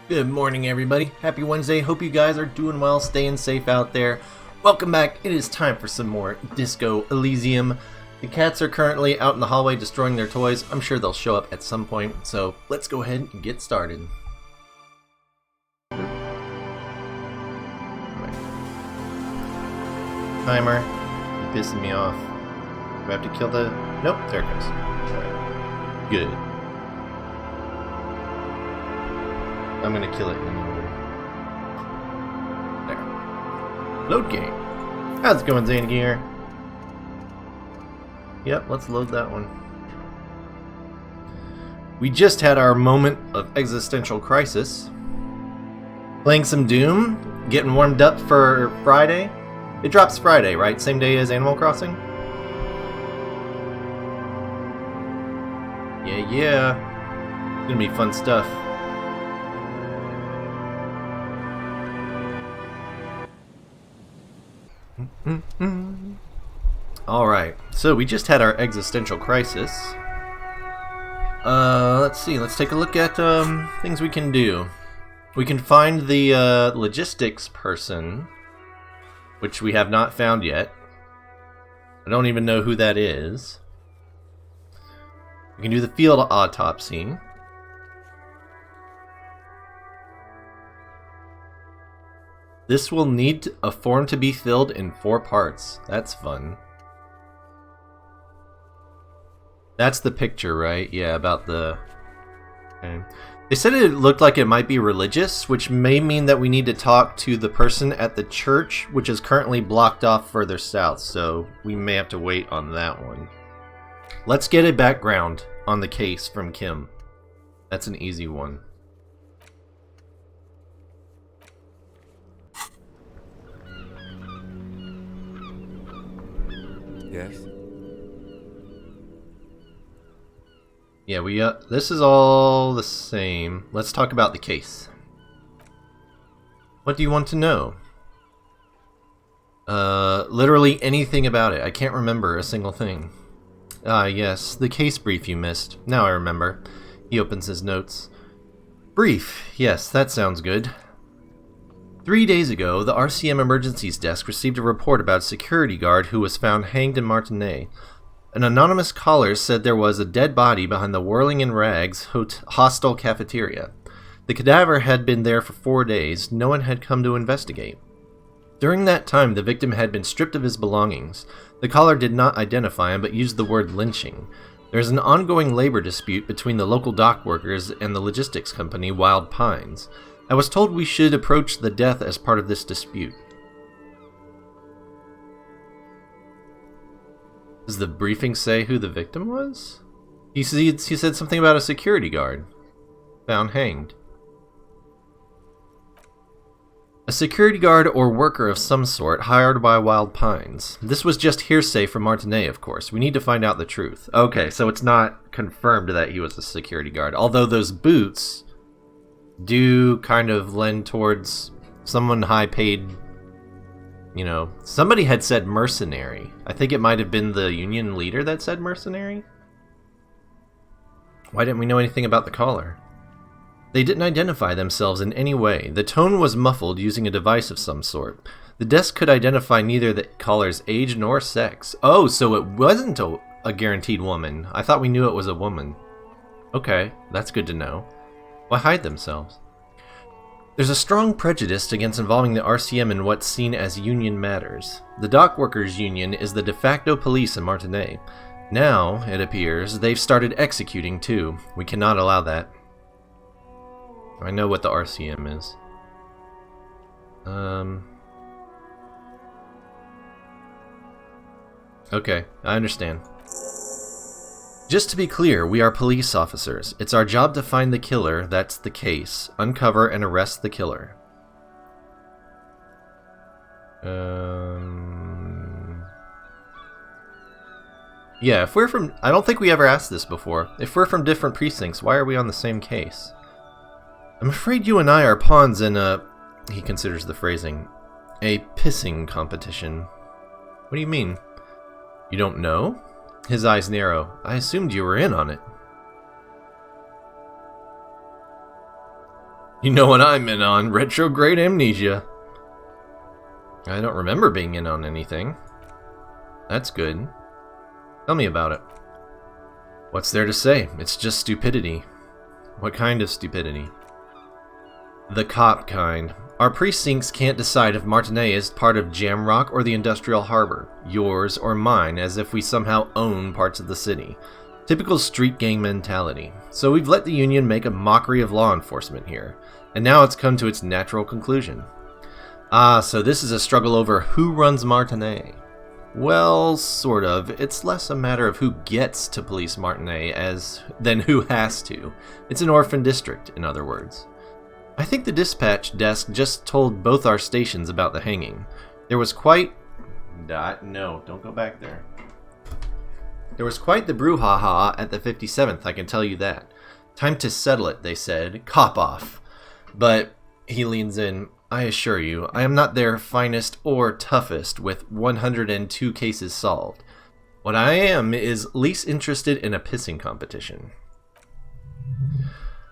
Good morning, everybody. Happy Wednesday. Hope you guys are doing well, staying safe out there. Welcome back. It is time for some more Disco Elysium. The cats are currently out in the hallway destroying their toys. I'm sure they'll show up at some point, so let's go ahead and get started. Timer. You're pissing me off. Do I have to kill the... Nope, there it goes. Alright. Good. I'm gonna kill it in order. There. Load game. How's it going, Zane Gear? Yep, let's load that one. We just had our moment of existential crisis. Playing some Doom, getting warmed up for Friday. It drops Friday, right? Same day as Animal Crossing? Yeah. It's gonna be fun stuff. Alright, so we just had our existential crisis. Let's see, let's take a look at things we can do. We can find the logistics person, which we have not found yet. I don't even know who that is. We can do the field autopsy. This will need a form to be filled in 4 parts. That's fun. That's the picture, right? Yeah, about the... Okay. They said it looked like it might be religious, which may mean that we need to talk to the person at the church, which is currently blocked off further south, so we may have to wait on that one. Let's get a background on the case from Kim. That's an easy one. Yes. Yeah, this is all the same. Let's talk about the case. What do you want to know? Literally anything about it. I can't remember a single thing. Ah, yes, the case brief you missed. Now I remember. He opens his notes. Brief. Yes, that sounds good. 3 days ago, the RCM Emergencies Desk received a report about a security guard who was found hanged in Martinez. An anonymous caller said there was a dead body behind the Whirling in Rags hostel cafeteria. The cadaver had been there for 4 days. No one had come to investigate. During that time, the victim had been stripped of his belongings. The caller did not identify him, but used the word lynching. There is an ongoing labor dispute between the local dock workers and the logistics company, Wild Pines. I was told we should approach the death as part of this dispute. Does the briefing say who the victim was? He said something about a security guard found hanged. A security guard or worker of some sort hired by Wild Pines. This was just hearsay from Martinez, of course. We need to find out the truth. Okay, so it's not confirmed that he was a security guard. Although those boots do kind of lend towards someone high paid. You know, somebody had said mercenary. I think it might have been the union leader that said mercenary. Why didn't we know anything about the caller? They didn't identify themselves in any way. The tone was muffled using a device of some sort. The desk could identify neither the caller's age nor sex. Oh, so it wasn't a guaranteed woman. I thought we knew it was a woman. Okay, that's good to know. Why hide themselves? There's a strong prejudice against involving the RCM in what's seen as union matters. The dock workers' union is the de facto police in Martinez. Now, it appears, they've started executing too. We cannot allow that. I know what the RCM is. Okay, I understand. Just to be clear, we are police officers. It's our job to find the killer, that's the case. Uncover and arrest the killer. Yeah, if we're from... I don't think we ever asked this before. If we're from different precincts, why are we on the same case? I'm afraid you and I are pawns in a... He considers the phrasing. A pissing competition. What do you mean? You don't know? His eyes narrow. I assumed you were in on it. You know what I'm in on, retrograde amnesia. I don't remember being in on anything. That's good. Tell me about it. What's there to say? It's just stupidity. What kind of stupidity? The cop kind. Our precincts can't decide if Martinez is part of Jamrock or the Industrial Harbor, yours or mine, as if we somehow own parts of the city. Typical street gang mentality. So we've let the Union make a mockery of law enforcement here, and now it's come to its natural conclusion. Ah, so this is a struggle over who runs Martinez. Well, sort of. It's less a matter of who gets to police Martinez than who has to. It's an orphan district, in other words. I think the dispatch desk just told both our stations about the hanging. There was quite... No, don't go back there. There was quite the brouhaha at the 57th, I can tell you that. Time to settle it, they said. Cop off. But, he leans in, I assure you, I am not their finest or toughest with 102 cases solved. What I am is least interested in a pissing competition.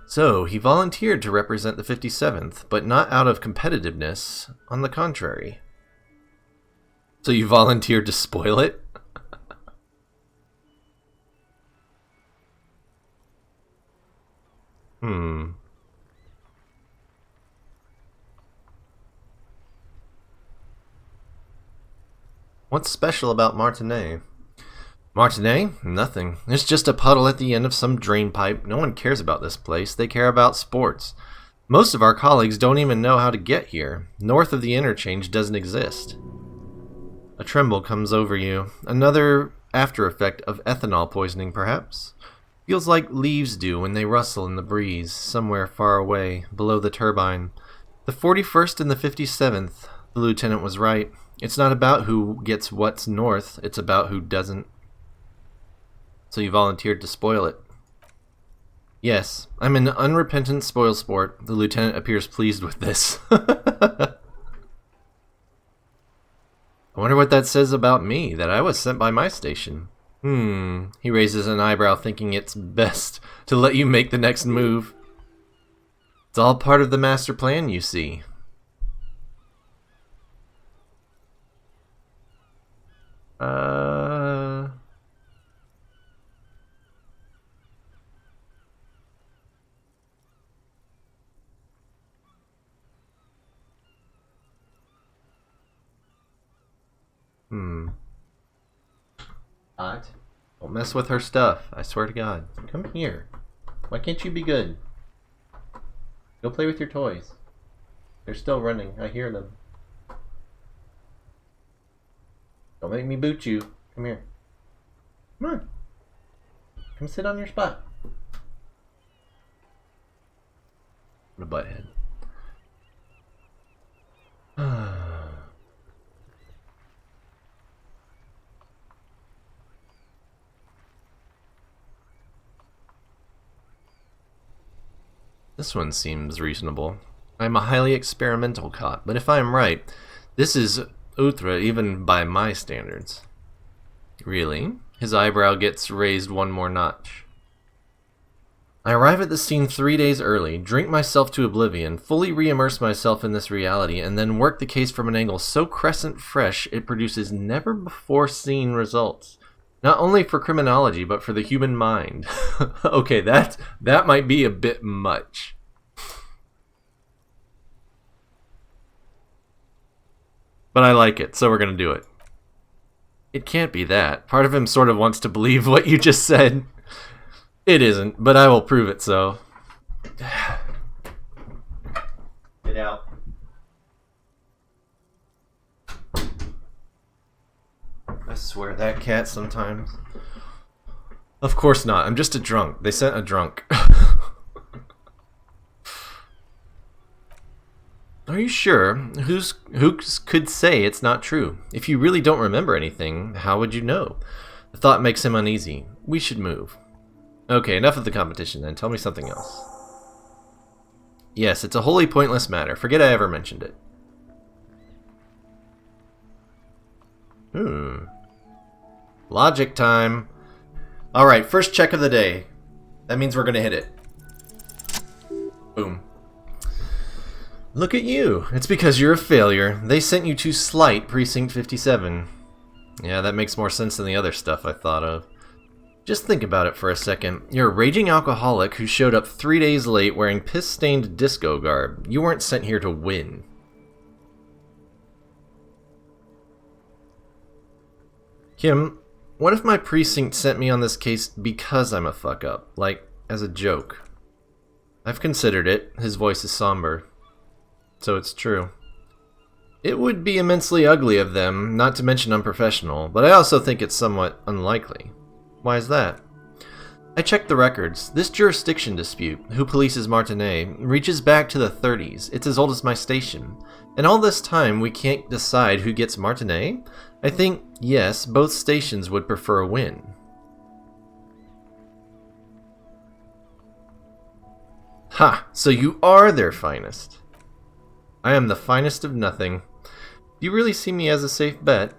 So, he volunteered to represent the 57th, but not out of competitiveness, on the contrary. So you volunteered to spoil it? What's special about Martinez? Martinez? Nothing. It's just a puddle at the end of some drain pipe. No one cares about this place. They care about sports. Most of our colleagues don't even know how to get here. North of the interchange doesn't exist. A tremble comes over you. Another after effect of ethanol poisoning, perhaps? Feels like leaves do when they rustle in the breeze, somewhere far away, below the turbine. The 41st and the 57th, the lieutenant was right. It's not about who gets what's north, it's about who doesn't. So you volunteered to spoil it. Yes, I'm an unrepentant spoilsport. The lieutenant appears pleased with this. I wonder what that says about me, that I was sent by my station. He raises an eyebrow, thinking it's best to let you make the next move. It's all part of the master plan, you see. Hot. Don't mess with her stuff. I swear to God. Come here. Why can't you be good? Go play with your toys. They're still running. I hear them. Don't make me boot you. Come here. Come on. Come sit on your spot. What a butthead. This one seems reasonable. I'm a highly experimental cop, but if I am right, this is outre even by my standards. Really? His eyebrow gets raised one more notch. I arrive at the scene 3 days early, drink myself to oblivion, fully re-immerse myself in this reality, and then work the case from an angle so crescent fresh it produces never-before-seen results. Not only for criminology, but for the human mind. Okay, that might be a bit much. But I like it, so we're gonna do it. It can't be that. Part of him sort of wants to believe what you just said. It isn't, but I will prove it so. Get out. I swear, that cat sometimes. Of course not. I'm just a drunk. They sent a drunk. Are you sure? Who could say it's not true? If you really don't remember anything, how would you know? The thought makes him uneasy. We should move. Okay, enough of the competition then. Tell me something else. Yes, it's a wholly pointless matter. Forget I ever mentioned it. Logic time. Alright, first check of the day. That means we're gonna hit it. Boom. Look at you. It's because you're a failure. They sent you to Slight, Precinct 57. Yeah, that makes more sense than the other stuff I thought of. Just think about it for a second. You're a raging alcoholic who showed up 3 days late wearing piss-stained disco garb. You weren't sent here to win. Kim, what if my precinct sent me on this case because I'm a fuck-up? Like, as a joke? I've considered it. His voice is somber. So it's true. It would be immensely ugly of them, not to mention unprofessional, but I also think it's somewhat unlikely. Why is that? I checked the records. This jurisdiction dispute, who polices Martinet, reaches back to the 30s. It's as old as my station. And all this time we can't decide who gets Martinet? I think, yes, both stations would prefer a win. Ha! So you are their finest. I am the finest of nothing. Do you really see me as a safe bet?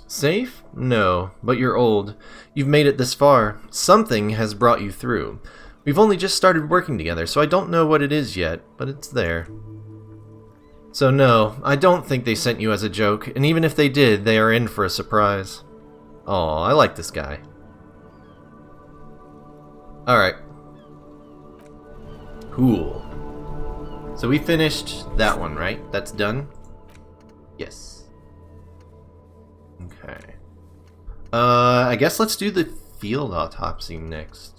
Safe? No, but you're old. You've made it this far. Something has brought you through. We've only just started working together, so I don't know what it is yet, but it's there. So no, I don't think they sent you as a joke, and even if they did, they are in for a surprise. Aw, I like this guy. Alright. Cool. So we finished that one, right? That's done? Yes. Okay. I guess let's do the field autopsy next.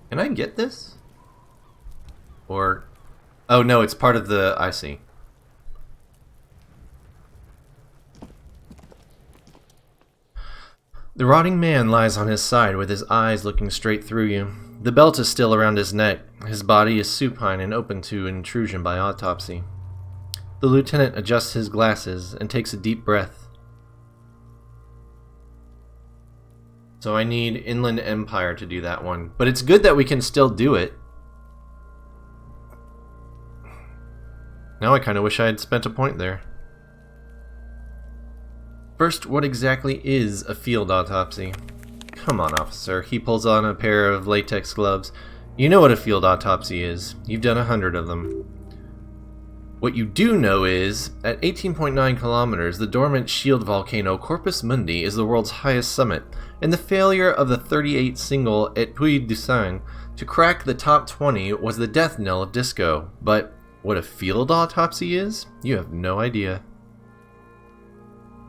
Can I get this? Or... oh no, it's part of the... I see. The rotting man lies on his side with his eyes looking straight through you. The belt is still around his neck. His body is supine and open to intrusion by autopsy. The lieutenant adjusts his glasses and takes a deep breath. So I need Inland Empire to do that one. But it's good that we can still do it. Now I kind of wish I had spent a point there. First, what exactly is a field autopsy? Come on, officer. He pulls on a pair of latex gloves. You know what a field autopsy is. You've done 100 of them. What you do know is, at 18.9 kilometers, the dormant shield volcano Corpus Mundi is the world's highest summit, and the failure of the 38 single at Puy-du-Sang to crack the top 20 was the death knell of disco. But what a field autopsy is? You have no idea.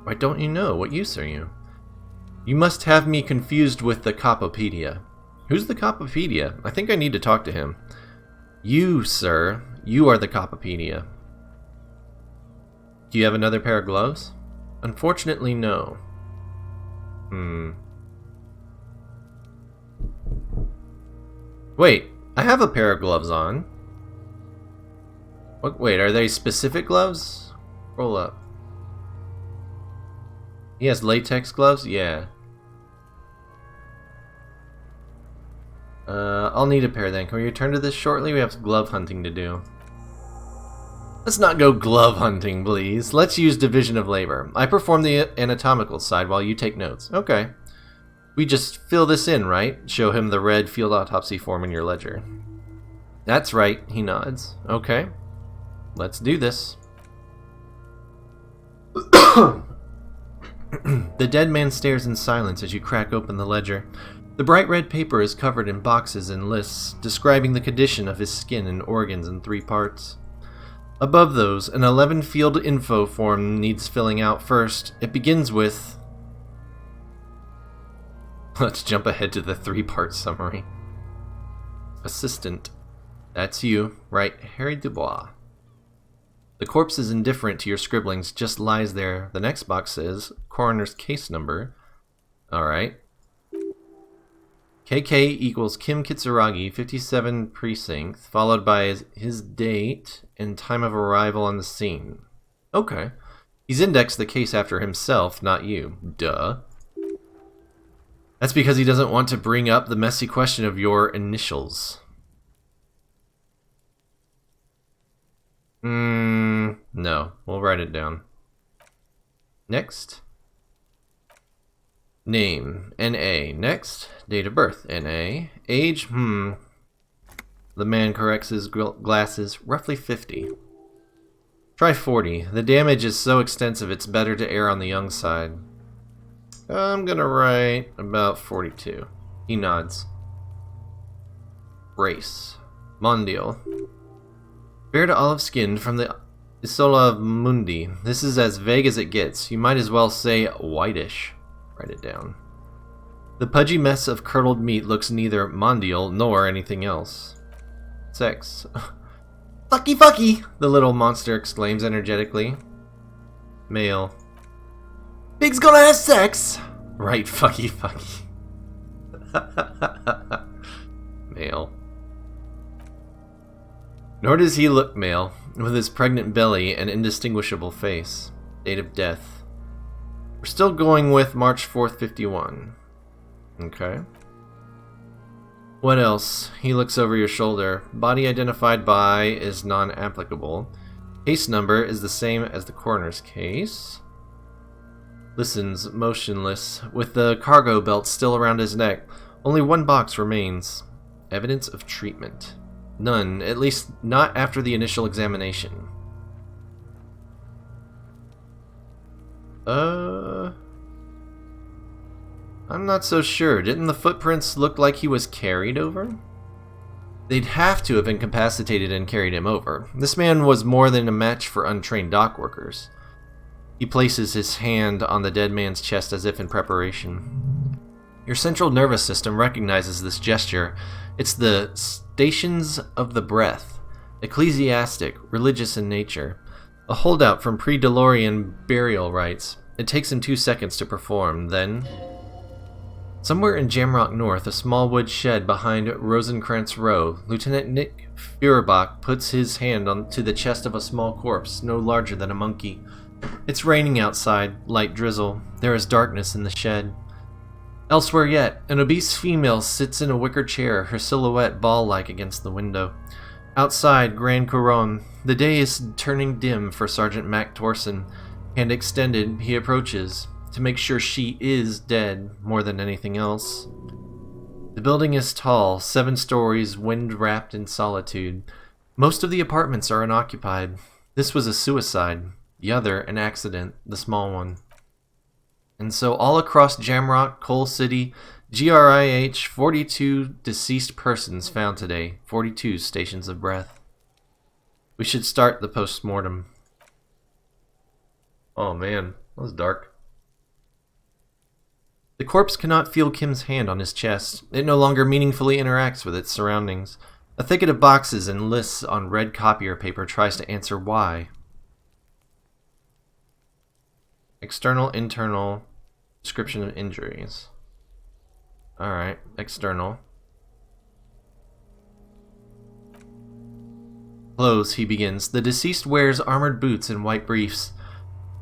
Why don't you know? What use are you? You must have me confused with the Copopedia. Who's the Copopedia? I think I need to talk to him. You, sir. You are the Copopedia. Do you have another pair of gloves? Unfortunately, no. Wait, I have a pair of gloves on. What, wait, are they specific gloves? Roll up. He has latex gloves? Yeah. I'll need a pair then. Can we return to this shortly? We have glove hunting to do. Let's not go glove hunting, please. Let's use division of labor. I perform the anatomical side while you take notes. Okay. We just fill this in, right? Show him the red field autopsy form in your ledger. That's right, he nods. Okay. Let's do this. The dead man stares in silence as you crack open the ledger. The bright red paper is covered in boxes and lists, describing the condition of his skin and organs in 3 parts. Above those, an 11-field info form needs filling out first. It begins with... Let's jump ahead to the 3-part summary. Assistant. That's you, right, Harry Dubois. The corpse is indifferent to your scribblings, just lies there. The next box says, coroner's case number. Alright. KK equals Kim Kitsuragi, 57 Precinct, followed by his date and time of arrival on the scene. Okay. He's indexed the case after himself, not you. Duh. That's because he doesn't want to bring up the messy question of your initials. No. We'll write it down. Next. Name, N.A. Next. Date of birth, N.A. Age, The man corrects his glasses. Roughly 50. Try 40. The damage is so extensive it's better to err on the young side. I'm gonna write about 42. He nods. Race. Mondial. Fair to olive-skinned from the Isola Mundi. This is as vague as it gets. You might as well say whitish. Write it down. The pudgy mess of curdled meat looks neither mondial nor anything else. Sex. Fucky fucky! The little monster exclaims energetically. Male. Pig's gonna have sex! Right, fucky fucky. Male. Nor does he look male, with his pregnant belly and indistinguishable face. Date of death. We're still going with March 4th, 51. Okay. What else? He looks over your shoulder. Body identified by is non-applicable. Case number is the same as the coroner's case. Listens, motionless, with the cargo belt still around his neck. Only one box remains. Evidence of treatment. None, at least not after the initial examination. I'm not so sure. Didn't the footprints look like he was carried over? They'd have to have incapacitated and carried him over. This man was more than a match for untrained dock workers. He places his hand on the dead man's chest as if in preparation. Your central nervous system recognizes this gesture. It's the stations of the breath, ecclesiastic, religious in nature. A holdout from pre-DeLorean burial rites. It takes him 2 seconds to perform, then... Somewhere in Jamrock North, a small wood shed behind Rosencrantz Row, Lieutenant Nick Feuerbach puts his hand onto the chest of a small corpse, no larger than a monkey. It's raining outside, light drizzle. There is darkness in the shed. Elsewhere yet, an obese female sits in a wicker chair, her silhouette ball-like against the window. Outside, Grand Couronne. The day is turning dim for Sergeant Mac Torson. Hand extended, he approaches, to make sure she is dead, more than anything else. The building is tall, 7 stories, wind-wrapped in solitude. Most of the apartments are unoccupied. This was a suicide. The other, an accident, the small one. And so all across Jamrock, Coal City, GRIH, 42 deceased persons found today, 42 stations of breath. We should start the post-mortem. Oh man, that was dark. The corpse cannot feel Kim's hand on his chest. It no longer meaningfully interacts with its surroundings. A thicket of boxes and lists on red copier paper tries to answer why. External, internal, description of injuries. Alright, external. Clothes, he begins. The deceased wears armored boots and white briefs.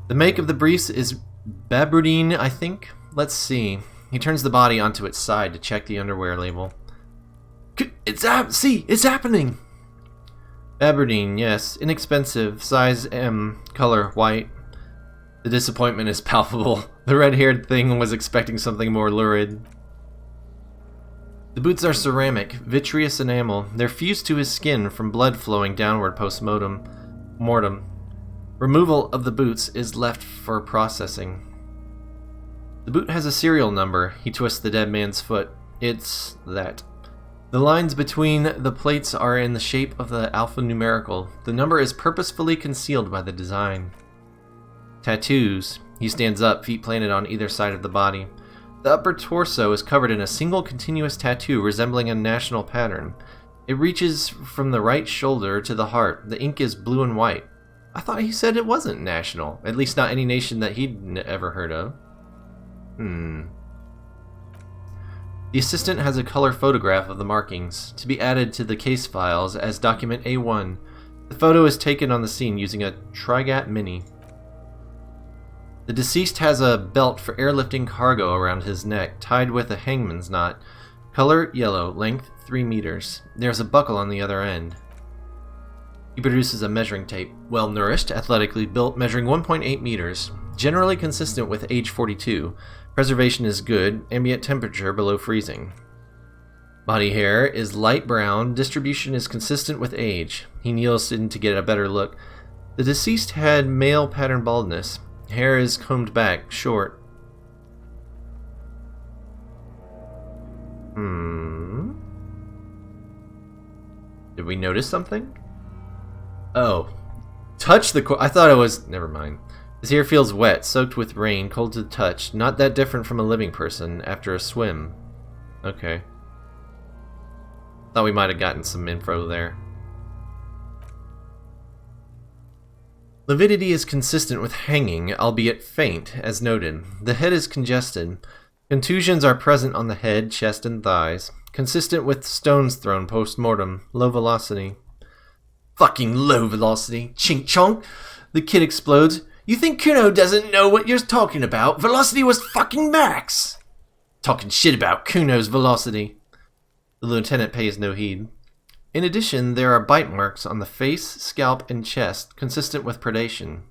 The make of the briefs is Babardine, I think? Let's see. He turns the body onto its side to check the underwear label. It's happening! Babardine, yes. Inexpensive. Size M. Color white. The disappointment is palpable. The red-haired thing was expecting something more lurid. The boots are ceramic, vitreous enamel. They're fused to his skin from blood flowing downward post-mortem. Removal of the boots is left for processing. The boot has a serial number. He twists the dead man's foot. It's that. The lines between the plates are in the shape of the alphanumerical. The number is purposefully concealed by the design. Tattoos. He stands up, feet planted on either side of the body. The upper torso is covered in a single continuous tattoo resembling a national pattern. It reaches from the right shoulder to the heart. The ink is blue and white. I thought he said it wasn't national. At least not any nation that he'd ever heard of. The assistant has a color photograph of the markings, to be added to the case files as document A1. The photo is taken on the scene using a Trigat Mini. The deceased has a belt for airlifting cargo around his neck, tied with a hangman's knot. Color, yellow. Length, 3 meters. There's a buckle on the other end. He produces a measuring tape. Well-nourished, athletically built, measuring 1.8 meters. Generally consistent with age 42. Preservation is good. Ambient temperature below freezing. Body hair is light brown. Distribution is consistent with age. He kneels in to get a better look. The deceased had male pattern baldness. Hair is combed back, short. Did we notice something? Oh. Touch the I thought it was... Never mind. His hair feels wet, soaked with rain, cold to the touch. Not that different from a living person after a swim. Okay. Thought we might have gotten some info there. Lividity is consistent with hanging, albeit faint, as noted. The head is congested. Contusions are present on the head, chest, and thighs. Consistent with stones thrown post-mortem. Low velocity. Fucking low velocity. Chink chonk. The kid explodes. You think Kuno doesn't know what you're talking about? Velocity was fucking max. Talking shit about Kuno's velocity. The lieutenant pays no heed. In addition, there are bite marks on the face, scalp, and chest, consistent with predation.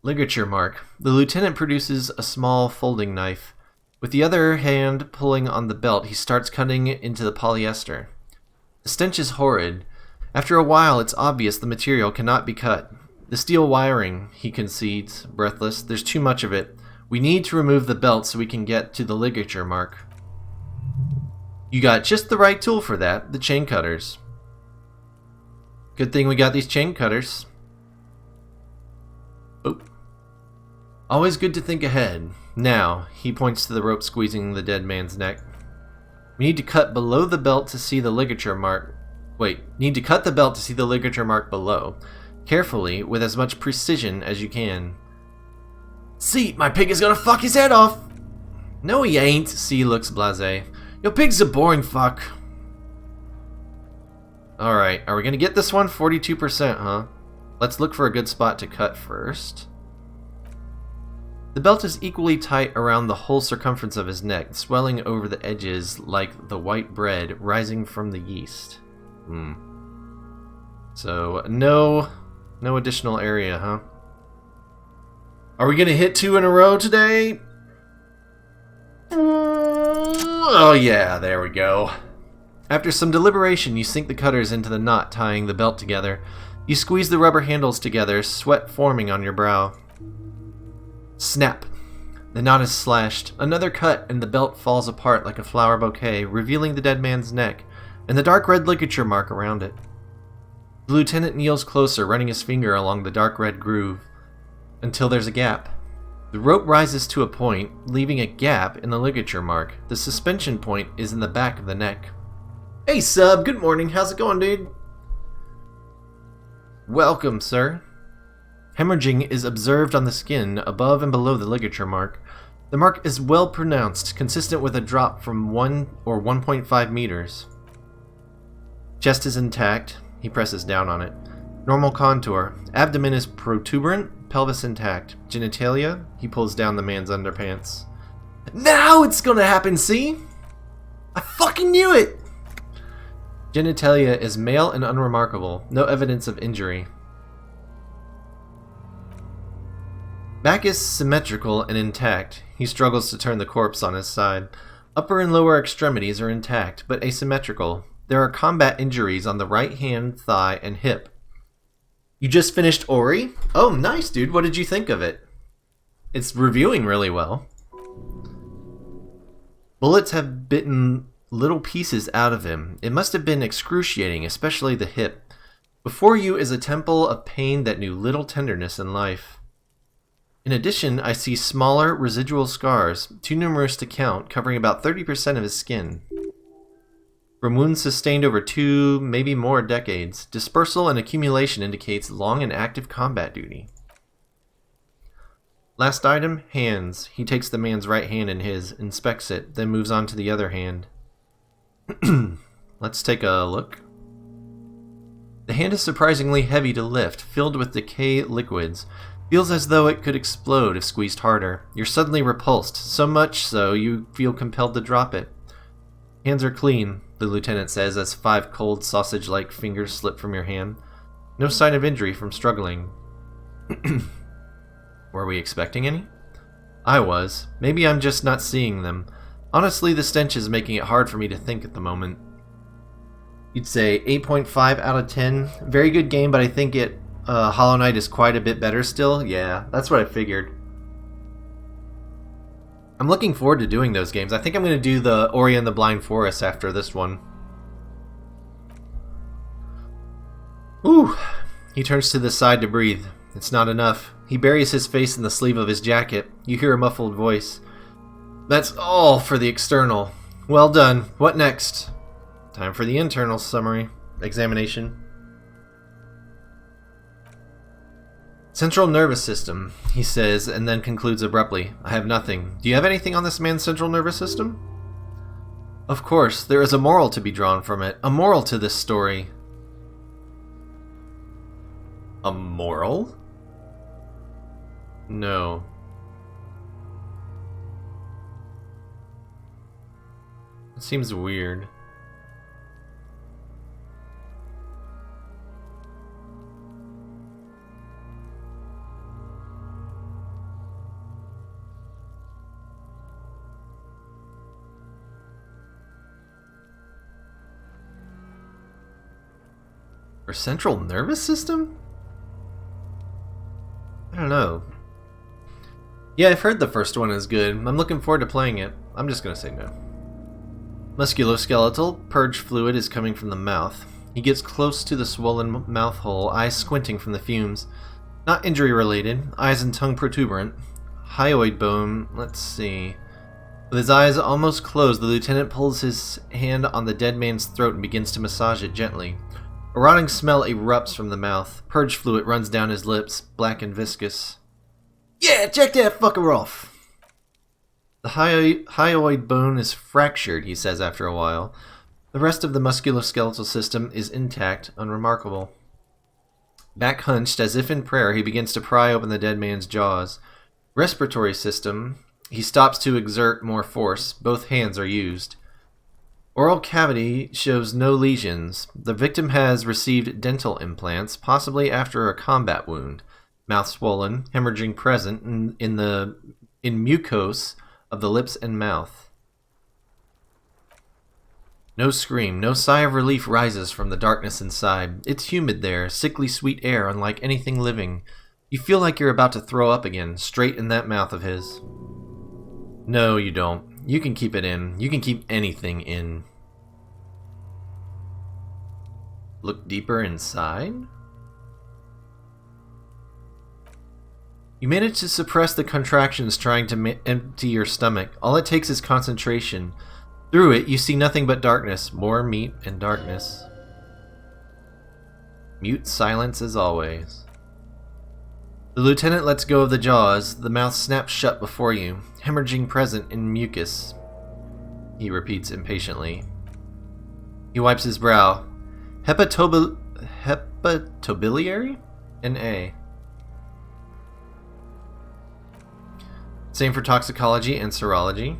Ligature mark. The lieutenant produces a small folding knife. With the other hand pulling on the belt, he starts cutting into the polyester. The stench is horrid. After a while, it's obvious the material cannot be cut. The steel wiring, he concedes, breathless. There's too much of it. We need to remove the belt so we can get to the ligature mark. You got just the right tool for that, the chain cutters. Good thing we got these chain cutters. Oh. Always good to think ahead. Now, he points to the rope squeezing the dead man's neck. We need to cut below the belt to see the ligature mark. Wait, need to cut the belt to see the ligature mark below. Carefully, with as much precision as you can. See, my pig is gonna fuck his head off! No, he ain't, C looks blasé. Your pig's a boring fuck. Alright, are we gonna get this one? 42%, huh? Let's look for a good spot to cut first. The belt is equally tight around the whole circumference of his neck, swelling over the edges like the white bread rising from the yeast. So, no additional area, huh? Are we gonna hit 2 in a row today? Oh yeah, there we go. After some deliberation, you sink the cutters into the knot tying the belt together. You squeeze the rubber handles together, sweat forming on your brow. Snap. The knot is slashed. Another cut and the belt falls apart like a flower bouquet, revealing the dead man's neck and the dark red ligature mark around it. The lieutenant kneels closer, running his finger along the dark red groove until there's a gap. The rope rises to a point, leaving a gap in the ligature mark. The suspension point is in the back of the neck. Hey sub, good morning. How's it going, dude? Welcome, sir. Hemorrhaging is observed on the skin above and below the ligature mark. The mark is well pronounced, consistent with a drop from 1 or 1.5 meters. Chest is intact. He presses down on it. Normal contour. Abdomen is protuberant, pelvis intact. Genitalia, he pulls down the man's underpants. Now it's gonna happen, see? I fucking knew it! Genitalia is male and unremarkable. No evidence of injury. Back is symmetrical and intact. He struggles to turn the corpse on his side. Upper and lower extremities are intact, but asymmetrical. There are combat injuries on the right hand, thigh, and hip. You just finished Ori? Oh, nice, dude. What did you think of it? It's reviewing really well. Bullets have bitten little pieces out of him. It must have been excruciating, especially the hip. Before you is a temple of pain that knew little tenderness in life. In addition, I see smaller, residual scars, too numerous to count, covering about 30% of his skin. From wounds sustained over 2, maybe more decades, dispersal and accumulation indicates long and active combat duty. Last item, hands. He takes the man's right hand in his, inspects it, then moves on to the other hand. Let's take a look. The hand is surprisingly heavy to lift, filled with decay liquids. Feels as though it could explode if squeezed harder. You're suddenly repulsed, so much so you feel compelled to drop it. Hands are clean, the lieutenant says as 5 cold sausage-like fingers slip from your hand. No sign of injury from struggling. Were we expecting any? I was. Maybe I'm just not seeing them. Honestly, the stench is making it hard for me to think at the moment. You'd say 8.5 out of 10. Very good game, but I think Hollow Knight is quite a bit better still. Yeah, that's what I figured. I'm looking forward to doing those games. I think I'm going to do the Ori and the Blind Forest after this one. Ooh. He turns to the side to breathe. It's not enough. He buries his face in the sleeve of his jacket. You hear a muffled voice. That's all for the external. Well done. What next? Time for the internal summary. Examination. Central nervous system, he says, and then concludes abruptly. I have nothing. Do you have anything on this man's central nervous system? Of course, there is a moral to be drawn from it. A moral to this story. A moral? No. It seems weird. Or central nervous system? I don't know. Yeah, I've heard the first one is good. I'm looking forward to playing it. I'm just gonna say no. Musculoskeletal, purge fluid is coming from the mouth. He gets close to the swollen mouth hole, eyes squinting from the fumes. Not injury related, eyes and tongue protuberant. Hyoid bone, let's see. With his eyes almost closed, the lieutenant pulls his hand on the dead man's throat and begins to massage it gently. A rotting smell erupts from the mouth. Purge fluid runs down his lips, black and viscous. Yeah, check that fucker off! The hyoid bone is fractured, he says after a while. The rest of the musculoskeletal system is intact, unremarkable. Back hunched, as if in prayer, he begins to pry open the dead man's jaws. Respiratory system. He stops to exert more force. Both hands are used. Oral cavity shows no lesions. The victim has received dental implants, possibly after a combat wound. Mouth swollen, hemorrhaging present in mucose of the lips and mouth. No scream, no sigh of relief rises from the darkness inside. It's humid there, sickly sweet air unlike anything living. You feel like you're about to throw up again, straight in that mouth of his. No, you don't. You can keep it in. You can keep anything in. Look deeper inside? You manage to suppress the contractions trying to empty your stomach. All it takes is concentration. Through it, you see nothing but darkness. More meat and darkness. Mute silence as always. The lieutenant lets go of the jaws. The mouth snaps shut before you. Hemorrhaging present in mucus. He repeats impatiently. He wipes his brow. Hepatobiliary? N.A. Same for toxicology and serology.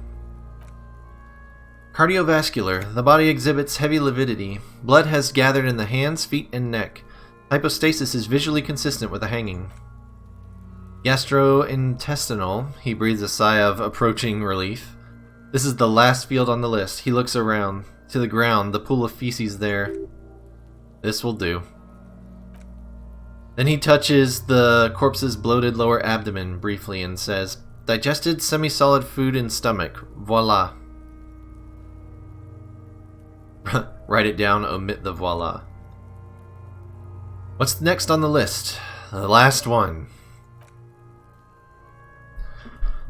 Cardiovascular. The body exhibits heavy lividity. Blood has gathered in the hands, feet, and neck. Hypostasis is visually consistent with a hanging. Gastrointestinal. He breathes a sigh of approaching relief. This is the last field on the list. He looks around. To the ground, the pool of feces there. This will do. Then he touches the corpse's bloated lower abdomen briefly and says, digested semi-solid food in stomach. Voila. Write it down, omit the voila. What's next on the list? The last one.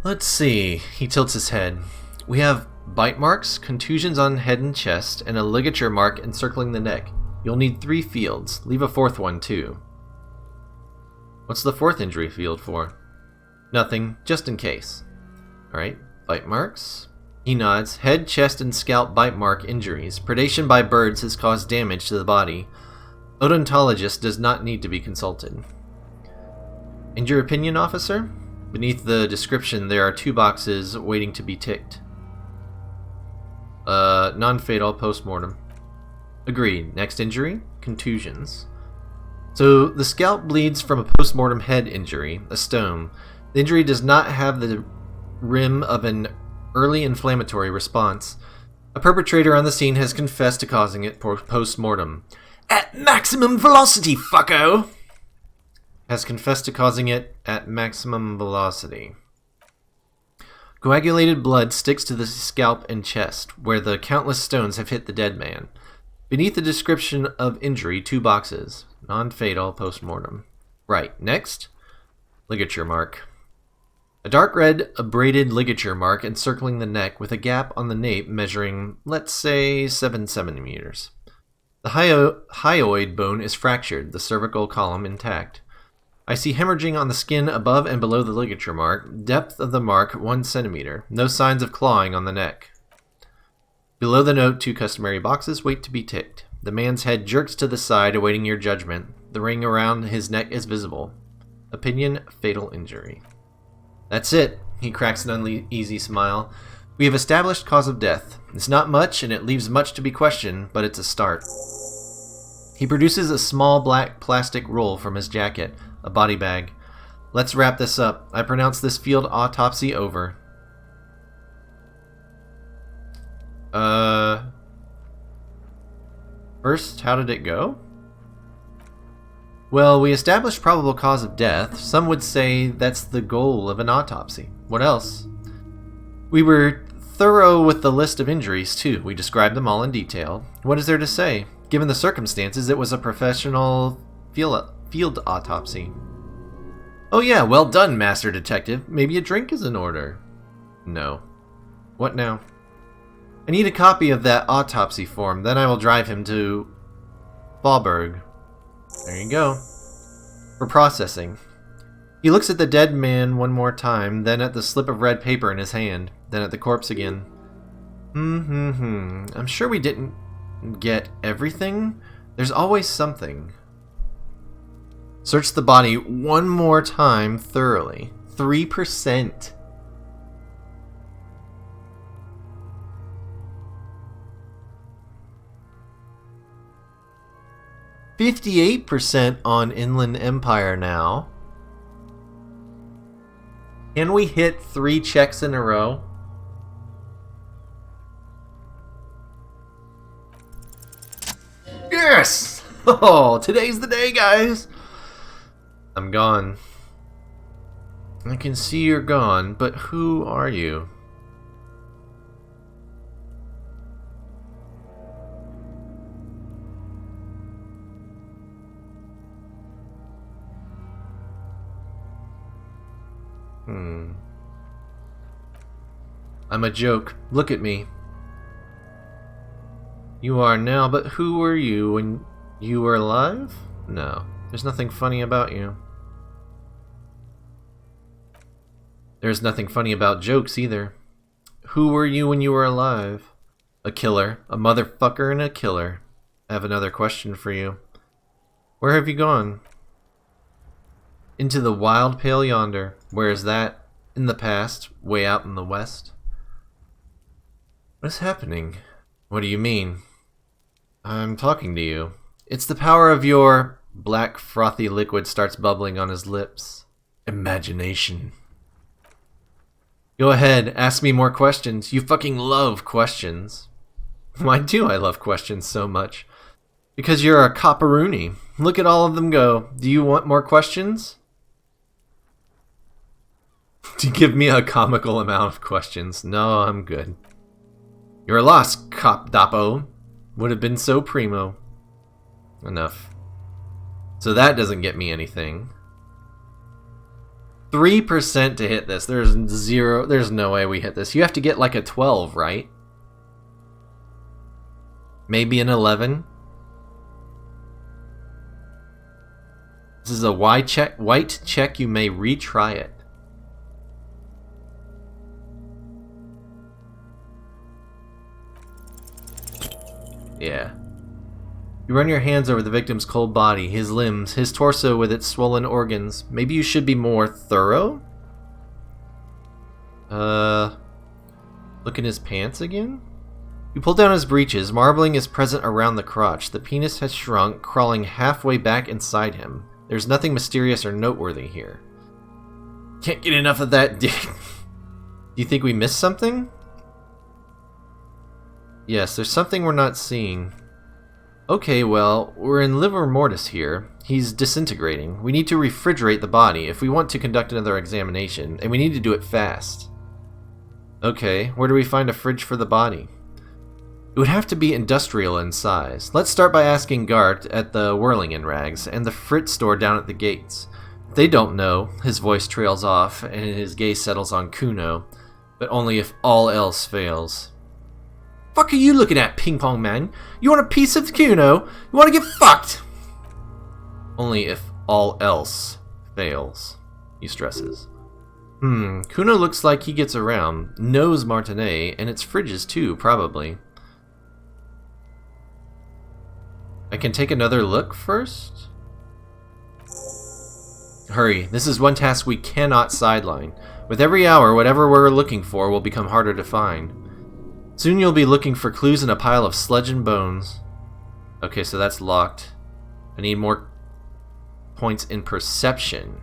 Let's see. He tilts his head. We have bite marks, contusions on head and chest, and a ligature mark encircling the neck. You'll need 3 fields. Leave a 4th one, too. What's the 4th injury field for? Nothing, just in case. Alright, bite marks. He nods. Head, chest, and scalp bite mark injuries. Predation by birds has caused damage to the body. Odontologist does not need to be consulted. And your opinion, officer? Beneath the description, there are 2 boxes waiting to be ticked. Non-fatal post-mortem. Agreed. Next injury? Contusions. So, the scalp bleeds from a post-mortem head injury, a stone. The injury does not have the rim of an early inflammatory response. A perpetrator on the scene has confessed to causing it post-mortem. At maximum velocity, fucko! Has confessed to causing it at maximum velocity. Coagulated blood sticks to the scalp and chest, where the countless stones have hit the dead man. Beneath the description of injury, 2 boxes. Non-fatal post-mortem. Right, next. Ligature mark. A dark red abraded ligature mark encircling the neck with a gap on the nape measuring, let's say, 7 centimeters. The hyoid bone is fractured, the cervical column intact. I see hemorrhaging on the skin above and below the ligature mark. Depth of the mark, 1 centimeter. No signs of clawing on the neck. Below the note, 2 customary boxes wait to be ticked. The man's head jerks to the side, awaiting your judgment. The ring around his neck is visible. Opinion, fatal injury. That's it. He cracks an uneasy smile. We have established cause of death. It's not much, and it leaves much to be questioned, but it's a start. He produces a small black plastic roll from his jacket, a body bag. Let's wrap this up. I pronounce this field autopsy over. First, how did it go? Well, we established probable cause of death. Some would say that's the goal of an autopsy. What else? We were thorough with the list of injuries, too. We described them all in detail. What is there to say? Given the circumstances, it was a professional field autopsy. Oh yeah, well done, Master Detective. Maybe a drink is in order. No. What now? I need a copy of that autopsy form, then I will drive him to Faubourg. There you go. For processing. He looks at the dead man one more time, then at the slip of red paper in his hand, then at the corpse again. I'm sure we didn't get everything. There's always something. Search the body one more time thoroughly. 3%. %58 on Inland Empire now. Can we hit 3 checks in a row? Yes! Oh, today's the day, guys! I'm gone. I can see you're gone, but who are you? I'm a joke. Look at me. You are now, but who were you when you were alive? No, there's nothing funny about you. There's nothing funny about jokes either. Who were you when you were alive? A killer. A motherfucker and a killer. I have another question for you. Where have you gone? Into the wild pale yonder. Where is that? In the past, way out in the west. What is happening? What do you mean? I'm talking to you. It's the power of your... Black frothy liquid starts bubbling on his lips. Imagination. Go ahead, ask me more questions. You fucking love questions. Why do I love questions so much? Because you're a copperoony. Look at all of them go. Do you want more questions? To give me a comical amount of questions. No, I'm good. You're lost, Cop Dapo. Would have been so primo. Enough. So that doesn't get me anything. 3% to hit this. There's no way we hit this. You have to get like a 12, right? Maybe an 11. This is a white check. You may retry it. Yeah. You run your hands over the victim's cold body, his limbs, his torso with its swollen organs. Maybe you should be more thorough? Look in his pants again? You pull down his breeches. Marbling is present around the crotch. The penis has shrunk, crawling halfway back inside him. There's nothing mysterious or noteworthy here. Can't get enough of that dick. Do you think we missed something? Yes, there's something we're not seeing. Okay, well, we're in livor mortis here. He's disintegrating. We need to refrigerate the body if we want to conduct another examination, and we need to do it fast. Okay, where do we find a fridge for the body? It would have to be industrial in size. Let's start by asking Gart at the Whirlingen Rags and the Fritz store down at the gates. They don't know. His voice trails off, and his gaze settles on Kuno, but only if all else fails. Fuck are you looking at, Ping Pong Man? You want a piece of Kuno? You want to get fucked? Only if all else fails, he stresses. Kuno looks like he gets around, knows Martinet, and it's fridges too, probably. I can take another look first? Hurry, this is one task we cannot sideline. With every hour, whatever we're looking for will become harder to find. Soon you'll be looking for clues in a pile of sludge and bones. Okay, so that's locked. I need more points in perception,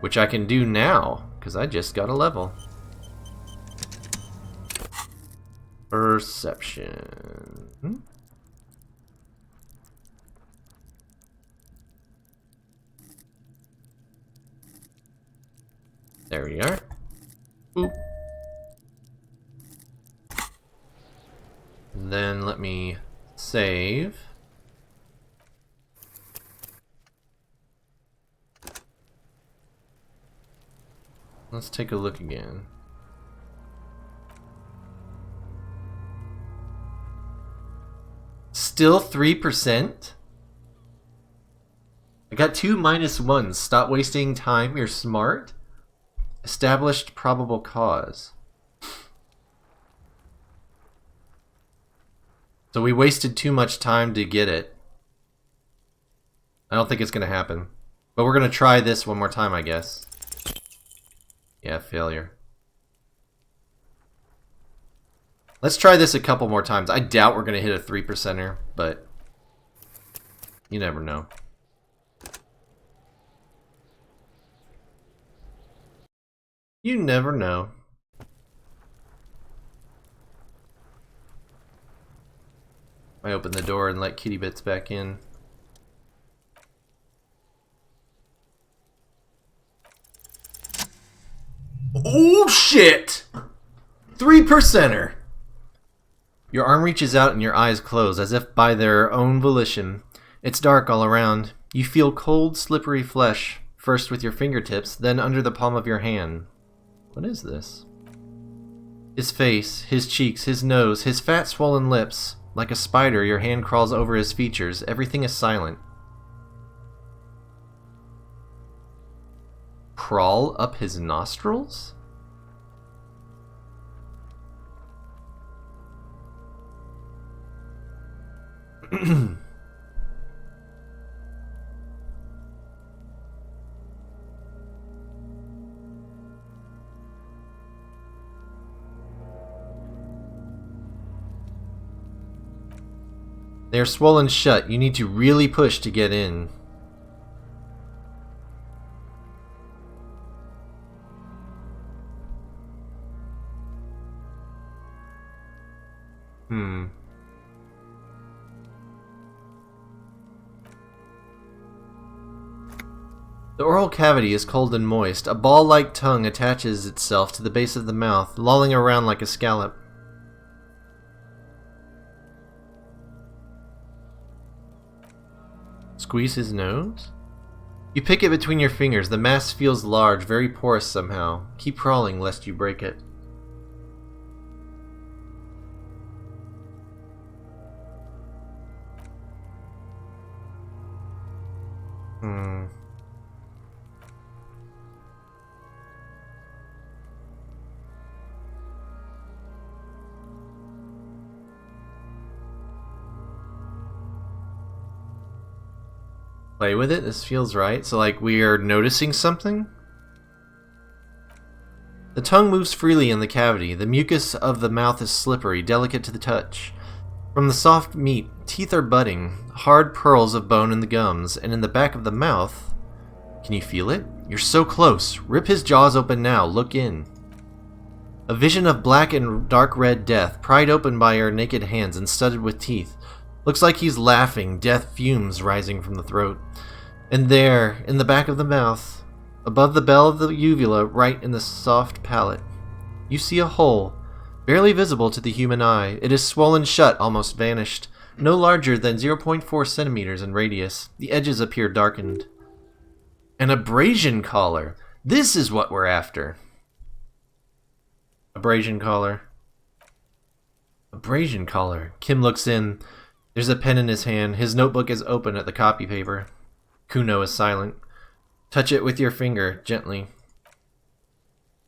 which I can do now, because I just got a level. Perception. There we are. Boop. Then let me save. Let's take a look again. Still 3%? I got 2 -1s. Stop wasting time, you're smart. Established probable cause. So we wasted too much time to get it. I don't think it's going to happen. But we're going to try this one more time, I guess. Yeah, failure. Let's try this a couple more times. I doubt we're going to hit a 3%er, but you never know. You never know. I open the door and let Kitty Bits back in. Oh shit! 3%er! Your arm reaches out and your eyes close, as if by their own volition. It's dark all around. You feel cold, slippery flesh, first with your fingertips, then under the palm of your hand. What is this? His face, his cheeks, his nose, his fat swollen lips. Like a spider, your hand crawls over his features. Everything is silent. Crawl up his nostrils? They're swollen shut. You need to really push to get in. The oral cavity is cold and moist. A ball-like tongue attaches itself to the base of the mouth, lolling around like a scallop. Squeeze his nose? You pick it between your fingers. The mass feels large, very porous somehow. Keep crawling lest you break it. Play with it. This feels right. So, like, we are noticing something? The tongue moves freely in the cavity. The mucus of the mouth is slippery, delicate to the touch. From the soft meat, teeth are budding, hard pearls of bone in the gums, and in the back of the mouth... Can you feel it? You're so close. Rip his jaws open now. Look in. A vision of black and dark red death, pried open by your naked hands and studded with teeth. Looks like he's laughing, death fumes rising from the throat. And there, in the back of the mouth, above the bell of the uvula, right in the soft palate, you see a hole, barely visible to the human eye. It is swollen shut, almost vanished, no larger than 0.4 centimeters in radius. The edges appear darkened. An abrasion collar. This is what we're after. Abrasion collar. Abrasion collar. Kim looks in. There's a pen in his hand. His notebook is open at the copy paper. Kuno is silent. Touch it with your finger, gently.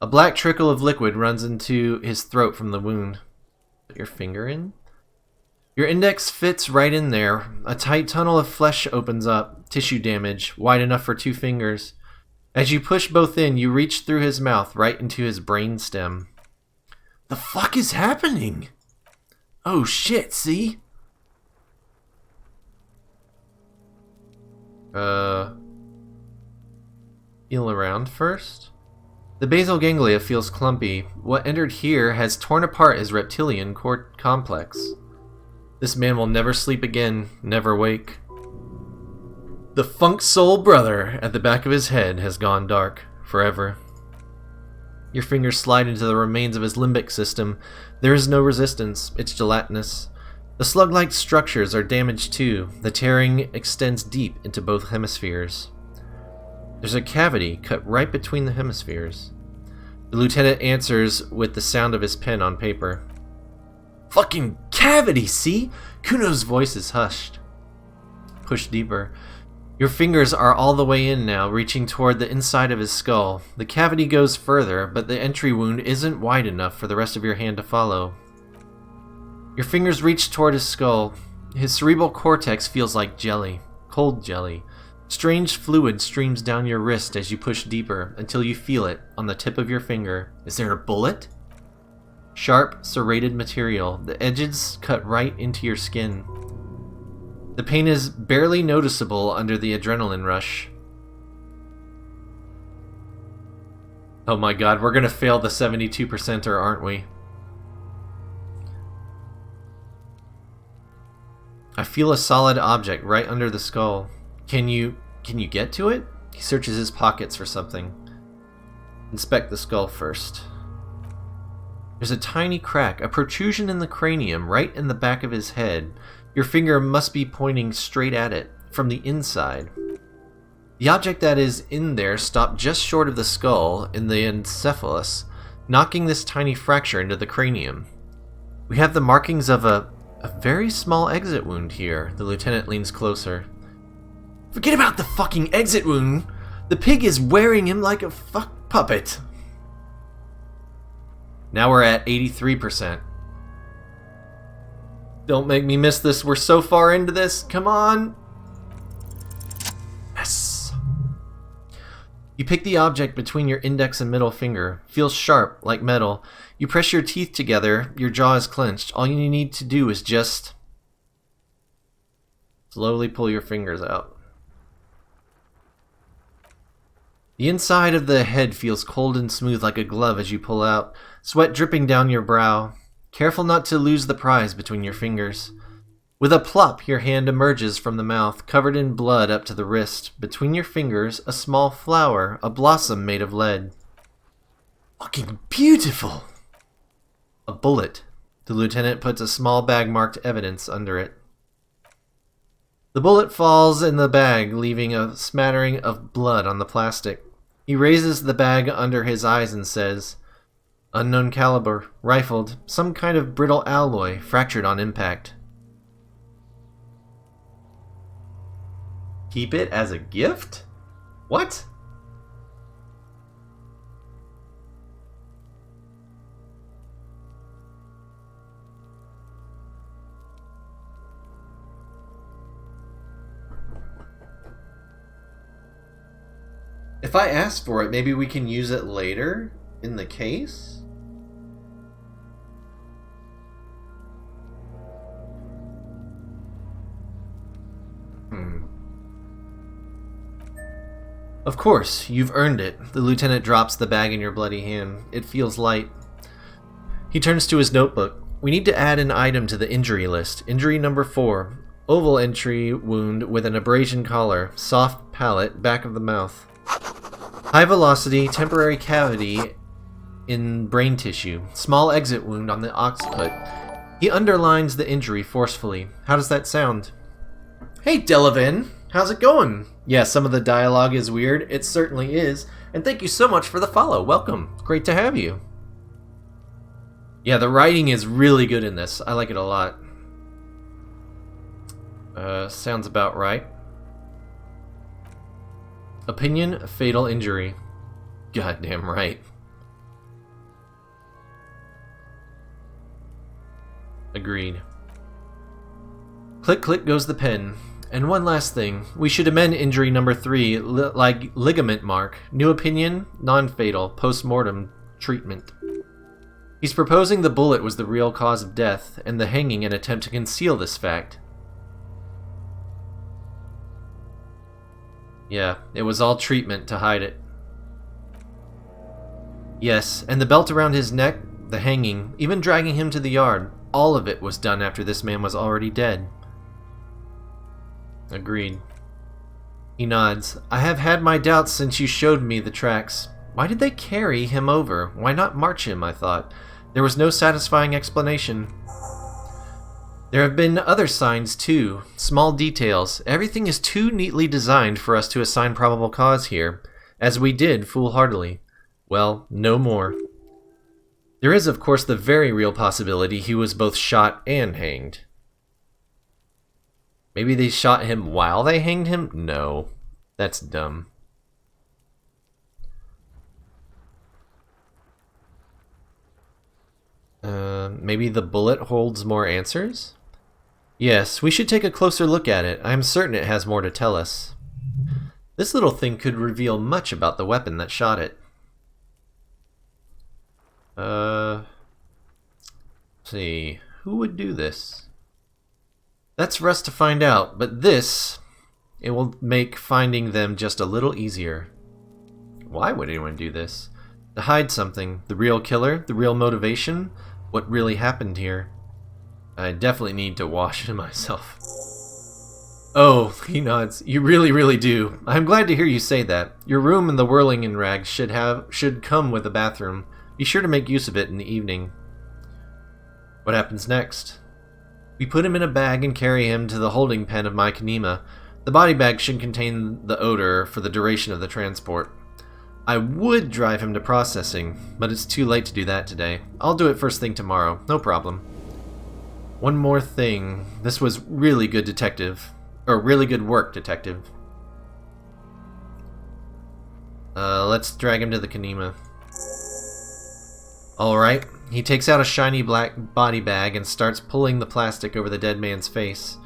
A black trickle of liquid runs into his throat from the wound. Put your finger in? Your index fits right in there. A tight tunnel of flesh opens up. Tissue damage, wide enough for 2 fingers. As you push both in, you reach through his mouth right into his brain stem. The fuck is happening? Oh shit, see? Feel around first? The basal ganglia feels clumpy. What entered here has torn apart his reptilian complex. This man will never sleep again, never wake. The funk soul brother at the back of his head has gone dark, forever. Your fingers slide into the remains of his limbic system. There is no resistance, it's gelatinous. The slug-like structures are damaged too. The tearing extends deep into both hemispheres. There's a cavity cut right between the hemispheres. The lieutenant answers with the sound of his pen on paper. Fucking cavity, see? Kuno's voice is hushed. Push deeper. Your fingers are all the way in now, reaching toward the inside of his skull. The cavity goes further, but the entry wound isn't wide enough for the rest of your hand to follow. Your fingers reach toward his skull. His cerebral cortex feels like jelly, cold jelly. Strange fluid streams down your wrist as you push deeper, until you feel it on the tip of your finger. Is there a bullet? Sharp, serrated material. The edges cut right into your skin. The pain is barely noticeable under the adrenaline rush. Oh my god, we're gonna fail the 72%er, aren't we? I feel a solid object right under the skull. Can you get to it? He searches his pockets for something. Inspect the skull first. There's a tiny crack, a protrusion in the cranium, right in the back of his head. Your finger must be pointing straight at it, from the inside. The object that is in there stopped just short of the skull, in the encephalus, knocking this tiny fracture into the cranium. We have the markings of a very small exit wound here. The lieutenant leans closer. Forget about the fucking exit wound! The pig is wearing him like a fuck puppet. Now we're at 83%. Don't make me miss this. We're so far into this. Come on. Yes. You pick the object between your index and middle finger. Feels sharp, like metal. You press your teeth together. Your jaw is clenched. All you need to do is just slowly pull your fingers out. The inside of the head feels cold and smooth like a glove as you pull out, sweat dripping down your brow. Careful not to lose the prize between your fingers. With a plop, your hand emerges from the mouth, covered in blood up to the wrist. Between your fingers, a small flower, a blossom made of lead. Fucking beautiful! A bullet. The lieutenant puts a small bag marked evidence under it. The bullet falls in the bag, leaving a smattering of blood on the plastic. He raises the bag under his eyes and says, unknown caliber, rifled, some kind of brittle alloy, fractured on impact. Keep it as a gift? What? If I ask for it, maybe we can use it later in the case? Of course, you've earned it. The lieutenant drops the bag in your bloody hand. It feels light. He turns to his notebook. We need to add an item to the injury list. Injury number 4. Oval entry wound with an abrasion collar. Soft palate, back of the mouth. High velocity, temporary cavity in brain tissue. Small exit wound on the occiput. He underlines the injury forcefully. How does that sound? Hey, Delavan! How's it going? Yeah, some of the dialogue is weird. It certainly is. And thank you so much for the follow. Welcome. Great to have you. Yeah, the writing is really good in this. I like it a lot. Sounds about right. Opinion, fatal injury. Goddamn right. Agreed. Click, click goes the pen. And one last thing. We should amend injury number 3, like ligament mark. New opinion, non-fatal, post-mortem treatment. He's proposing the bullet was the real cause of death, and the hanging an attempt to conceal this fact. Yeah, it was all treatment to hide it. Yes, and the belt around his neck, the hanging, even dragging him to the yard, all of it was done after this man was already dead. Agreed. He nods. I have had my doubts since you showed me the tracks. Why did they carry him over? Why not march him, I thought. There was no satisfying explanation. There have been other signs, too. Small details. Everything is too neatly designed for us to assign probable cause here, as we did foolhardily. Well, no more. There is, of course, the very real possibility he was both shot and hanged. Maybe they shot him while they hanged him? No. That's dumb. Maybe the bullet holds more answers? Yes, we should take a closer look at it. I'm certain it has more to tell us. This little thing could reveal much about the weapon that shot it. Let's see. Who would do this? That's for us to find out, but this, it will make finding them just a little easier. Why would anyone do this? To hide something. The real killer? The real motivation? What really happened here? I definitely need to wash myself. Oh, he nods. You really, really do. I'm glad to hear you say that. Your room in the whirling in rags should come with a bathroom. Be sure to make use of it in the evening. What happens next? We put him in a bag and carry him to the holding pen of my Kanema. The body bag should contain the odor for the duration of the transport. I would drive him to processing, but it's too late to do that today. I'll do it first thing tomorrow, no problem. One more thing. This was really good really good work, detective. Let's drag him to the Kanema. Alright. He takes out a shiny black body bag and starts pulling the plastic over the dead man's face.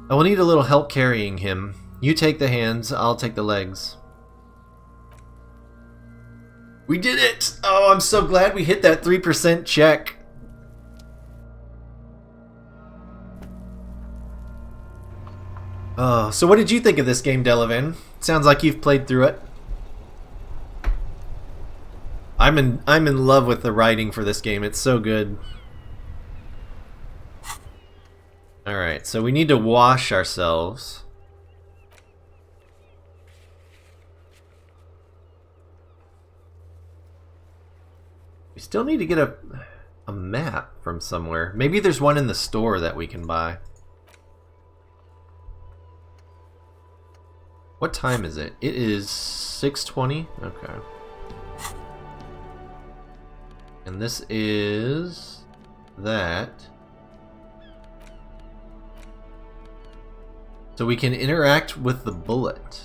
I will need a little help carrying him. You take the hands, I'll take the legs. We did it! Oh, I'm so glad we hit that 3% check. Oh, so what did you think of this game, Delavan? Sounds like you've played through it. I'm in love with the writing for this game. It's so good. Alright, so we need to wash ourselves. We still need to get a map from somewhere. Maybe there's one in the store that we can buy. What time is it? It is 6:20? Okay. And this is that. So we can interact with the bullet.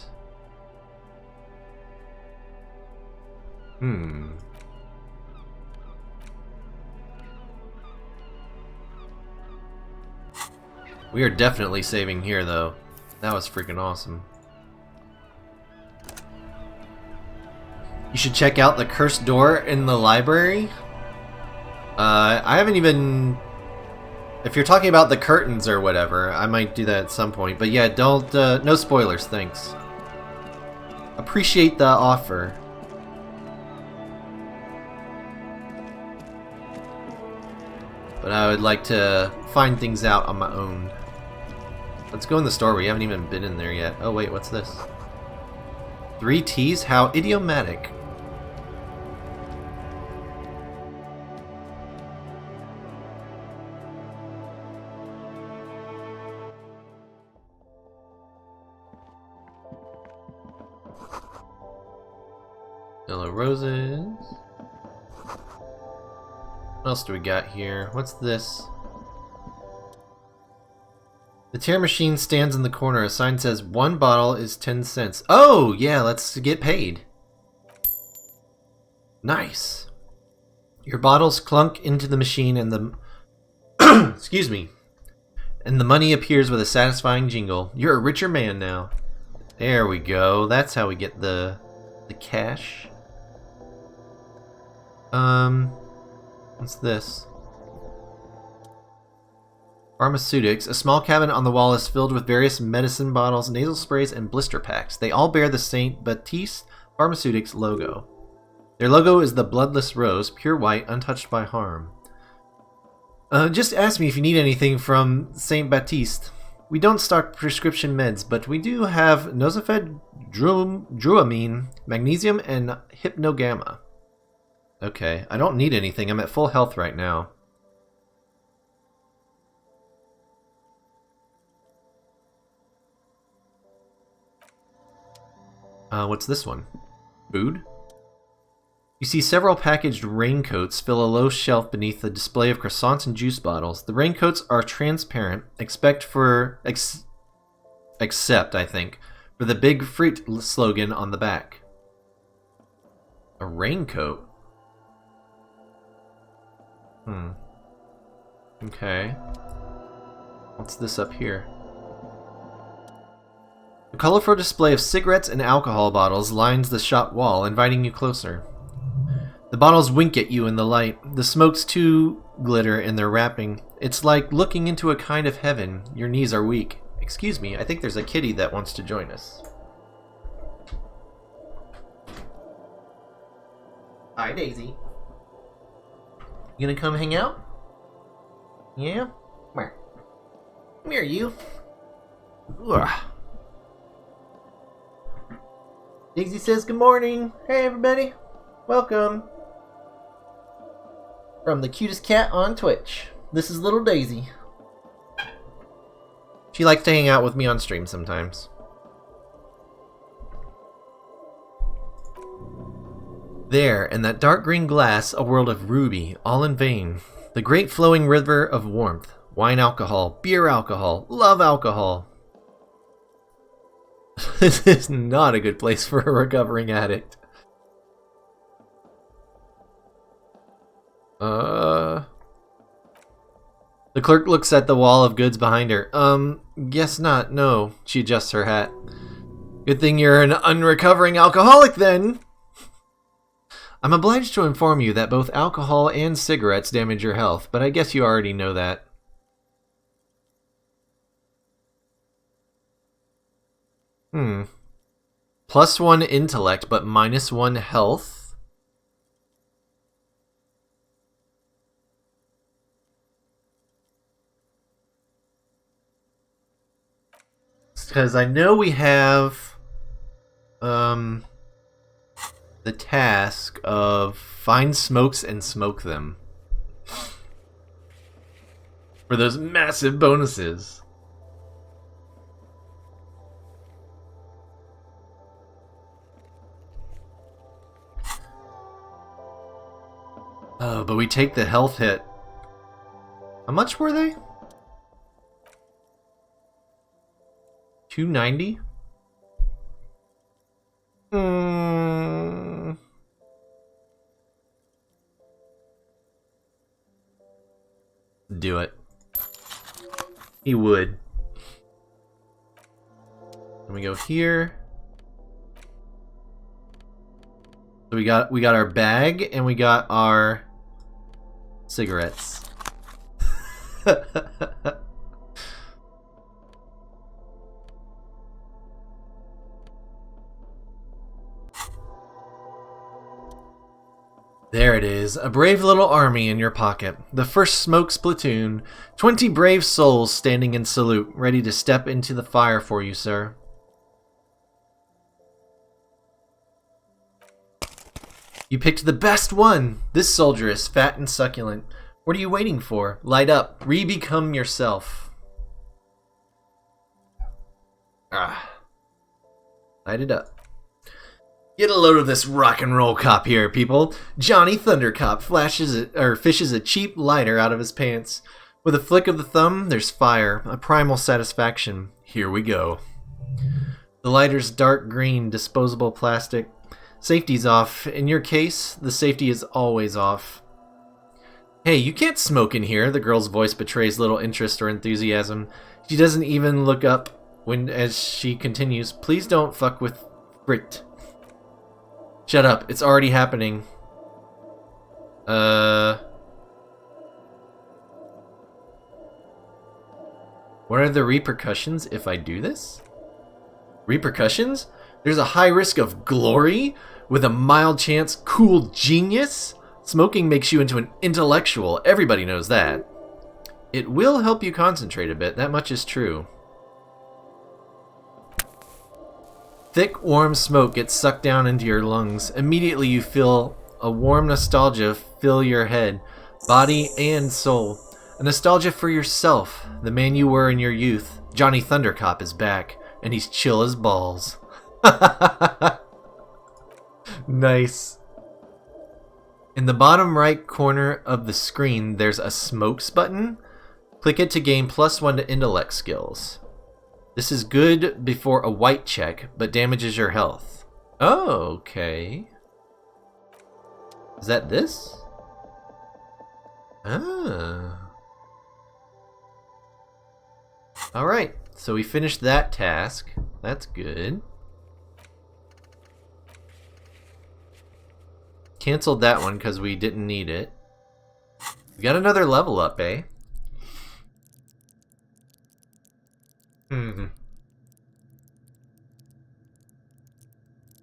We are definitely saving here, though. That was freaking awesome. You should check out the cursed door in the library. I haven't even... If you're talking about the curtains or whatever, I might do that at some point. But yeah, don't... no spoilers, thanks. Appreciate the offer. But I would like to find things out on my own. Let's go in the store. We haven't even been in there yet. Oh wait, what's this? 3 T's? How idiomatic. Yellow roses. What else do we got here? What's this? The tear machine stands in the corner. A sign says 1 bottle is 10 cents. Oh, yeah, let's get paid. Nice. Your bottles clunk into the machine and the... Excuse me. And the money appears with a satisfying jingle. You're a richer man now. There we go. That's how we get the cash. What's this? Pharmaceutics. A small cabinet on the wall is filled with various medicine bottles, nasal sprays, and blister packs. They all bear the St. Baptiste Pharmaceutics logo. Their logo is the bloodless rose, pure white, untouched by harm. Just ask me if you need anything from St. Baptiste. We don't stock prescription meds, but we do have Nosifed, Druamine, Magnesium, and Hypnogamma. Okay, I don't need anything. I'm at full health right now. What's this one? Food? You see several packaged raincoats fill a low shelf beneath the display of croissants and juice bottles. The raincoats are transparent, except, I think, for the big fruit slogan on the back. A raincoat? Okay. What's this up here? A colorful display of cigarettes and alcohol bottles lines the shop wall, inviting you closer. The bottles wink at you in the light. The smokes too glitter in their wrapping. It's like looking into a kind of heaven. Your knees are weak. Excuse me, I think there's a kitty that wants to join us. Hi, Daisy. You gonna come hang out? Yeah? Come here. Come here, you. Ugh. Daisy says good morning. Hey, everybody. Welcome. From the cutest cat on Twitch. This is little Daisy. She likes to hang out with me on stream sometimes. There, in that dark green glass, a world of ruby, all in vain. The great flowing river of warmth. Wine alcohol, beer alcohol, love alcohol. This is not a good place for a recovering addict. The clerk looks at the wall of goods behind her. Guess not, no. She adjusts her hat. Good thing you're an unrecovering alcoholic, then. I'm obliged to inform you that both alcohol and cigarettes damage your health, but I guess you already know that. +1 intellect, but -1 health? Because I know we have the task of find smokes and smoke them for those massive bonuses. Oh, but we take the health hit. How much were they? 290? Do it. He would. Then we go here. So we got our bag and we got our cigarettes. There it is, a brave little army in your pocket. The first Smokes platoon. 20 brave souls standing in salute, ready to step into the fire for you, sir. You picked the best one! This soldier is fat and succulent. What are you waiting for? Light up. Re-become yourself. Light it up. Get a load of this rock and roll cop here, people. Johnny Thundercop fishes a cheap lighter out of his pants. With a flick of the thumb, there's fire, a primal satisfaction. Here we go. The lighter's dark green, disposable plastic. Safety's off. In your case, the safety is always off. Hey, you can't smoke in here. The girl's voice betrays little interest or enthusiasm. She doesn't even look up as she continues. Please don't fuck with Brit. Shut up. It's already happening. What are the repercussions if I do this? Repercussions? There's a high risk of glory with a mild chance cool genius. Smoking makes you into an intellectual. Everybody knows that. It will help you concentrate a bit. That much is true. Thick, warm smoke gets sucked down into your lungs. Immediately you feel a warm nostalgia fill your head, body, and soul. A nostalgia for yourself, the man you were in your youth. Johnny Thundercop is back, and he's chill as balls. Nice. In the bottom right corner of the screen, there's a smokes button. Click it to gain +1 to intellect skills. This is good before a white check, but damages your health. Oh, okay. Is that this? Ah. Alright, so we finished that task. That's good. Canceled that one because we didn't need it. We got another level up, eh?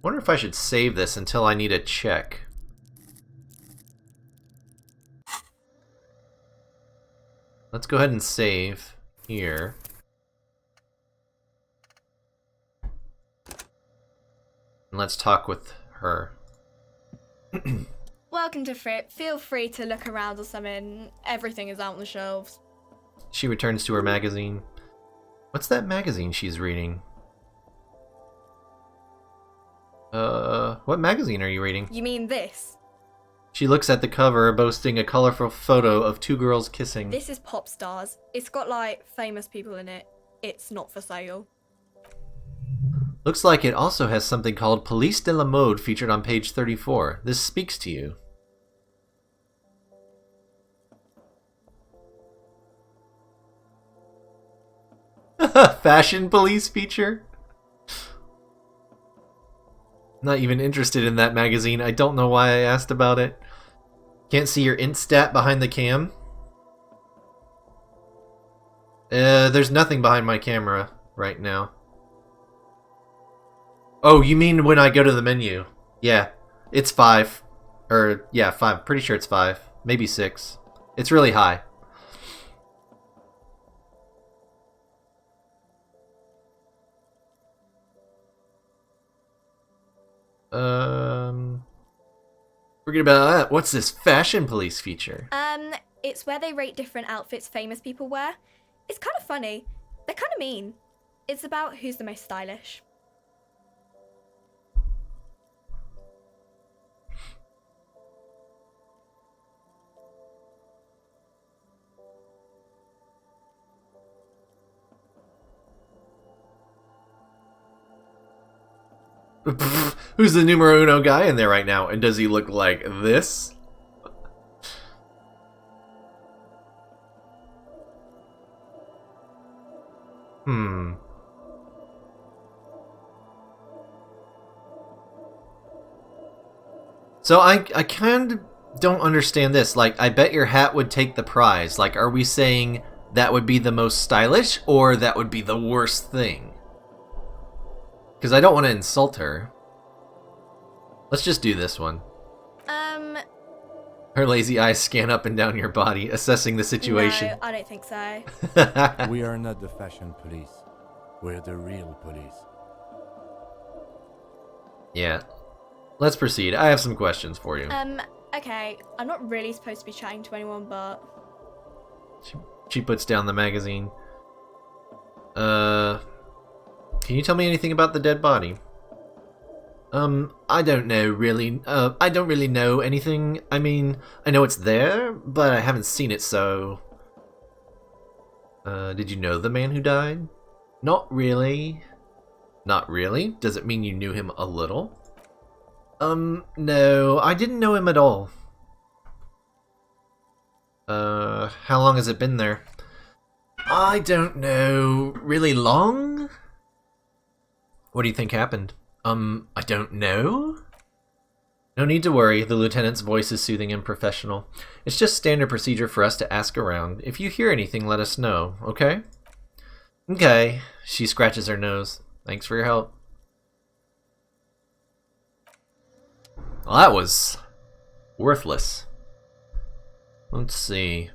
Wonder if I should save this until I need a check. Let's go ahead and save here. And let's talk with her. Welcome to Fripp. Feel free to look around or something. Everything is out on the shelves. She returns to her magazine. What's that magazine she's reading? What magazine are you reading? You mean this? She looks at the cover, boasting a colorful photo of two girls kissing. This is Pop Stars. It's got, like, famous people in it. It's not for sale. Looks like it also has something called Police de la Mode featured on page 34. This speaks to you. Fashion police feature? Not even interested in that magazine. I don't know why I asked about it. Can't see your int stat behind the cam? There's nothing behind my camera right now. Oh, you mean when I go to the menu? Yeah, it's 5. Or, yeah, 5. Pretty sure it's 5. Maybe 6. It's really high. Forget about that. What's this fashion police feature? It's where they rate different outfits famous people wear. It's kind of funny. They're kind of mean. It's about who's the most stylish. Who's the numero uno guy in there right now? And does he look like this? So I kind of don't understand this. Like, I bet your hat would take the prize. Like, are we saying that would be the most stylish, or that would be the worst thing? Because I don't want to insult her. Let's just do this one. Her lazy eyes scan up and down your body, assessing the situation. No, I don't think so. We are not the fashion police. We're the real police. Yeah. Let's proceed. I have some questions for you. Okay, I'm not really supposed to be chatting to anyone, but... She puts down the magazine. Can you tell me anything about the dead body? I don't know, really. I don't really know anything. I mean, I know it's there, but I haven't seen it, so... did you know the man who died? Not really. Not really? Does it mean you knew him a little? No, I didn't know him at all. How long has it been there? I don't know. Really long? What do you think happened? I don't know? No need to worry, the lieutenant's voice is soothing and professional. It's just standard procedure for us to ask around. If you hear anything, let us know, okay? Okay. She scratches her nose. Thanks for your help. Well, that was worthless. Let's see.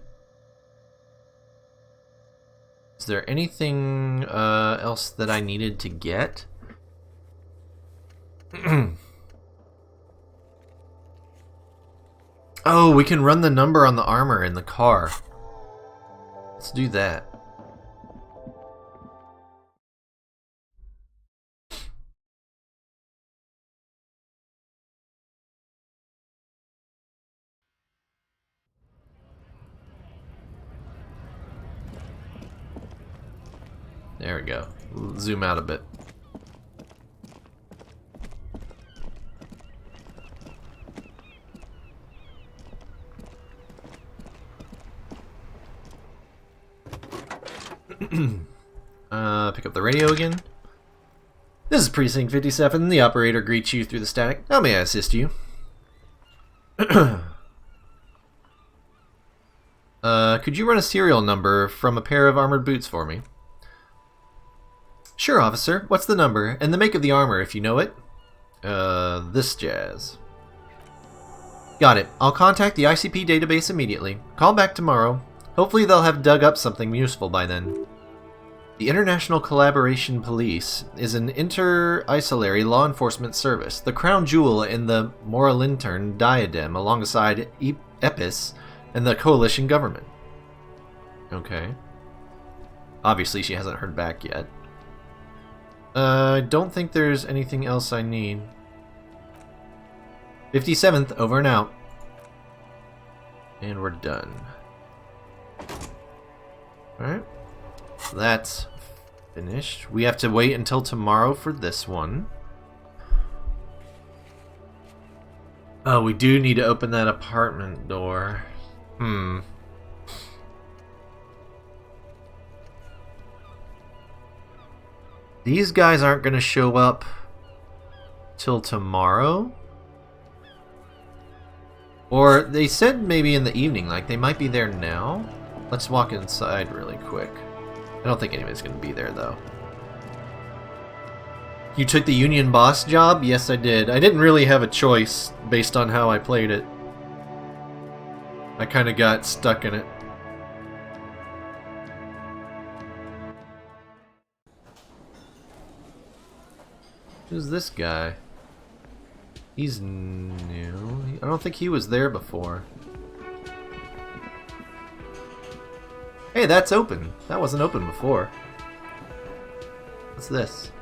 Is there anything else that I needed to get? Oh, we can run the number on the armor in the car. Let's do that. There we go. Zoom out a bit. Pick up the radio again. This is Precinct 57. The operator greets you through the static. How may I assist you? Could you run a serial number from a pair of armored boots for me? Sure, officer. What's the number? And the make of the armor, if you know it. This jazz. Got it. I'll contact the ICP database immediately. Call back tomorrow. Hopefully they'll have dug up something useful by then. The International Collaboration Police is an inter-isolary law enforcement service, the crown jewel in the Moralintern diadem alongside EPIS and the coalition government. Okay. Obviously she hasn't heard back yet. I don't think there's anything else I need. 57th, over and out. And we're done. Alright. So that's finished. We have to wait until tomorrow for this one. Oh, we do need to open that apartment door. These guys aren't going to show up till tomorrow? Or they said maybe in the evening, like they might be there now? Let's walk inside really quick. I don't think anybody's going to be there though. You took the union boss job? Yes, I did. I didn't really have a choice based on how I played it. I kind of got stuck in it. Who's this guy? He's new. I don't think he was there before. Hey, that's open. That wasn't open before. What's this?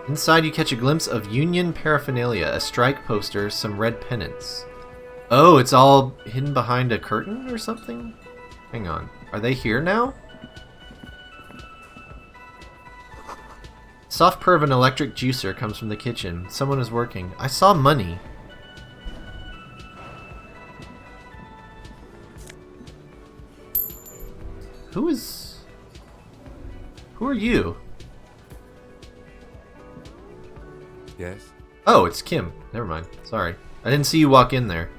Inside you catch a glimpse of Union paraphernalia, a strike poster, some red pennants. Oh, it's all hidden behind a curtain or something? Hang on. Are they here now? Soft purr of an electric juicer comes from the kitchen. Someone is working. I saw money. Who are you? Yes? Oh, it's Kim. Never mind. Sorry. I didn't see you walk in there.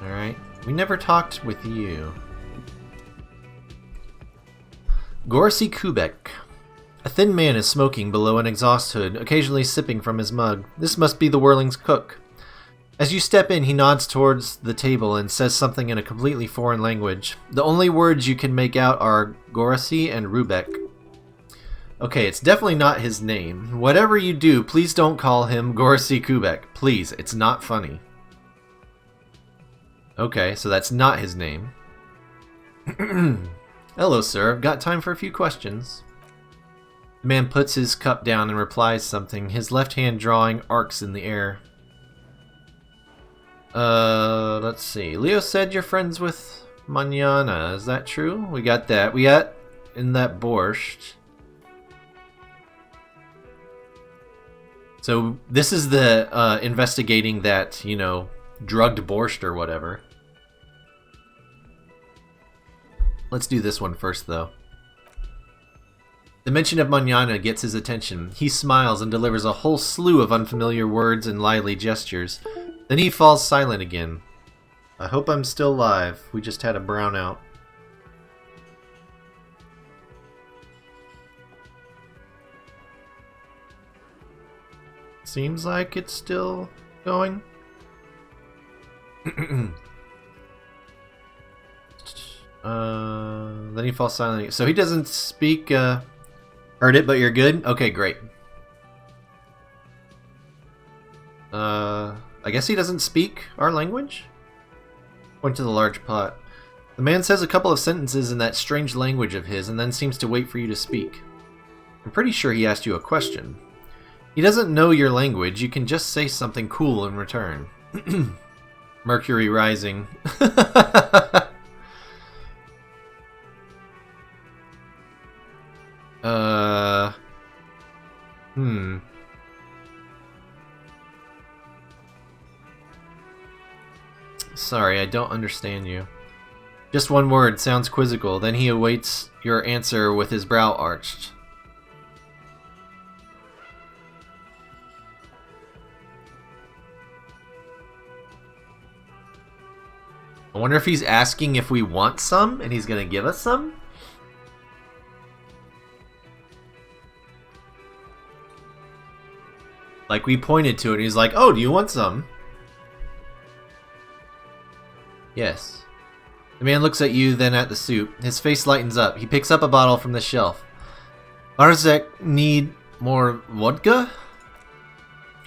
Alright. We never talked with you. Gorsy Kubek. A thin man is smoking below an exhaust hood, occasionally sipping from his mug. This must be the Whirling's cook. As you step in, he nods towards the table and says something in a completely foreign language. The only words you can make out are Gorsy and Rubek. Okay, it's definitely not his name. Whatever you do, please don't call him Gorsy Kubek. Please, it's not funny. Okay, so that's not his name. Hello, sir. I've got time for a few questions. The man puts his cup down and replies something, his left hand drawing arcs in the air. Let's see. Leo said you're friends with Manana. Is that true? We got that. We got in that borscht. So this is the investigating that, you know, drugged borscht or whatever. Let's do this one first, though. The mention of Manana gets his attention. He smiles and delivers a whole slew of unfamiliar words and lively gestures. Then he falls silent again. I hope I'm still live. We just had a brownout. Seems like it's still going. Then he falls silent. So he doesn't speak. Heard it, but you're good? Okay, great. I guess he doesn't speak our language? Point to the large pot. The man says a couple of sentences in that strange language of his and then seems to wait for you to speak. I'm pretty sure he asked you a question. He doesn't know your language, you can just say something cool in return. Mercury rising. Sorry, I don't understand you. Just one word, sounds quizzical. Then he awaits your answer with his brow arched. I wonder if he's asking if we want some, and he's gonna give us some? Like, we pointed to it, and he's like, oh, do you want some? Yes. The man looks at you, then at the soup. His face lightens up. He picks up a bottle from the shelf. Arzek need more vodka?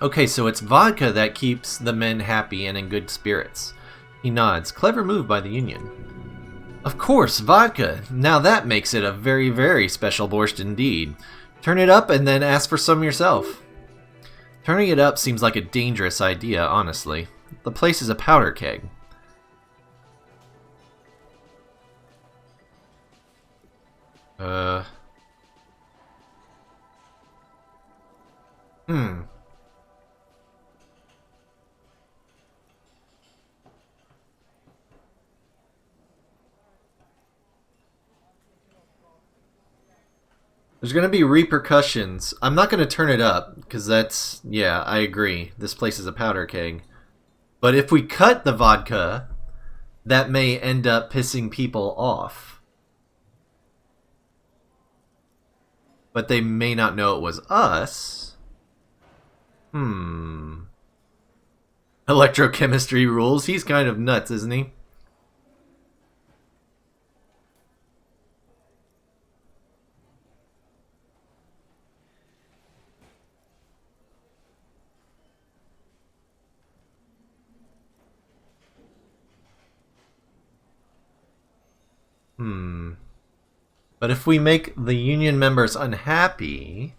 Okay, so it's vodka that keeps the men happy and in good spirits. He nods. Clever move by the Union. Of course, vodka. Now that makes it a very, very special borscht indeed. Turn it up and then ask for some yourself. Turning it up seems like a dangerous idea, honestly. The place is a powder keg. There's gonna be repercussions. I'm not gonna turn it up, because that's... yeah, I agree. This place is a powder keg. But if we cut the vodka, that may end up pissing people off. But they may not know it was us. Electrochemistry rules. He's kind of nuts, isn't he? But if we make the Union members unhappy...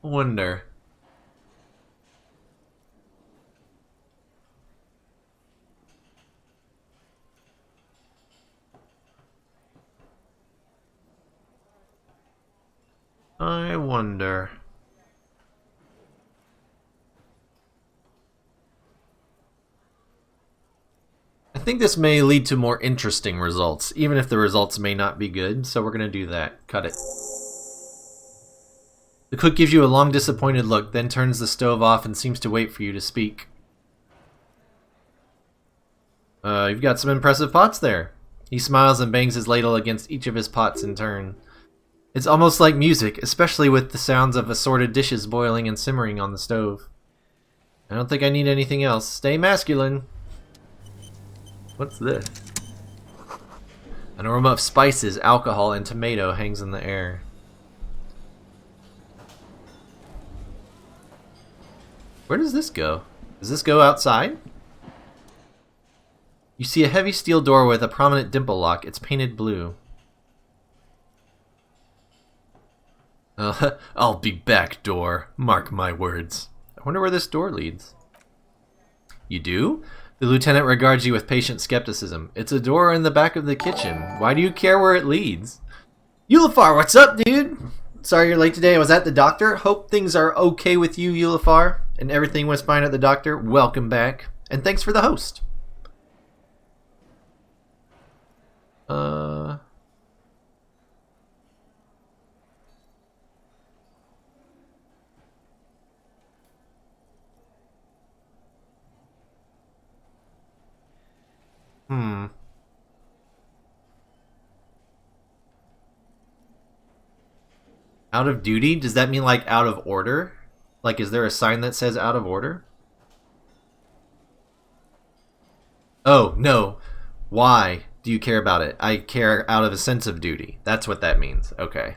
I wonder... I wonder... I think this may lead to more interesting results, even if the results may not be good, so we're going to do that. Cut it. The cook gives you a long disappointed look, then turns the stove off and seems to wait for you to speak. You've got some impressive pots there. He smiles and bangs his ladle against each of his pots in turn. It's almost like music, especially with the sounds of assorted dishes boiling and simmering on the stove. I don't think I need anything else. Stay masculine. What's this? An aroma of spices, alcohol, and tomato hangs in the air. Where does this go? Does this go outside? You see a heavy steel door with a prominent dimple lock. It's painted blue. I'll be back, door. Mark my words. I wonder where this door leads. You do? The lieutenant regards you with patient skepticism. It's a door in the back of the kitchen. Why do you care where it leads? Eulifar, what's up, dude? Sorry you're late today. I was at the doctor. Hope things are okay with you, Eulifar. And everything was fine at the doctor. Welcome back. And thanks for the host. Out of duty? Does that mean like out of order? Like, is there a sign that says out of order? Oh, no. Why do you care about it? I care out of a sense of duty. That's what that means. Okay.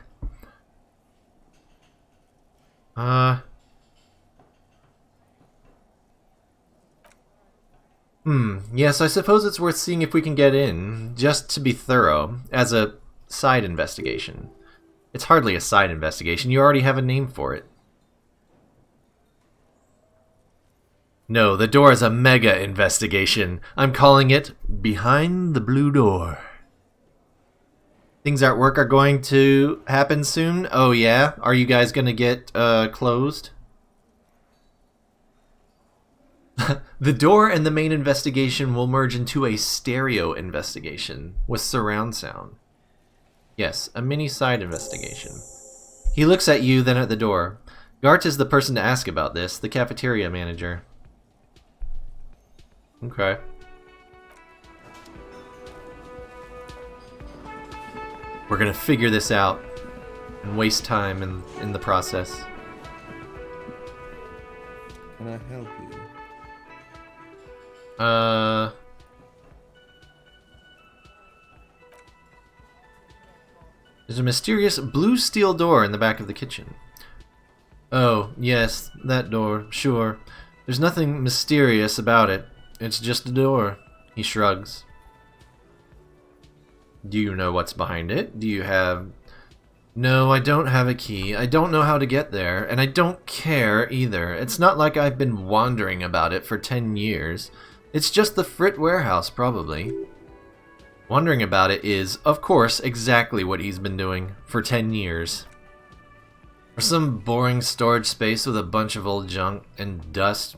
Yes, I suppose it's worth seeing if we can get in, just to be thorough, as a side investigation. It's hardly a side investigation. You already have a name for it. No, the door is a mega investigation. I'm calling it Behind the Blue Door. Things at work are going to happen soon? Oh yeah? Are you guys gonna get closed? The door and the main investigation will merge into a stereo investigation with surround sound. Yes, a mini side investigation. He looks at you, then at the door. Gart is the person to ask about this, the cafeteria manager. Okay. We're gonna figure this out and waste time in the process. Can I help you? There's a mysterious blue steel door in the back of the kitchen. Oh, yes, that door, sure. There's nothing mysterious about it. It's just a door. He shrugs. Do you know what's behind it? Do you have... No, I don't have a key. I don't know how to get there, and I don't care either. It's not like I've been wandering about it for 10 years. It's just the Frit warehouse, probably. Wondering about it is, of course, exactly what he's been doing for 10 years. Or some boring storage space with a bunch of old junk and dust.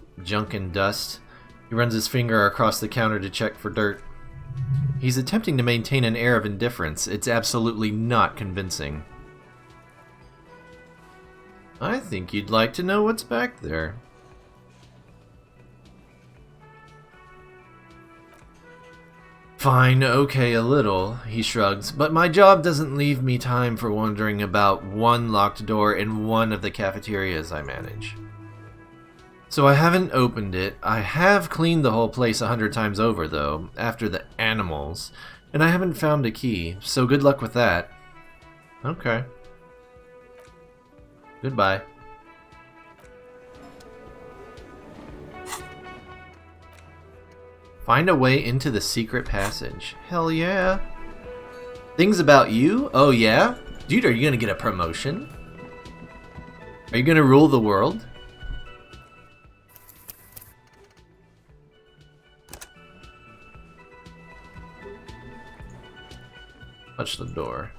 He runs his finger across the counter to check for dirt. He's attempting to maintain an air of indifference. It's absolutely not convincing. I think you'd like to know what's back there. Fine, okay, a little, he shrugs, but my job doesn't leave me time for wondering about one locked door in one of the cafeterias I manage. So I haven't opened it. I have cleaned the whole place 100 times over, though, after the animals, and I haven't found a key, so good luck with that. Okay. Goodbye. Find a way into the secret passage. Hell yeah. Things about you? Oh yeah? Dude, are you gonna get a promotion? Are you gonna rule the world? Touch the door.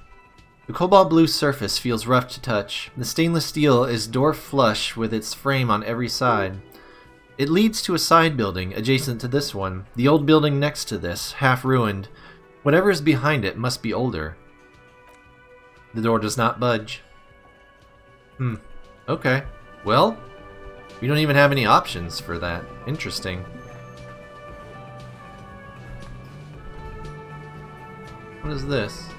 The cobalt blue surface feels rough to touch. The stainless steel is door flush with its frame on every side. It leads to a side building adjacent to this one. The old building next to this, half ruined. Whatever is behind it must be older. The door does not budge. Okay. Well, we don't even have any options for that. Interesting. What is this?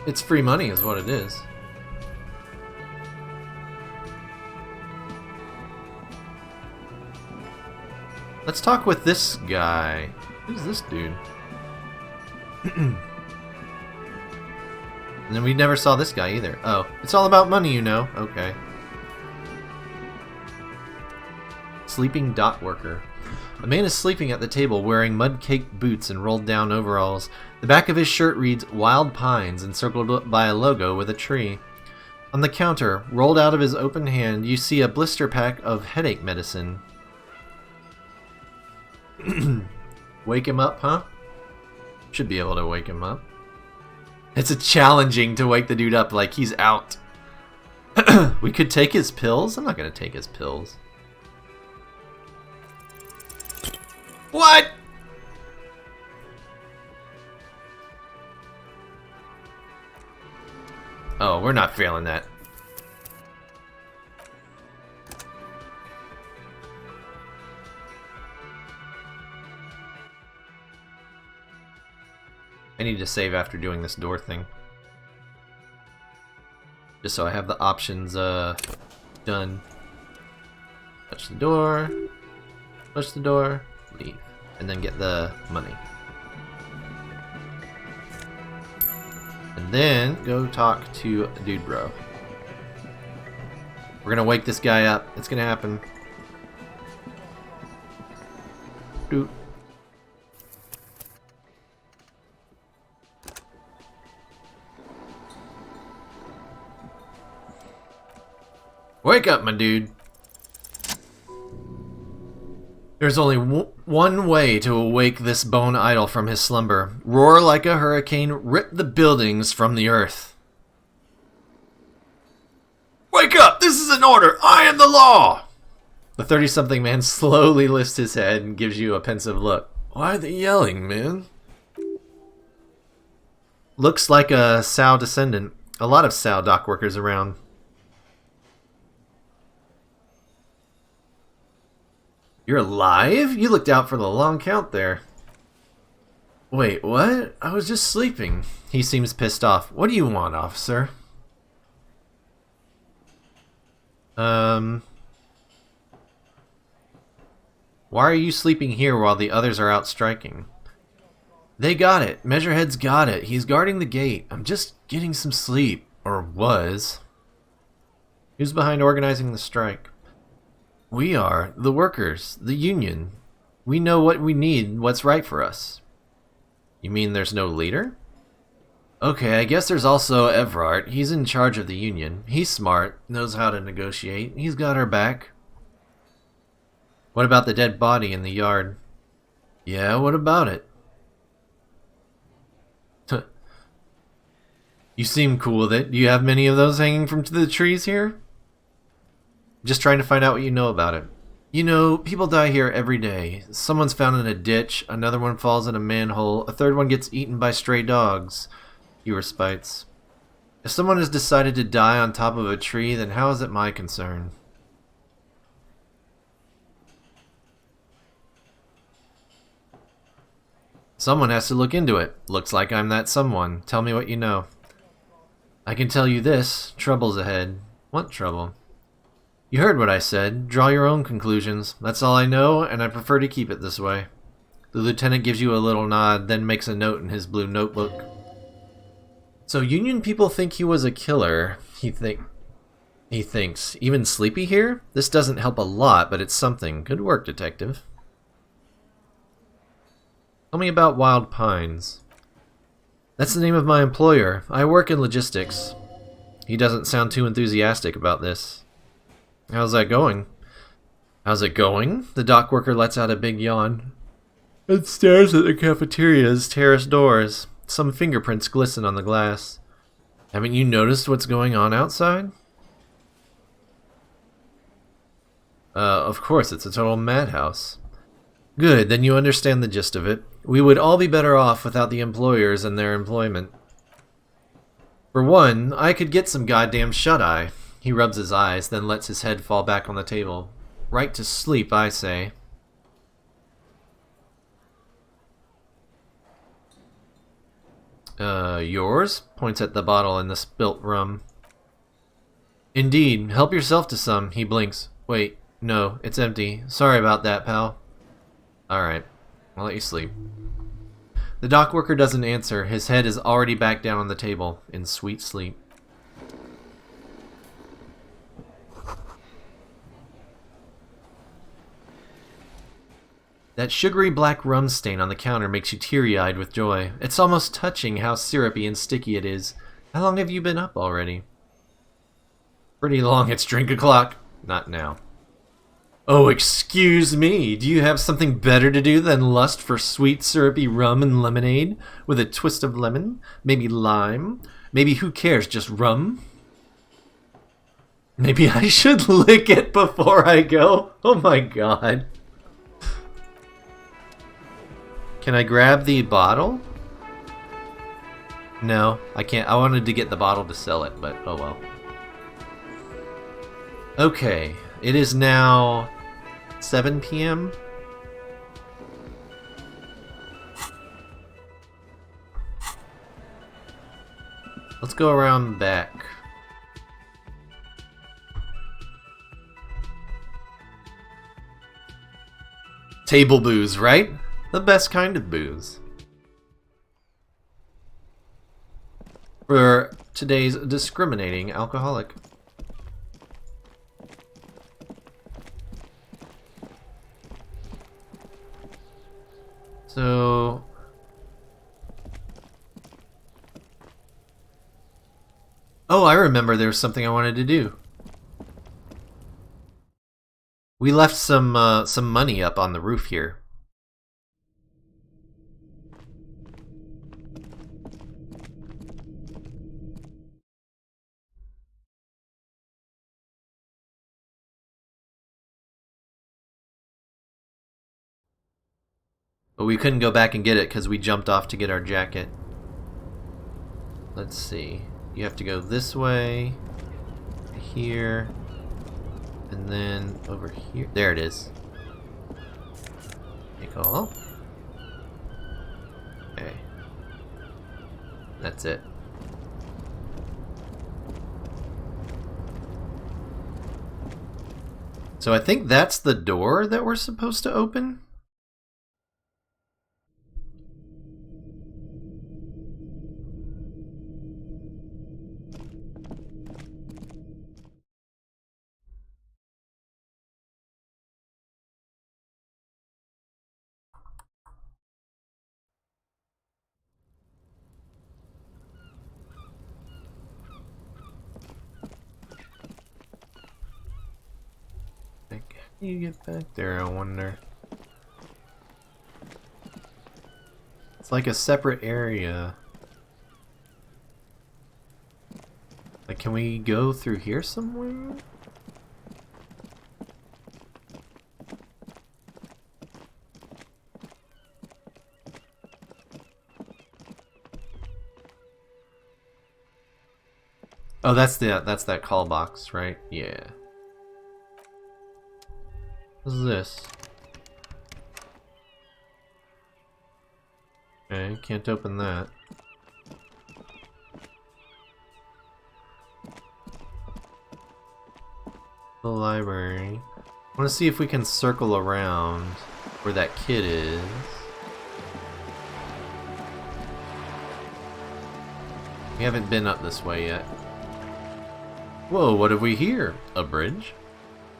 It's free money is what it is. Let's talk with this guy. Who's this dude? And then we never saw this guy either. Oh, it's all about money, you know. Okay. Sleeping dock worker. A man is sleeping at the table wearing mud-caked boots and rolled-down overalls. The back of his shirt reads Wild Pines, encircled by a logo with a tree. On the counter, rolled out of his open hand, you see a blister pack of headache medicine. Wake him up, huh? Should be able to wake him up. It's challenging to wake the dude up like he's out. We could take his pills? I'm not gonna take his pills. What? Oh, we're not failing that. I need to save after doing this door thing. Just so I have the options done. Touch the door. Touch the door. Leave. And then get the money. And then go talk to Dude Bro. We're gonna wake this guy up. It's gonna happen. Dude. Wake up, my dude. There's only one way to awake this bone idol from his slumber. Roar like a hurricane, rip the buildings from the earth. Wake up! This is an order! I am the law! The 30-something man slowly lifts his head and gives you a pensive look. Why the yelling, man? Looks like a Sow descendant. A lot of Sow dock workers around. You're alive? You looked out for the long count there. Wait, what? I was just sleeping. He seems pissed off. What do you want, officer? Why are you sleeping here while the others are out striking? They got it. Measurehead's got it. He's guarding the gate. I'm just getting some sleep. Or was. Who's behind organizing the strike? We are. The workers. The union. We know what we need, what's right for us. You mean there's no leader? Okay, I guess there's also Evrart. He's in charge of the union. He's smart, knows how to negotiate. He's got our back. What about the dead body in the yard? Yeah, what about it? You seem cool with it. Do you have many of those hanging from the trees here? Just trying to find out what you know about it. You know, people die here every day. Someone's found in a ditch, another one falls in a manhole, a third one gets eaten by stray dogs. He respites. If someone has decided to die on top of a tree, then how is it my concern? Someone has to look into it. Looks like I'm that someone. Tell me what you know. I can tell you this. Trouble's ahead. What trouble? You heard what I said. Draw your own conclusions. That's all I know, and I prefer to keep it this way. The lieutenant gives you a little nod, then makes a note in his blue notebook. So Union people think he was a killer. He thinks. Even Sleepy here? This doesn't help a lot, but it's something. Good work, detective. Tell me about Wild Pines. That's the name of my employer. I work in logistics. He doesn't sound too enthusiastic about this. How's that going? How's it going? The dock worker lets out a big yawn and stares at the cafeteria's terrace doors. Some fingerprints glisten on the glass. Haven't you noticed what's going on outside? Of course, it's a total madhouse. Good, then you understand the gist of it. We would all be better off without the employers and their employment. For one, I could get some goddamn shut-eye. He rubs his eyes, then lets his head fall back on the table. Right to sleep, I say. Yours? Points at the bottle and the spilt rum. Indeed, help yourself to some, he blinks. Wait, no, it's empty. Sorry about that, pal. Alright, I'll let you sleep. The dock worker doesn't answer. His head is already back down on the table, in sweet sleep. That sugary black rum stain on the counter makes you teary-eyed with joy. It's almost touching how syrupy and sticky it is. How long have you been up already? Pretty long, it's drink o'clock. Not now. Oh, excuse me. Do you have something better to do than lust for sweet, syrupy rum and lemonade? With a twist of lemon? Maybe lime? Maybe who cares, just rum? Maybe I should lick it before I go? Oh my god. Can I grab the bottle? No, I can't. I wanted to get the bottle to sell it, but oh well. Okay, it is now 7 p.m. Let's go around back. Table booze, right? The best kind of booze. For today's discriminating alcoholic. So... oh, I remember there was something I wanted to do. We left some money up on the roof here. But we couldn't go back and get it because we jumped off to get our jacket. Let's see. You have to go this way, here, and then over here. There it is. Take all. Okay. That's it. So I think that's the door that we're supposed to open? How do you get back there, I wonder? It's like a separate area. Like, can we go through here somewhere? Oh, that's that call box, right? Yeah. What is this? Okay, can't open that. The library. I want to see if we can circle around where that kid is. We haven't been up this way yet. Whoa, what have we here? A bridge?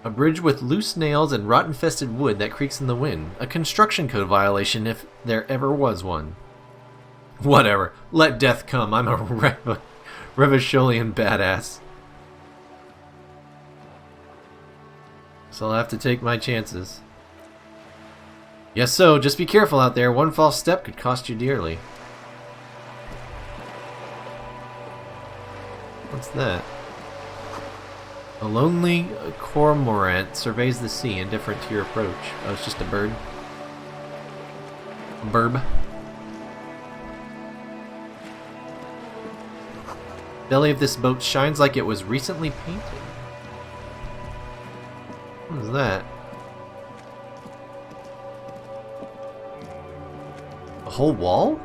A bridge with loose nails and rot-infested wood that creaks in the wind. A construction code violation if there ever was one. Whatever. Let death come. I'm a Revacholian badass. So I'll have to take my chances. Yes, so just be careful out there. One false step could cost you dearly. What's that? A lonely cormorant surveys the sea, indifferent to your approach. Oh, it's just a bird. A burb. Belly of this boat shines like it was recently painted. What is that? A whole wall?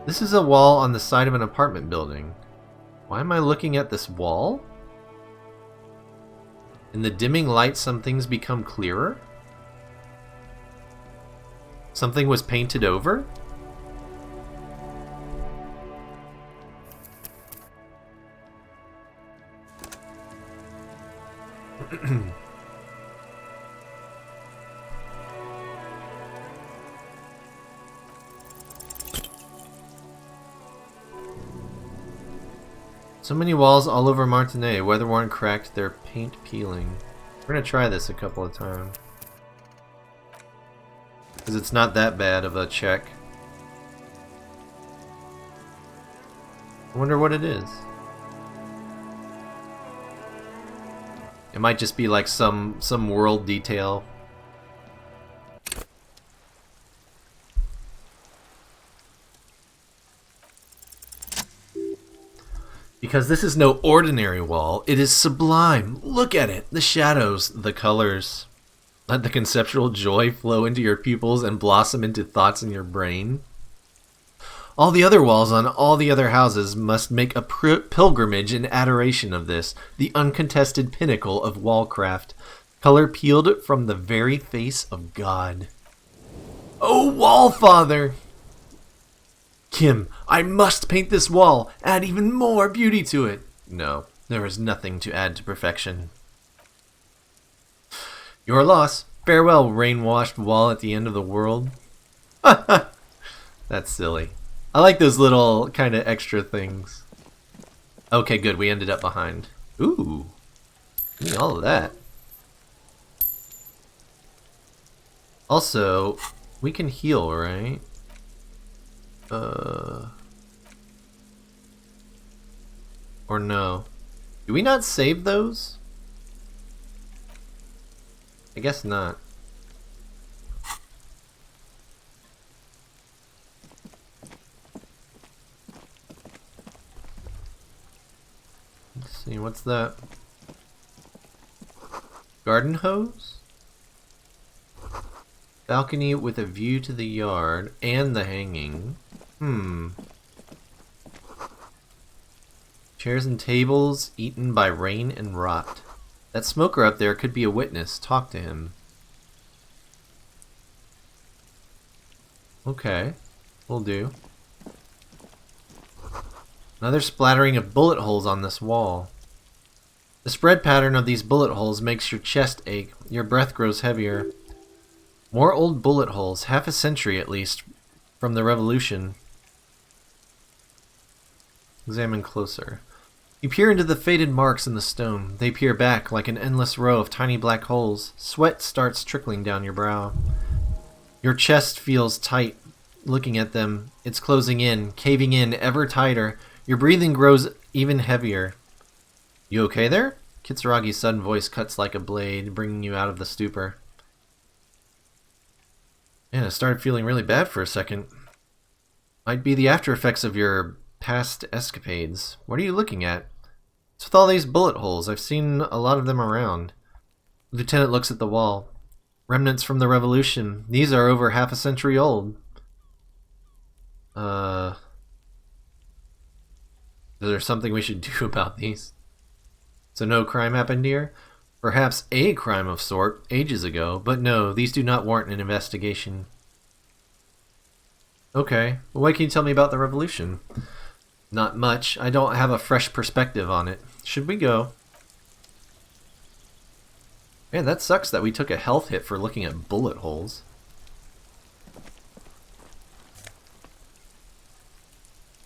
This is a wall on the side of an apartment building. Why am I looking at this wall? In the dimming light, some things become clearer? Something was painted over? So many walls all over Martinet, weather-worn, cracked, their paint peeling. We're gonna try this a couple of times. Because it's not that bad of a check. I wonder what it is. It might just be like some world detail. Because this is no ordinary wall, it is sublime. Look at it, the shadows, the colors. Let the conceptual joy flow into your pupils and blossom into thoughts in your brain. All the other walls on all the other houses must make a pilgrimage in adoration of this, the uncontested pinnacle of wallcraft, color peeled from the very face of God. Oh, Wallfather! Kim, I must paint this wall, add even more beauty to it. No, there is nothing to add to perfection. Your loss. Farewell, rain-washed wall at the end of the world. That's silly. I like those little kind of extra things. Okay, good. We ended up behind. Ooh. Give me all of that. Also, we can heal, right? Or no. Do we not save those? I guess not. Let's see, what's that? Garden hose? Balcony with a view to the yard and the hanging. Chairs and tables eaten by rain and rot. That smoker up there could be a witness. Talk to him. Okay, will do. Another splattering of bullet holes on this wall. The spread pattern of these bullet holes makes your chest ache. Your breath grows heavier. More old bullet holes, half a century at least, from the Revolution. Examine closer. You peer into the faded marks in the stone. They peer back like an endless row of tiny black holes. Sweat starts trickling down your brow. Your chest feels tight. Looking at them, it's closing in, caving in ever tighter. Your breathing grows even heavier. You okay there? Kitsuragi's sudden voice cuts like a blade, bringing you out of the stupor. Man, I started feeling really bad for a second. Might be the after effects of your past escapades. What are you looking at? What's with all these bullet holes? I've seen a lot of them around. The lieutenant looks at the wall. Remnants from the Revolution. These are over half a century old. Is there something we should do about these? So no crime happened here? Perhaps a crime of sort, ages ago, but no, these do not warrant an investigation. Okay, well, what can you tell me about the Revolution? Not much. I don't have a fresh perspective on it. Should we go? Man, that sucks that we took a health hit for looking at bullet holes.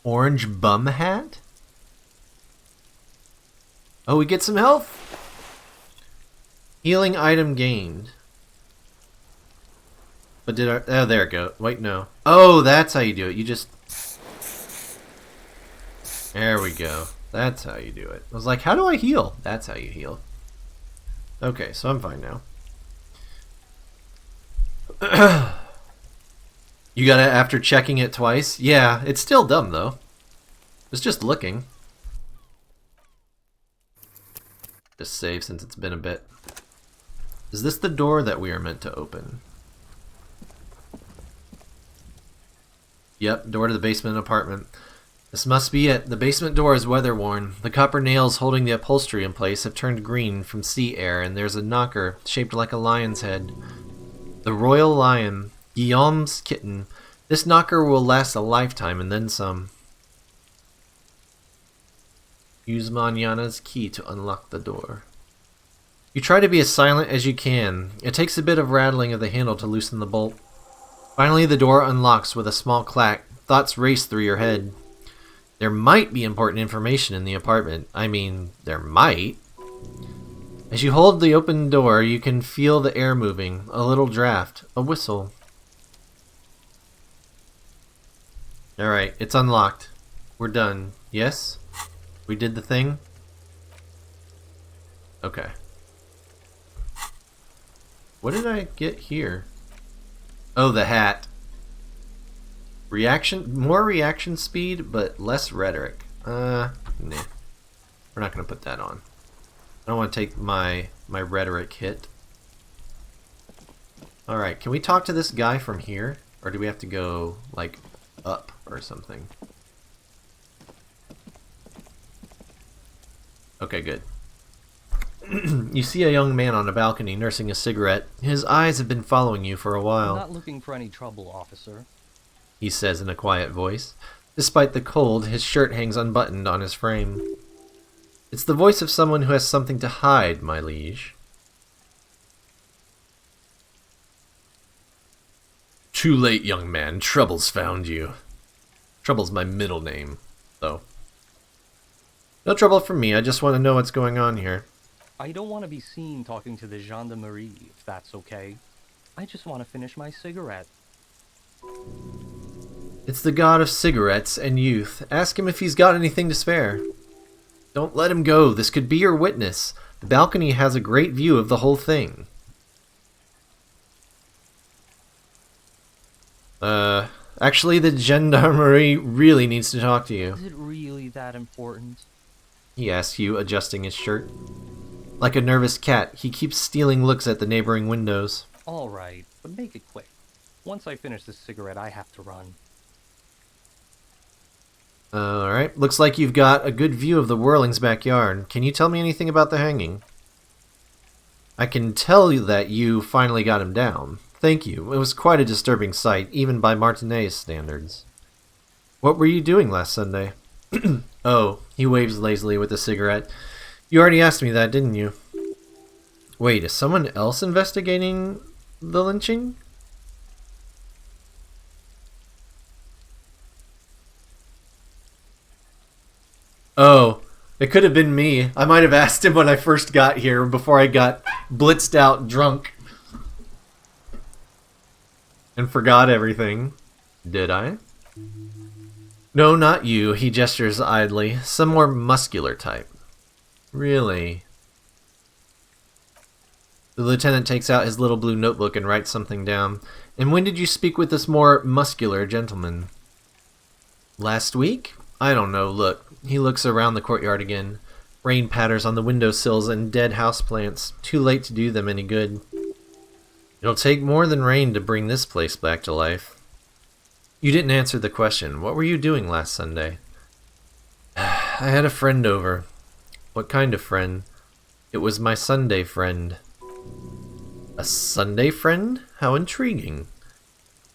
Orange bum hat? Oh, we get some health! Healing item gained. But did our... Oh, there it goes. Wait, no. Oh, that's how you do it. You just... There we go. That's how you do it. I was like, how do I heal? That's how you heal. Okay, so I'm fine now. You got it after checking it twice? Yeah, it's still dumb though. It's just looking. Just save since it's been a bit. Is this the door that we are meant to open? Yep, door to the basement apartment. This must be it. The basement door is weather-worn. The copper nails holding the upholstery in place have turned green from sea air, and there's a knocker shaped like a lion's head. The royal lion, Guillaume's kitten. This knocker will last a lifetime and then some. Use Manana's key to unlock the door. You try to be as silent as you can. It takes a bit of rattling of the handle to loosen the bolt. Finally, the door unlocks with a small clack. Thoughts race through your head. There might be important information in the apartment. I mean, there might. As you hold the open door, you can feel the air moving. A little draft. A whistle. Alright, it's unlocked. We're done. Yes? We did the thing? Okay. What did I get here? Oh, the hat. More reaction speed, but less rhetoric. Nah. We're not gonna put that on. I don't want to take my rhetoric hit. Alright, can we talk to this guy from here? Or do we have to go, like, up or something? Okay, good. You see a young man on a balcony nursing a cigarette. His eyes have been following you for a while. I'm not looking for any trouble, officer. He says in a quiet voice. Despite the cold, his shirt hangs unbuttoned on his frame. It's the voice of someone who has something to hide, my liege. Too late, young man. Trouble's found you. Trouble's my middle name, though. No trouble for me. I just want to know what's going on here. I don't want to be seen talking to the gendarmerie, if that's okay. I just want to finish my cigarette. It's the god of cigarettes and youth. Ask him if he's got anything to spare. Don't let him go. This could be your witness. The balcony has a great view of the whole thing. Actually, the gendarmerie really needs to talk to you. Is it really that important? He asks you, adjusting his shirt. Like a nervous cat, he keeps stealing looks at the neighboring windows. Alright, but make it quick. Once I finish this cigarette, I have to run. Alright, looks like you've got a good view of the Whirling's backyard. Can you tell me anything about the hanging? I can tell you that you finally got him down. Thank you. It was quite a disturbing sight, even by Martinet's standards. What were you doing last Sunday? Oh, he waves lazily with a cigarette. You already asked me that, didn't you? Wait, is someone else investigating the lynching? Oh, it could have been me. I might have asked him when I first got here before I got blitzed out drunk. And forgot everything. Did I? No, not you. He gestures idly. Some more muscular type. Really? The lieutenant takes out his little blue notebook and writes something down. And when did you speak with this more muscular gentleman? Last week? I don't know. Look. He looks around the courtyard again. Rain patters on the windowsills and dead houseplants. Too late to do them any good. It'll take more than rain to bring this place back to life. You didn't answer the question. What were you doing last Sunday? I had a friend over. What kind of friend? It was my Sunday friend. A Sunday friend? How intriguing.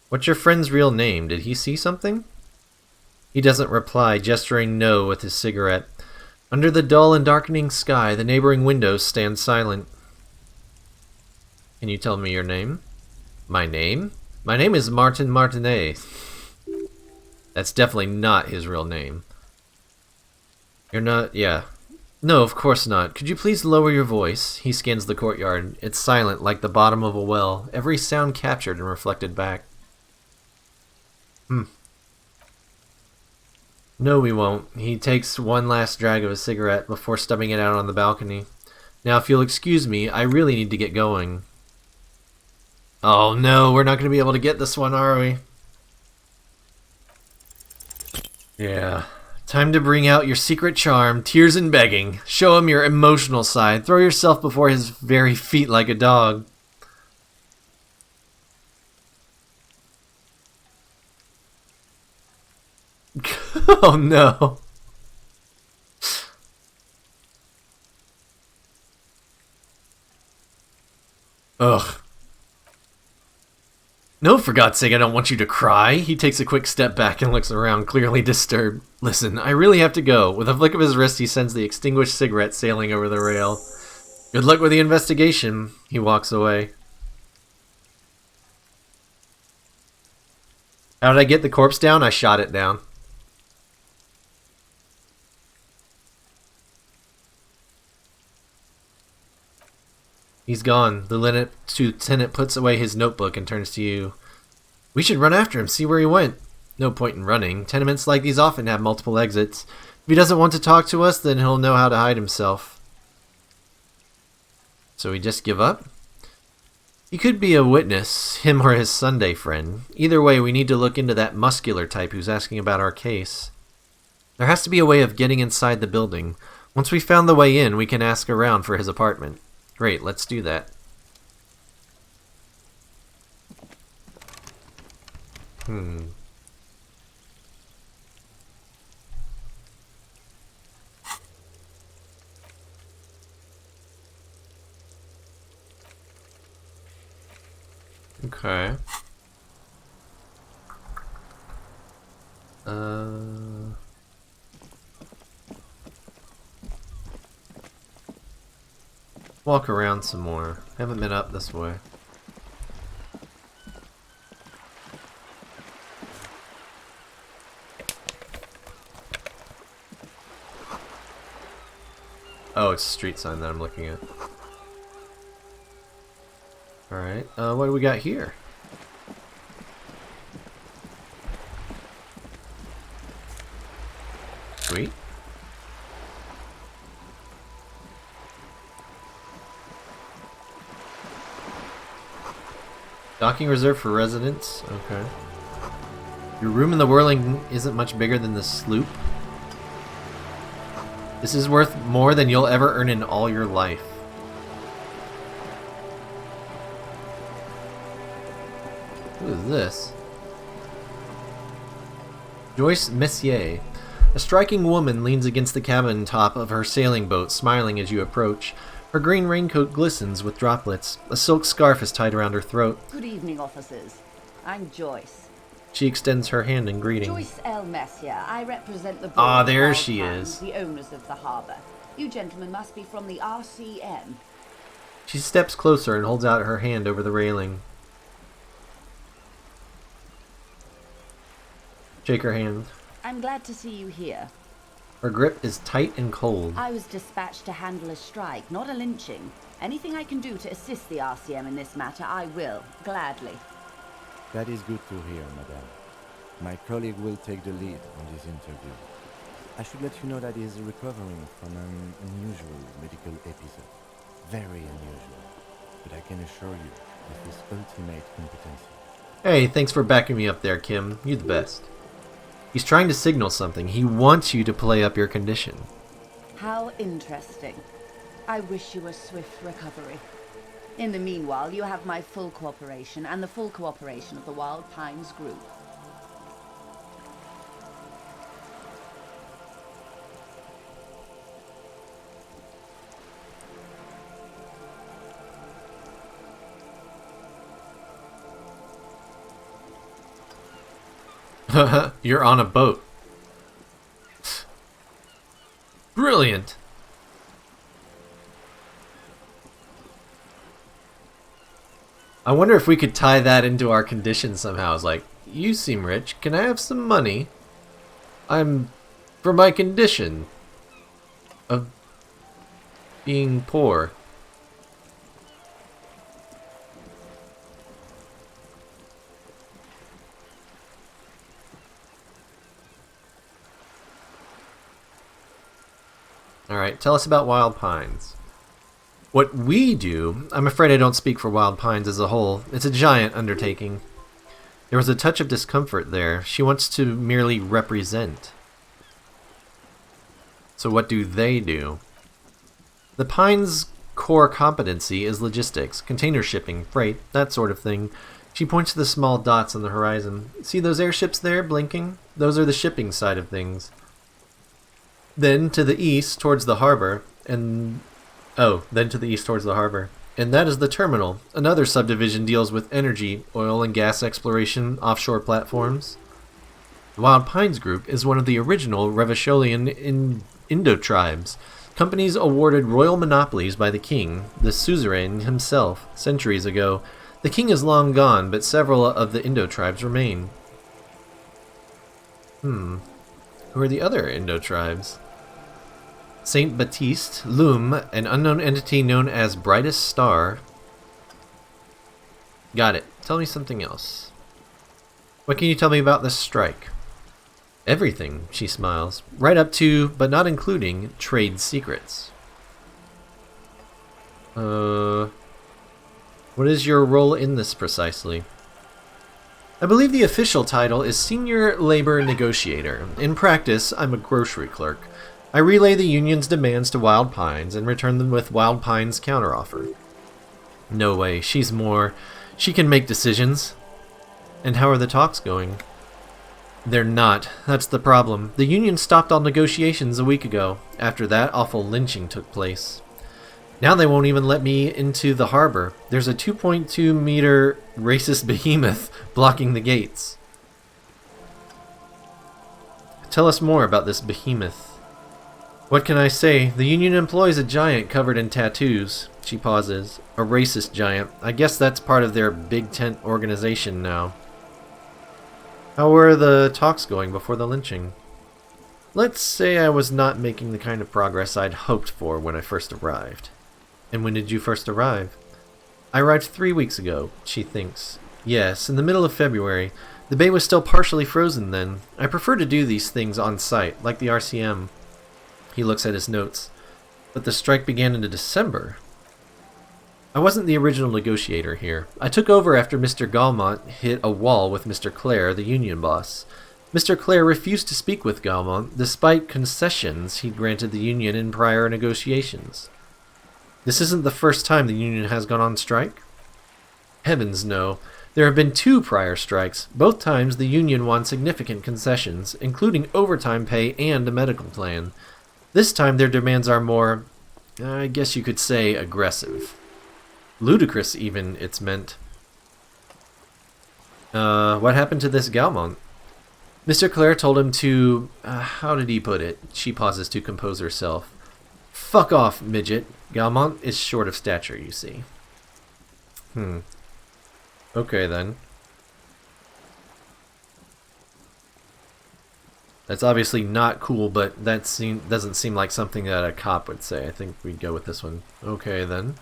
What's your friend's real name? Did he see something? He doesn't reply, gesturing no with his cigarette. Under the dull and darkening sky, the neighboring windows stand silent. Can you tell me your name? My name? My name is Martin Martinet. That's definitely not his real name. You're not... yeah. No, of course not. Could you please lower your voice? He scans the courtyard. It's silent, like the bottom of a well. Every sound captured and reflected back. No, we won't. He takes one last drag of a cigarette before stubbing it out on the balcony. Now, if you'll excuse me, I really need to get going. Oh no, we're not going to be able to get this one, are we? Yeah. Time to bring out your secret charm, tears and begging. Show him your emotional side. Throw yourself before his very feet like a dog. Oh no. Ugh. No, for God's sake, I don't want you to cry. He takes a quick step back and looks around, clearly disturbed. Listen, I really have to go. With a flick of his wrist, he sends the extinguished cigarette sailing over the rail. Good luck with the investigation. He walks away. How did I get the corpse down? I shot it down. He's gone. The lieutenant puts away his notebook and turns to you. We should run after him, see where he went. No point in running. Tenements like these often have multiple exits. If he doesn't want to talk to us, then he'll know how to hide himself. So we just give up? He could be a witness, him or his Sunday friend. Either way, we need to look into that muscular type who's asking about our case. There has to be a way of getting inside the building. Once we found the way in, we can ask around for his apartment. Great, let's do that. Okay. Walk around some more. Haven't been up this way. Oh, it's a street sign that I'm looking at. Alright, what do we got here? Sweet. Docking reserved for residents? Okay. Your room in the Whirling isn't much bigger than the sloop. This is worth more than you'll ever earn in all your life. Who is this? Joyce Messier. A striking woman leans against the cabin top of her sailing boat, smiling as you approach. Her green raincoat glistens with droplets. A silk scarf is tied around her throat. Good evening, officers. I'm Joyce. She extends her hand in greeting. Joyce L. Messier. I represent the board Ah, of there Wild she Pines, is. the owners of the harbour. You gentlemen must be from the RCM. She steps closer and holds out her hand over the railing. Shake her hand. I'm glad to see you here. Her grip is tight and cold. I was dispatched to handle a strike, not a lynching. Anything I can do to assist the RCM in this matter, I will, gladly. That is good to hear, madame. My colleague will take the lead on this interview. I should let you know that he is recovering from an unusual medical episode. Very unusual. But I can assure you of his ultimate competency. Hey, thanks for backing me up there, Kim. You're the best. He's trying to signal something. He wants you to play up your condition. How interesting. I wish you a swift recovery. In the meanwhile, you have my full cooperation and the full cooperation of the Wild Pines Group. You're on a boat. Brilliant. I wonder if we could tie that into our condition somehow. It's like, you seem rich. Can I have some money? I'm for my condition of being poor. Alright, tell us about Wild Pines. What we do, I'm afraid I don't speak for Wild Pines as a whole. It's a giant undertaking. There was a touch of discomfort there. She wants to merely represent. So what do they do? The Pines' core competency is logistics, container shipping, freight, that sort of thing. She points to the small dots on the horizon. See those airships there, blinking? Those are the shipping side of things. Then to the east, towards the harbor, and that is the terminal. Another subdivision deals with energy, oil and gas exploration, offshore platforms. The Wild Pines Group is one of the original Revacholian Indo-tribes. Companies awarded royal monopolies by the king, the suzerain himself, centuries ago. The king is long gone, but several of the Indo-tribes remain. Who are the other Indo-tribes? Saint Baptiste, Loom, an unknown entity known as Brightest Star. Got it. Tell me something else. What can you tell me about this strike? Everything, she smiles. Right up to, but not including, trade secrets. What is your role in this precisely? I believe the official title is Senior Labor Negotiator. In practice, I'm a grocery clerk. I relay the union's demands to Wild Pines and return them with Wild Pines' counteroffer. No way, she's more. She can make decisions. And how are the talks going? They're not. That's the problem. The union stopped all negotiations a week ago. After that, awful lynching took place. Now they won't even let me into the harbor. There's a 2.2-meter racist behemoth blocking the gates. Tell us more about this behemoth. What can I say? The union employs a giant covered in tattoos. She pauses. A racist giant. I guess that's part of their big tent organization now. How were the talks going before the lynching? Let's say I was not making the kind of progress I'd hoped for when I first arrived. And when did you first arrive? I arrived 3 weeks ago, she thinks. Yes, in the middle of February. The bay was still partially frozen then. I prefer to do these things on site, like the RCM. He looks at his notes. But the strike began in December. I wasn't the original negotiator here. I took over after Mr. Galmont hit a wall with Mr. Clare, the union boss. Mr. Clare refused to speak with Galmont, despite concessions he'd granted the union in prior negotiations. This isn't the first time the union has gone on strike? Heavens no. There have been 2 prior strikes. Both times the union won significant concessions, including overtime pay and a medical plan. This time their demands are more, I guess you could say, aggressive. Ludicrous even, it's meant. What happened to this Galmont? Mr. Clare told him to, how did he put it? She pauses to compose herself. Fuck off, midget. Galmont is short of stature, you see. Okay, then. That's obviously not cool, but that doesn't seem like something that a cop would say. I think we'd go with this one. Okay, then.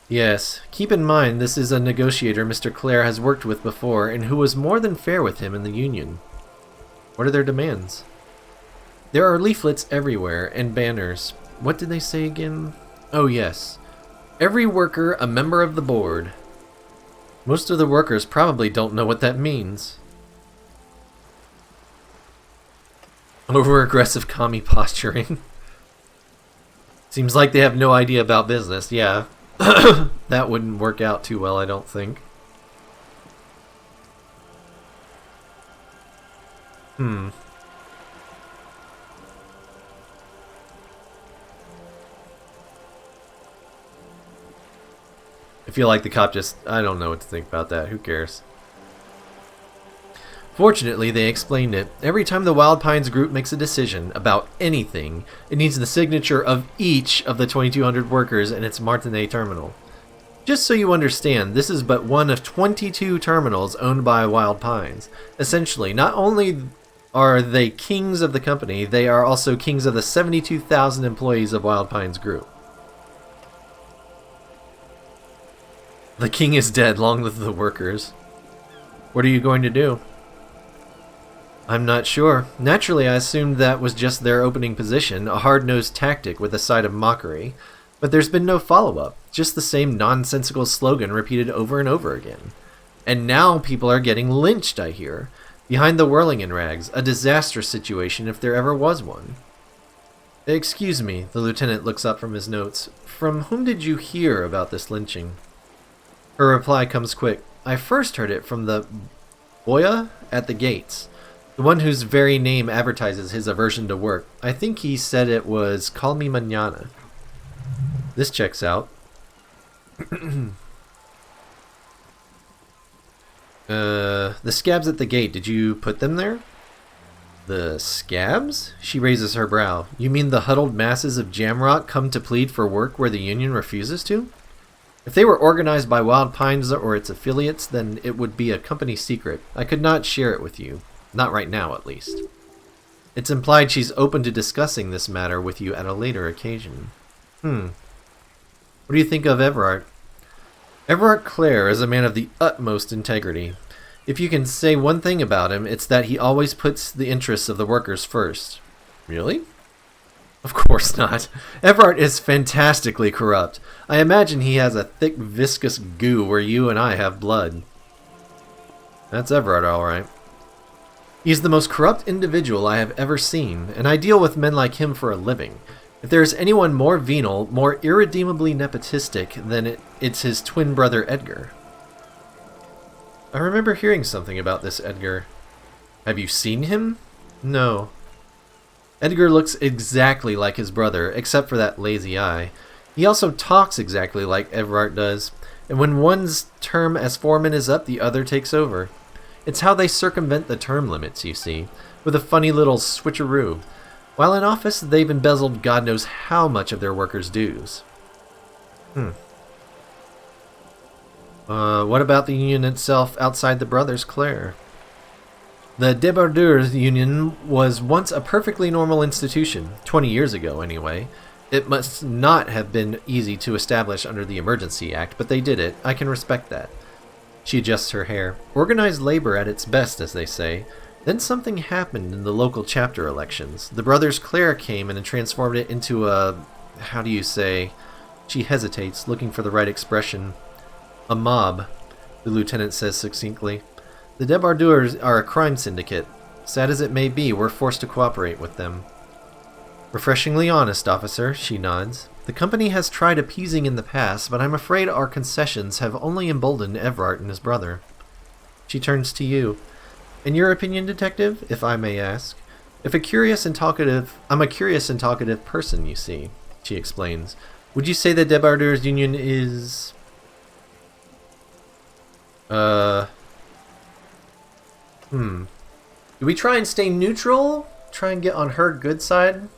Yes, keep in mind this is a negotiator Mr. Clare has worked with before and who was more than fair with him in the union. What are their demands? There are leaflets everywhere and banners. What did they say again? Oh yes. Every worker a member of the board. Most of the workers probably don't know what that means. Over-aggressive commie posturing. Seems like they have no idea about business, yeah. That wouldn't work out too well, I don't think. I feel like the cop I don't know what to think about that. Who cares? Fortunately, they explained it. Every time the Wild Pines group makes a decision about anything, it needs the signature of each of the 2,200 workers in its Martinez terminal. Just so you understand, this is but one of 22 terminals owned by Wild Pines. Essentially, not only are they kings of the company, they are also kings of the 72,000 employees of Wild Pines Group. The king is dead, long live the workers. What are you going to do? I'm not sure. Naturally, I assumed that was just their opening position, a hard-nosed tactic with a side of mockery. But there's been no follow-up, just the same nonsensical slogan repeated over and over again. And now people are getting lynched, I hear. Behind the whirling in rags, a disastrous situation if there ever was one. Excuse me, the lieutenant looks up from his notes. From whom did you hear about this lynching? Her reply comes quick. I first heard it from the boya at the gates. The one whose very name advertises his aversion to work. I think he said it was Call Me Mañana. This checks out. The scabs at the gate, did you put them there? The scabs? She raises her brow. You mean the huddled masses of Jamrock come to plead for work where the Union refuses to? If they were organized by Wild Pines or its affiliates, then it would be a company secret. I could not share it with you. Not right now, at least. It's implied she's open to discussing this matter with you at a later occasion. What do you think of Everard? Everard Clare is a man of the utmost integrity. If you can say one thing about him, it's that he always puts the interests of the workers first. Really? Of course not. Everard is fantastically corrupt. I imagine he has a thick, viscous goo where you and I have blood. That's Everard, all right. He's the most corrupt individual I have ever seen, and I deal with men like him for a living. If there is anyone more venal, more irredeemably nepotistic, then it's his twin brother Edgar. I remember hearing something about this Edgar. Have you seen him? No. Edgar looks exactly like his brother, except for that lazy eye. He also talks exactly like Everard does, and when one's term as foreman is up, the other takes over. It's how they circumvent the term limits, you see, with a funny little switcheroo. While in office, they've embezzled God knows how much of their workers' dues. What about the union itself outside the brothers Clare? The Débardeurs Union was once a perfectly normal institution, 20 years ago anyway. It must not have been easy to establish under the Emergency Act, but they did it. I can respect that. She adjusts her hair. Organized labor at its best, as they say. Then something happened in the local chapter elections. The brothers Clare came in and transformed it into a... how do you say? She hesitates, looking for the right expression. A mob, the lieutenant says succinctly. The Débardeurs are a crime syndicate. Sad as it may be, we're forced to cooperate with them. Refreshingly honest, officer, she nods. The company has tried appeasing in the past, but I'm afraid our concessions have only emboldened Everard and his brother. She turns to you. In your opinion, detective, if I may ask? I'm a curious and talkative person, you see, she explains. Would you say the Débardeurs Union is... Do we try and stay neutral? Try and get on her good side?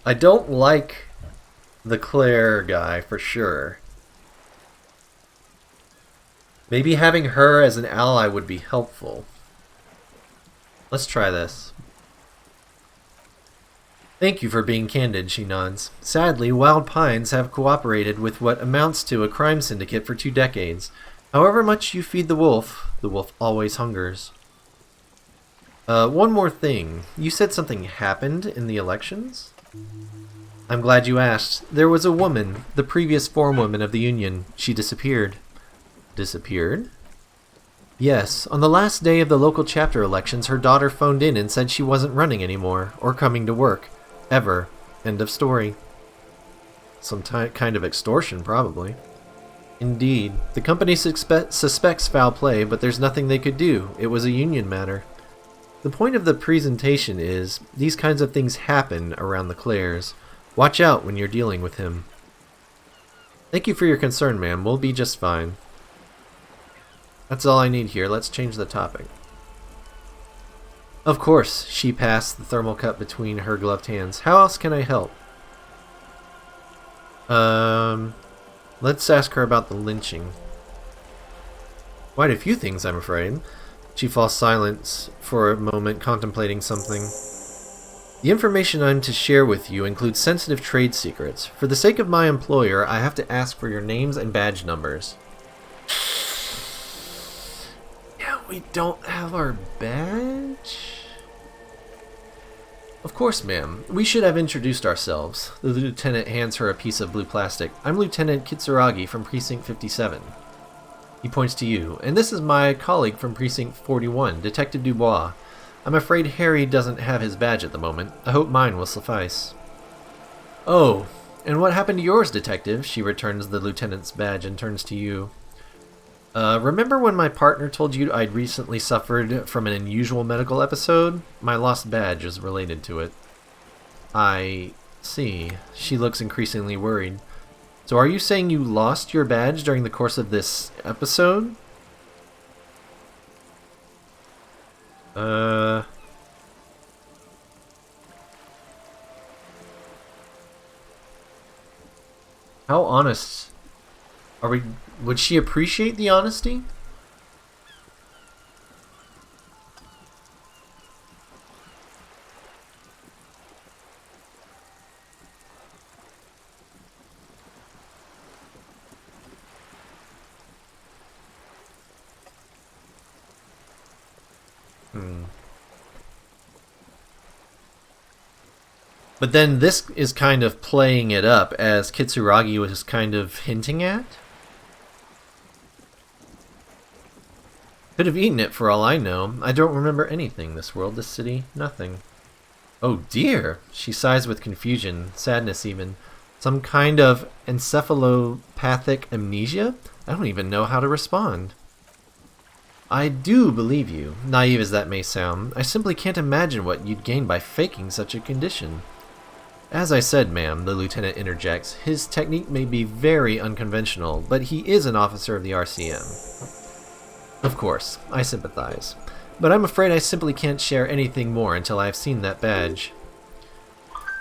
I don't like the Claire guy for sure. Maybe having her as an ally would be helpful. Let's try this. Thank you for being candid, she nods. Sadly, Wild Pines have cooperated with what amounts to a crime syndicate for 2 decades. However much you feed the wolf always hungers. One more thing. You said something happened in the elections? I'm glad you asked. There was a woman, the previous forewoman of the Union. She disappeared. Disappeared? Yes, on the last day of the local chapter elections, her daughter phoned in and said she wasn't running anymore, or coming to work. Ever. End of story. Some kind of extortion, probably. Indeed. The company suspects foul play, but there's nothing they could do. It was a union matter. The point of the presentation is, these kinds of things happen around the Clares. Watch out when you're dealing with him. Thank you for your concern, ma'am. We'll be just fine. That's all I need here. Let's change the topic. Of course, she passed the thermal cup between her gloved hands. How else can I help? Let's ask her about the lynching. Quite a few things, I'm afraid. She falls silent for a moment, contemplating something. The information I'm to share with you includes sensitive trade secrets. For the sake of my employer, I have to ask for your names and badge numbers. Yeah, we don't have our badge? Of course, ma'am. We should have introduced ourselves. The lieutenant hands her a piece of blue plastic. I'm Lieutenant Kitsuragi from Precinct 57. He points to you. And this is my colleague from Precinct 41, Detective Dubois. I'm afraid Harry doesn't have his badge at the moment. I hope mine will suffice. Oh, and what happened to yours, Detective? She returns the lieutenant's badge and turns to you. Remember when my partner told you I'd recently suffered from an unusual medical episode? My lost badge is related to it. I see. She looks increasingly worried. So are you saying you lost your badge during the course of this episode? How honest are we? Would she appreciate the honesty? But then this is kind of playing it up, as Kitsuragi was kind of hinting at. Could have eaten it for all I know. I don't remember anything. This world, this city, nothing. Oh dear! She sighs with confusion, sadness even. Some kind of encephalopathic amnesia? I don't even know how to respond. I do believe you, naive as that may sound. I simply can't imagine what you'd gain by faking such a condition. As I said, ma'am, the lieutenant interjects, his technique may be very unconventional, but he is an officer of the RCM. Of course, I sympathize. But I'm afraid I simply can't share anything more until I've seen that badge.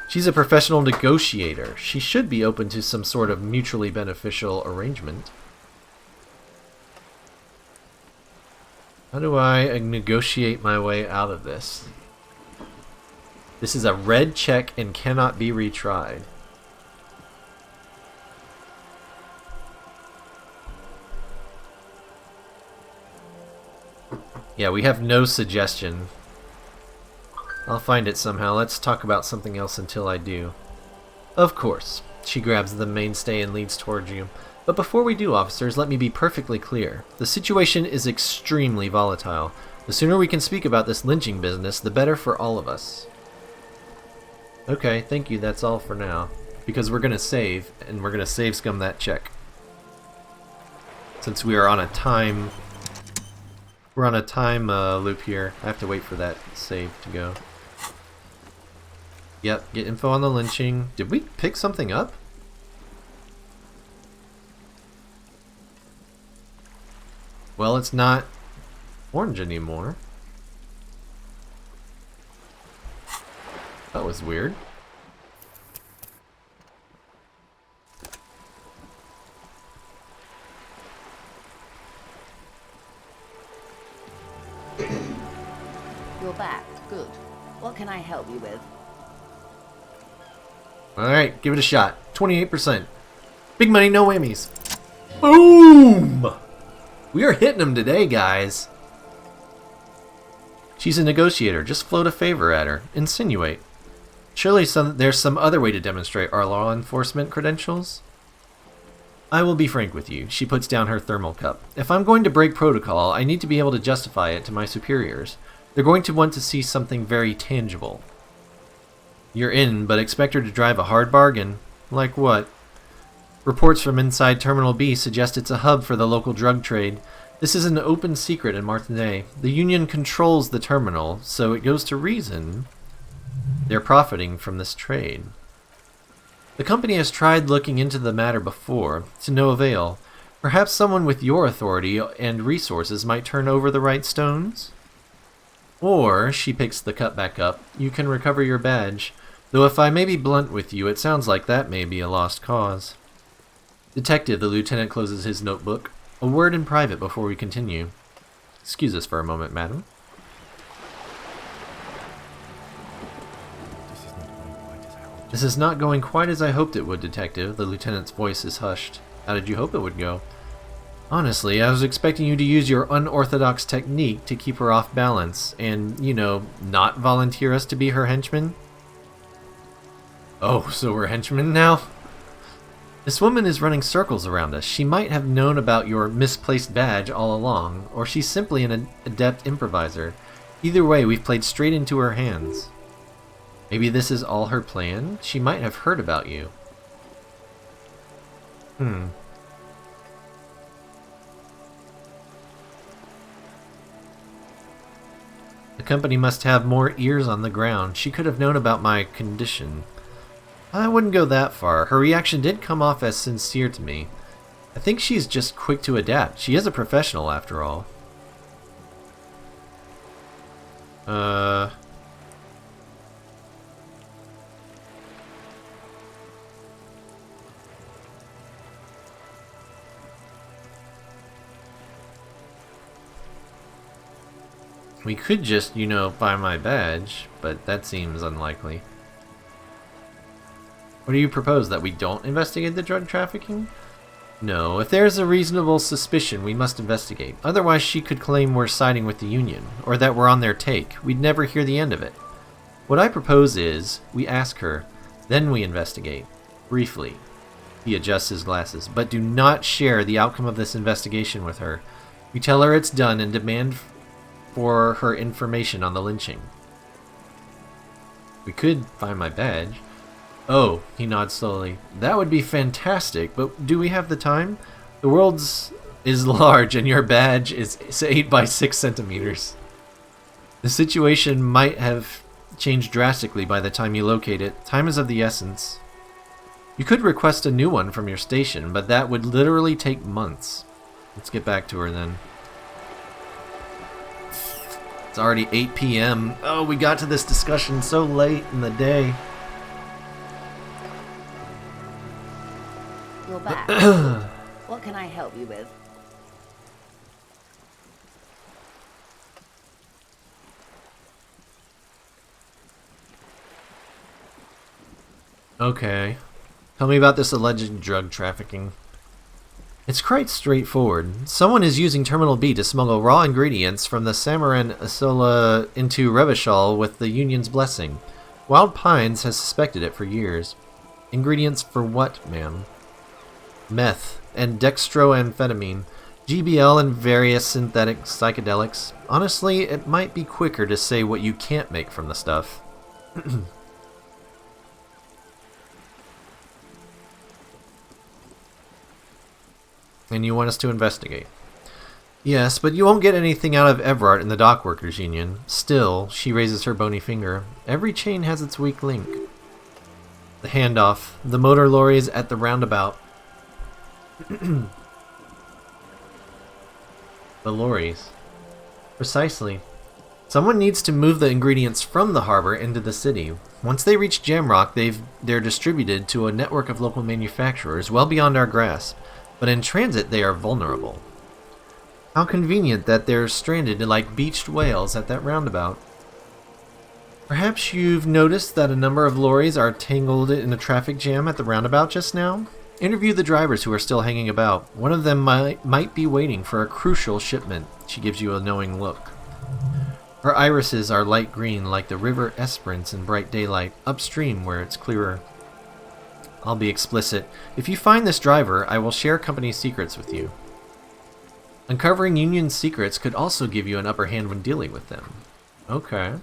She's a professional negotiator. She should be open to some sort of mutually beneficial arrangement. How do I negotiate my way out of this? This is a red check and cannot be retried. Yeah, we have no suggestion. I'll find it somehow. Let's talk about something else until I do. Of course. She grabs the mainstay and leads towards you. But before we do, officers, let me be perfectly clear. The situation is extremely volatile. The sooner we can speak about this lynching business, the better for all of us. Okay, thank you. That's all for now. Because we're going to save, and we're going to save scum that check. Since we are on a time... We're on a time loop here. I have to wait for that save to go. Yep, get info on the lynching. Did we pick something up? Well, it's not orange anymore. That was weird. You're back. Good. What can I help you with? Alright, give it a shot. 28%. Big money, no whammies. Boom! We are hitting them today, guys. She's a negotiator. Just float a favor at her. Insinuate. Surely there's some other way to demonstrate our law enforcement credentials? I will be frank with you. She puts down her thermal cup. If I'm going to break protocol, I need to be able to justify it to my superiors. They're going to want to see something very tangible. You're in, but expect her to drive a hard bargain. Like what? Reports from inside Terminal B suggest it's a hub for the local drug trade. This is an open secret in Martinet. The Union controls the terminal, so it goes to reason they're profiting from this trade. The company has tried looking into the matter before, to no avail. Perhaps someone with your authority and resources might turn over the right stones? Or, she picks the cup back up, you can recover your badge. Though if I may be blunt with you, it sounds like that may be a lost cause. Detective, the lieutenant closes his notebook. A word in private before we continue. Excuse us for a moment, madam. This is not going quite as I hoped. This is not going quite as I hoped it would, Detective. The lieutenant's voice is hushed. How did you hope it would go? Honestly, I was expecting you to use your unorthodox technique to keep her off balance and, you know, not volunteer us to be her henchmen. Oh, so we're henchmen now? This woman is running circles around us. She might have known about your misplaced badge all along, or she's simply an adept improviser. Either way, we've played straight into her hands. Maybe this is all her plan? She might have heard about you. The company must have more ears on the ground. She could have known about my condition. I wouldn't go that far. Her reaction did come off as sincere to me. I think she's just quick to adapt. She is a professional, after all. We could just, you know, buy my badge, but that seems unlikely. What do you propose, that we don't investigate the drug trafficking? No, if there's a reasonable suspicion, we must investigate. Otherwise, she could claim we're siding with the Union, or that we're on their take. We'd never hear the end of it. What I propose is, we ask her, then we investigate. Briefly. He adjusts his glasses. But do not share the outcome of this investigation with her. We tell her it's done and demand for her information on the lynching. We could find my badge. Oh, he nods slowly. That would be fantastic, but do we have the time? The world's is large and your badge is 8 by 6 centimeters. The situation might have changed drastically by the time you locate it. Time is of the essence. You could request a new one from your station, but that would literally take months. Let's get back to her then. It's already 8 p.m. Oh, we got to this discussion so late in the day. You're back. What can I help you with? Okay. Tell me about this alleged drug trafficking. It's quite straightforward. Someone is using Terminal B to smuggle raw ingredients from the Samaran Isola into Revachol with the Union's blessing. Wild Pines has suspected it for years. Ingredients for what, ma'am? Meth and dextroamphetamine, GBL and various synthetic psychedelics. Honestly, it might be quicker to say what you can't make from the stuff. And you want us to investigate. Yes, but you won't get anything out of Everard in the Dockworkers Union. Still, she raises her bony finger. Every chain has its weak link. The handoff. The motor lorries at the roundabout. The lorries. Precisely. Someone needs to move the ingredients from the harbor into the city. Once they reach Jamrock, they're distributed to a network of local manufacturers well beyond our grasp. But in transit, they are vulnerable. How convenient that they're stranded like beached whales at that roundabout. Perhaps you've noticed that a number of lorries are tangled in a traffic jam at the roundabout just now? Interview the drivers who are still hanging about. One of them might be waiting for a crucial shipment. She gives you a knowing look. Her irises are light green like the river Esperance in bright daylight, upstream where it's clearer. I'll be explicit. If you find this driver, I will share company secrets with you. Uncovering Union secrets could also give you an upper hand when dealing with them. Okay.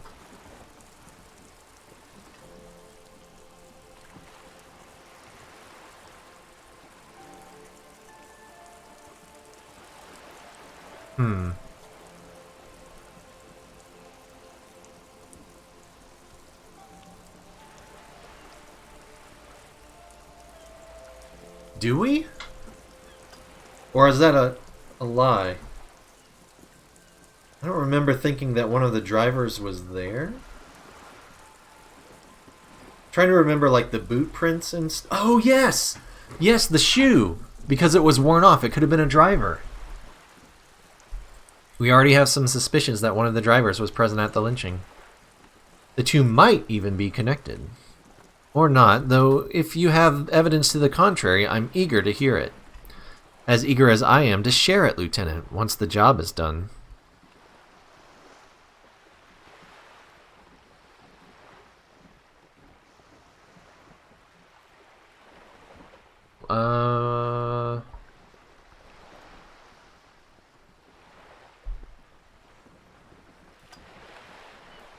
Do we? Or is that a lie? I don't remember thinking that one of the drivers was there. Trying to remember like the boot prints and oh yes! Yes, the shoe! Because it was worn off, it could have been a driver. We already have some suspicions that one of the drivers was present at the lynching. The two might even be connected. Or not, though if you have evidence to the contrary, I'm eager to hear it. As eager as I am to share it, Lieutenant, once the job is done.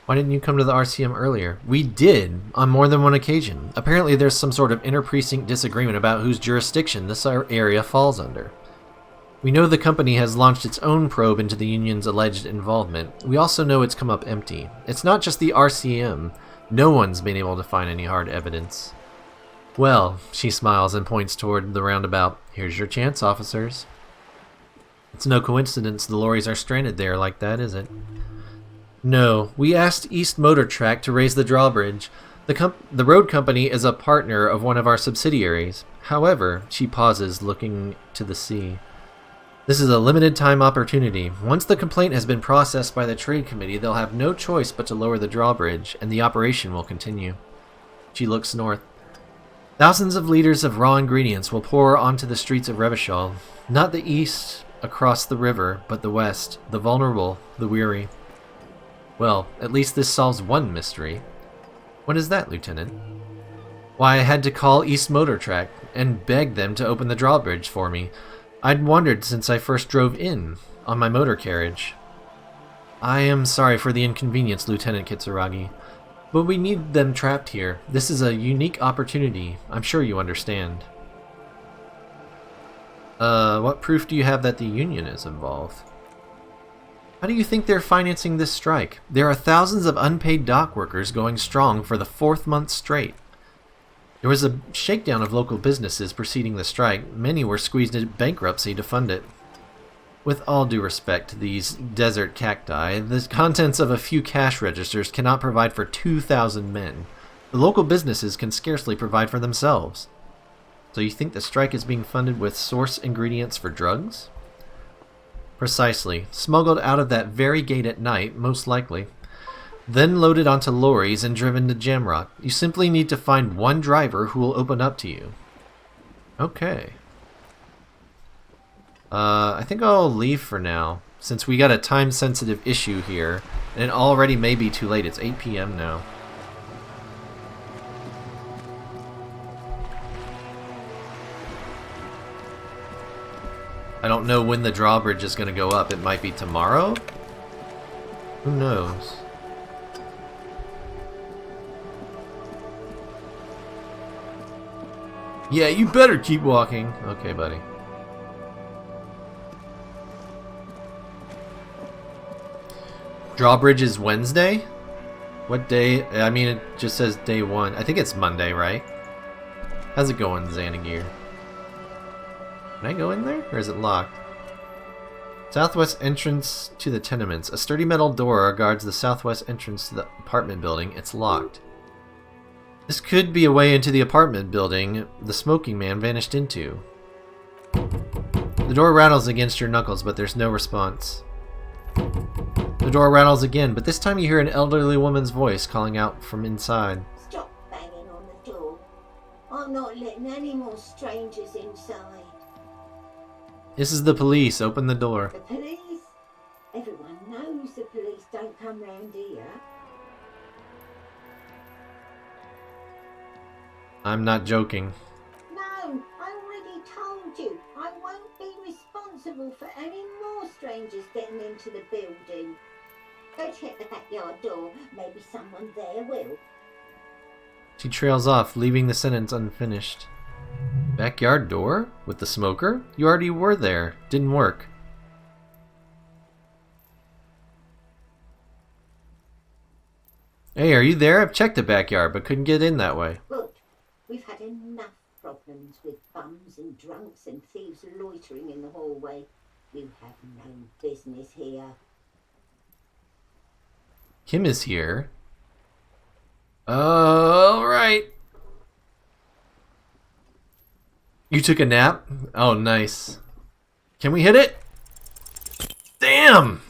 Why didn't you come to the RCM earlier? We did, on more than one occasion. Apparently there's some sort of inter-precinct disagreement about whose jurisdiction this area falls under. We know the company has launched its own probe into the Union's alleged involvement. We also know it's come up empty. It's not just the RCM. No one's been able to find any hard evidence. Well, she smiles and points toward the roundabout. Here's your chance, officers. It's no coincidence the lorries are stranded there like that, is it? No, we asked East Motor Track to raise the drawbridge. The road company is a partner of one of our subsidiaries. However, she pauses, looking to the sea. This is a limited time opportunity. Once the complaint has been processed by the trade committee, they'll have no choice but to lower the drawbridge, and the operation will continue. She looks north. Thousands of liters of raw ingredients will pour onto the streets of Revachol. Not the east across the river, but the west, the vulnerable, the weary. Well, at least this solves one mystery. What is that, Lieutenant? Why, I had to call East Motor Track and beg them to open the drawbridge for me. I'd wondered since I first drove in, on my motor carriage. I am sorry for the inconvenience, Lieutenant Kitsuragi, but we need them trapped here. This is a unique opportunity. I'm sure you understand. What proof do you have that the Union is involved? How do you think they're financing this strike? There are thousands of unpaid dock workers going strong for the 4th month straight. There was a shakedown of local businesses preceding the strike. Many were squeezed into bankruptcy to fund it. With all due respect to these desert cacti, the contents of a few cash registers cannot provide for 2,000 men. The local businesses can scarcely provide for themselves. So you think the strike is being funded with source ingredients for drugs? Precisely. Smuggled out of that very gate at night, most likely. Then loaded onto lorries and driven to Jamrock. You simply need to find one driver who will open up to you. Okay. I think I'll leave for now, since we got a time-sensitive issue here, and it already may be too late. It's 8 p.m. now. I don't know when the drawbridge is going to go up. It might be tomorrow? Who knows? Yeah, you better keep walking. Okay, buddy. Drawbridge is Wednesday? What day? I mean, it just says day 1. I think it's Monday, right? How's it going, Xanagir? Can I go in there? Or is it locked? Southwest entrance to the tenements. A sturdy metal door guards the southwest entrance to the apartment building. It's locked. This could be a way into the apartment building the smoking man vanished into. The door rattles against your knuckles, but there's no response. The door rattles again, but this time you hear an elderly woman's voice calling out from inside. Stop banging on the door. I'm not letting any more strangers inside. This is the police. Open the door. The police? Everyone knows the police don't come round here. I'm not joking. No, I already told you. I won't be responsible for any more strangers getting into the building. Go check the backyard door. Maybe someone there will. She trails off, leaving the sentence unfinished. Backyard door? With the smoker? You already were there. Didn't work. Hey, are you there? I've checked the backyard, but couldn't get in that way. Look, we've had enough problems with bums and drunks and thieves loitering in the hallway. You have no business here. Kim is here. Alright. You took a nap? Oh, nice. Can we hit it? Damn!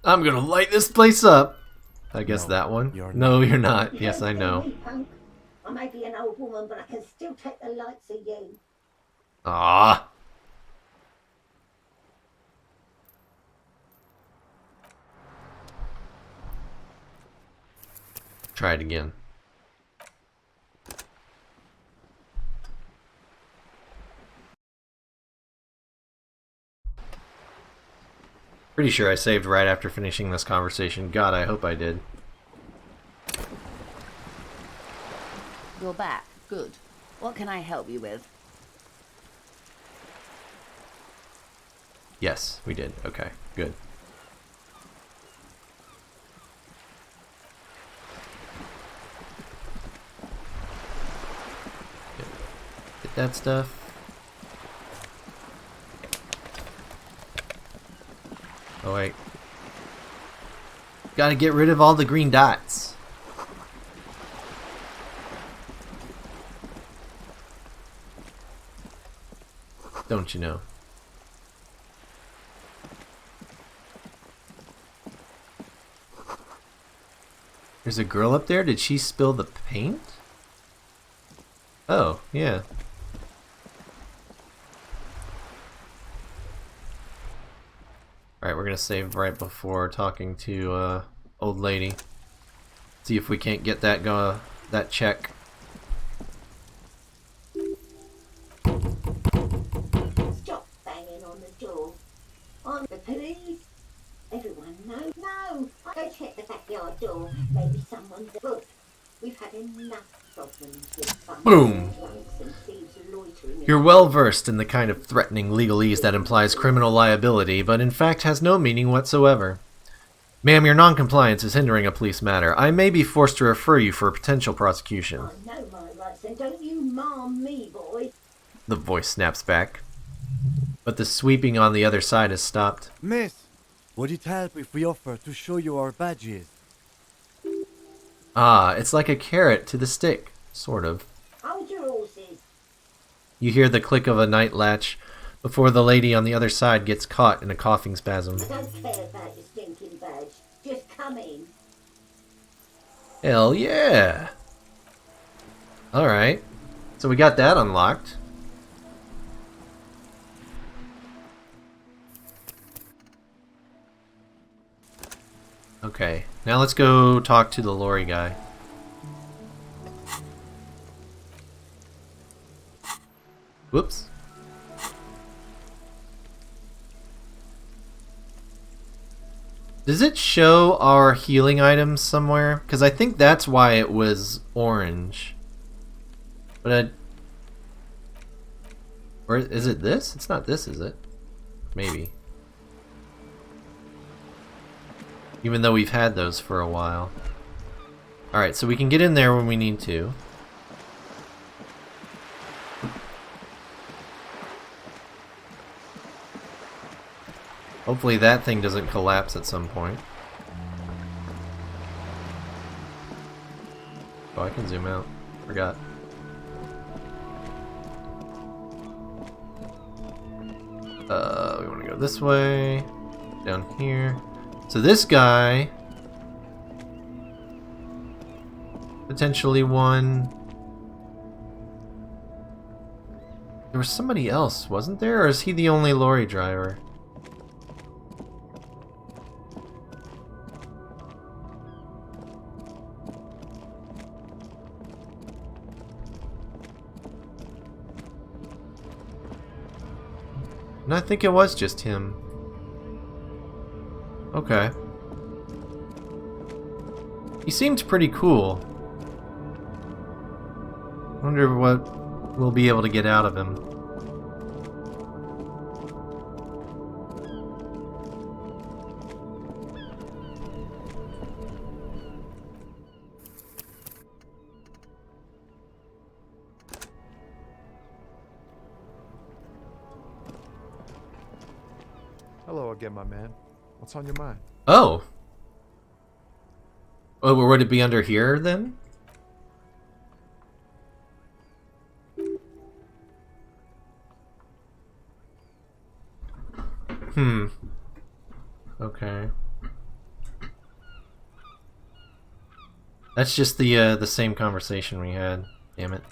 I'm gonna light this place up. I guess No, that one. you're No, not. you're not. You Yes, don't I see know. me, punk. I may be an old woman, but I can still take the likes of you. Ah. Try it again. Pretty sure I saved right after finishing this conversation. God, I hope I did. You're back. Good. What can I help you with? Yes, we did. Okay, good. Get that stuff. Oh wait. Gotta get rid of all the green dots. Don't you know? There's a girl up there? Did she spill the paint? Oh, yeah. Alright, we're gonna save right before talking to old lady. See if we can't get that that check. Stop banging on the door. I'm the police. Everyone knows. No, go check the backyard door. Maybe someone's booked. We've had enough problems with bums, Boom. drunks and thieves loitering. You're well versed in the kind of threatening legalese that implies criminal liability, but in fact has no meaning whatsoever. Ma'am, your non-compliance is hindering a police matter. I may be forced to refer you for potential prosecution. I know my rights, and don't you marm me, boy. The voice snaps back. But the sweeping on the other side has stopped. Miss, would it help if we offer to show you our badges? Ah, it's like a carrot to the stick. Sort of. Hold your horses. You hear the click of a night latch before the lady on the other side gets caught in a coughing spasm. I don't care about your stinking badge. Just come in. Hell yeah! Alright. So we got that unlocked. Okay, now let's go talk to the lorry guy. Whoops. Does it show our healing items somewhere? Because I think that's why it was orange. But or is it this? It's not this, is it? Maybe. Even though we've had those for a while. Alright, so we can get in there when we need to. Hopefully that thing doesn't collapse at some point. Oh, I can zoom out. Forgot. We want to go this way. Down here. So this guy... potentially one... There was somebody else, wasn't there? Or is he the only lorry driver? And I think it was just him. Okay. He seemed pretty cool. Wonder what we'll be able to get out of him. Hello again, my man. What's on your mind? Oh! Oh, would it be under here then? Okay. That's just the same conversation we had. Damn it.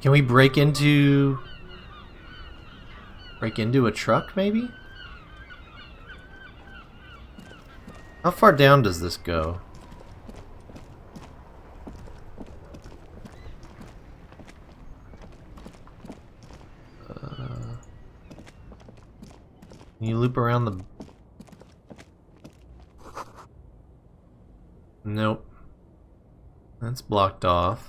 Can we break into a truck, maybe? How far down does this go? Can you loop around the... Nope. That's blocked off.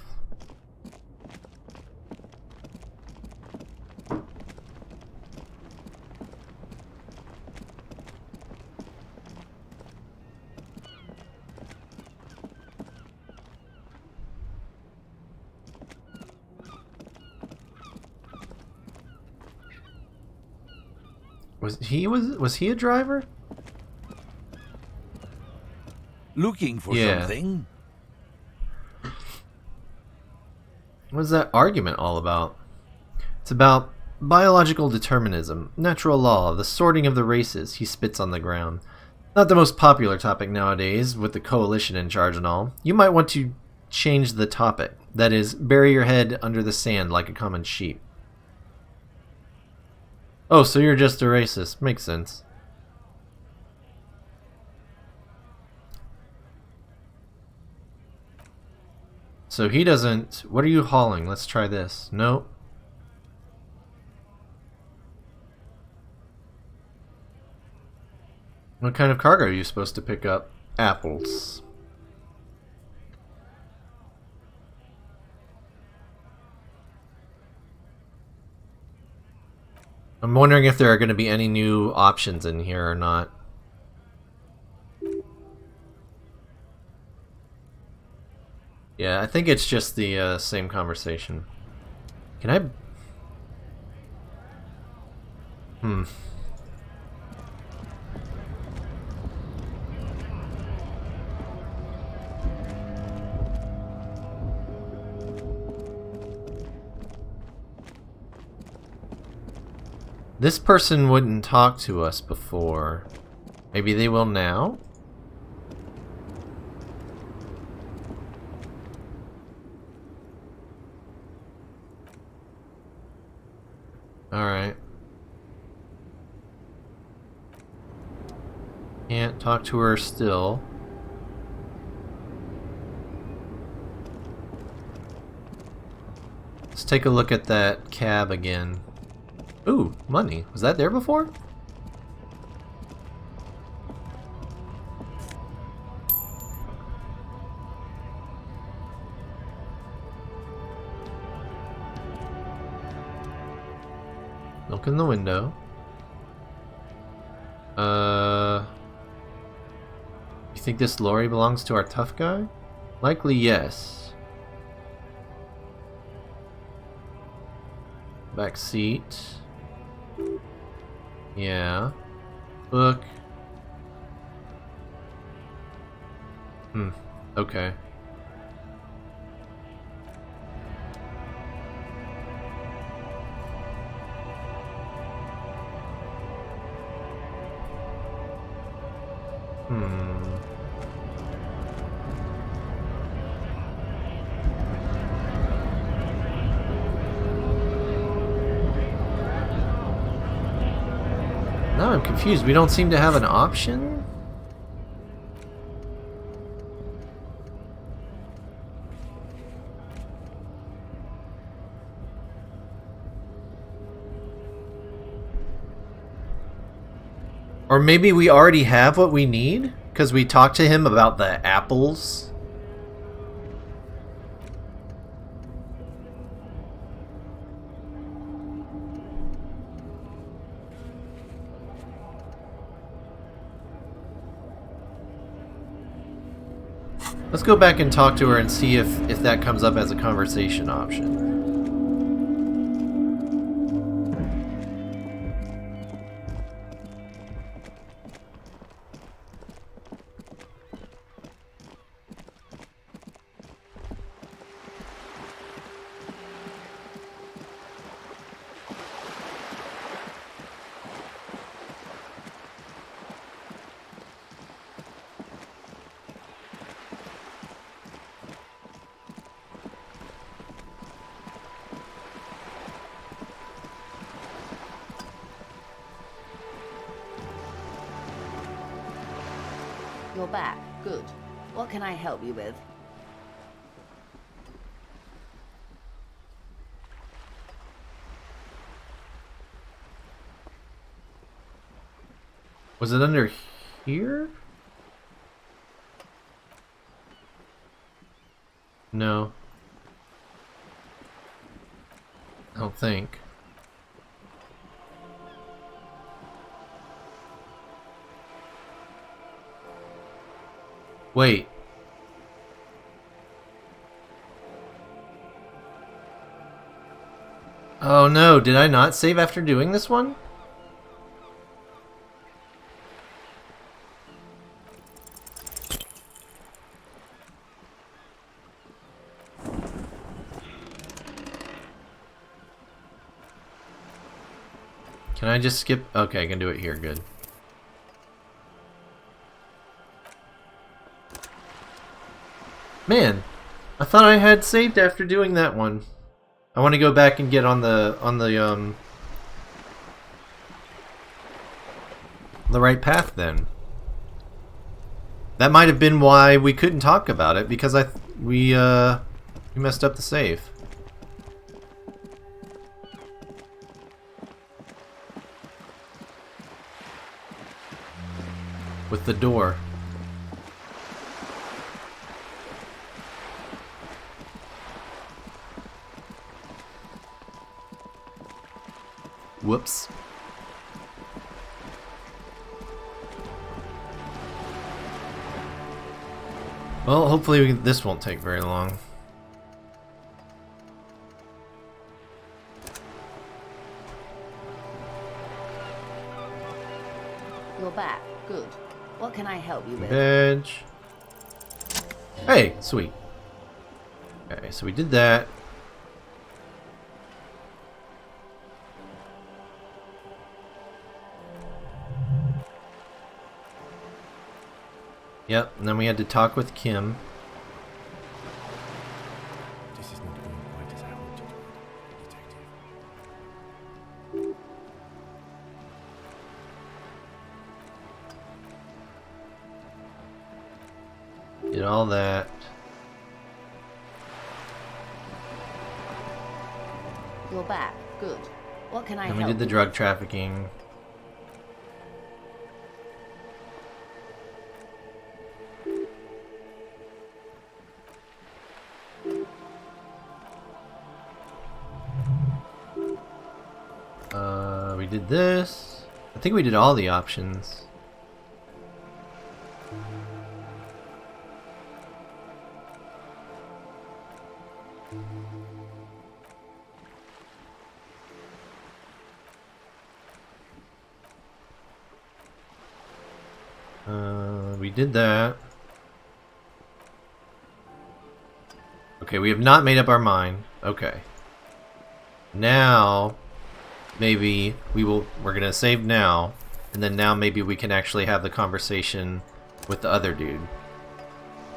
Was he a driver? Looking for Yeah. something? What's that argument all about? It's about biological determinism, natural law, the sorting of the races. He spits on the ground. Not the most popular topic nowadays, with the coalition in charge and all. You might want to change the topic. That is, bury your head under the sand like a common sheep. Oh, so you're just a racist. Makes sense. So he doesn't... What are you hauling? Let's try this. Nope. What kind of cargo are you supposed to pick up? Apples. I'm wondering if there are going to be any new options in here or not. Yeah, I think it's just the same conversation. Can I... This person wouldn't talk to us before. Maybe they will now? Alright. Can't talk to her still. Let's take a look at that cab again. Ooh, money. Was that there before? Look in the window. You think this lorry belongs to our tough guy? Likely yes. Back seat. Yeah. Book. Okay. Now I'm confused. We don't seem to have an option? Or maybe we already have what we need? Because we talked to him about the apples? Let's go back and talk to her and see if that comes up as a conversation option. You're back. Good. What can I help you with? Was it under here? No. I don't think. Wait. Oh no, did I not save after doing this one? Can I just skip? Okay, I can do it here, good. Man, I thought I had saved after doing that one. I want to go back and get on the right path then. That might have been why we couldn't talk about it, because we messed up the save. With the door. Whoops. Well, hopefully this won't take very long. You're back. Good. What can I help you with? Veg. Hey, sweet. Okay, so we did that. Yep, and then we had to talk with Kim. This is not going quite as I hoped it would, detective. Did all that. You're back. Good. What can I And help we did the you drug trafficking. We did this. I think we did all the options. We did that. Okay, we have not made up our mind. Okay. Now, maybe we're gonna save now, and then now maybe we can actually have the conversation with the other dude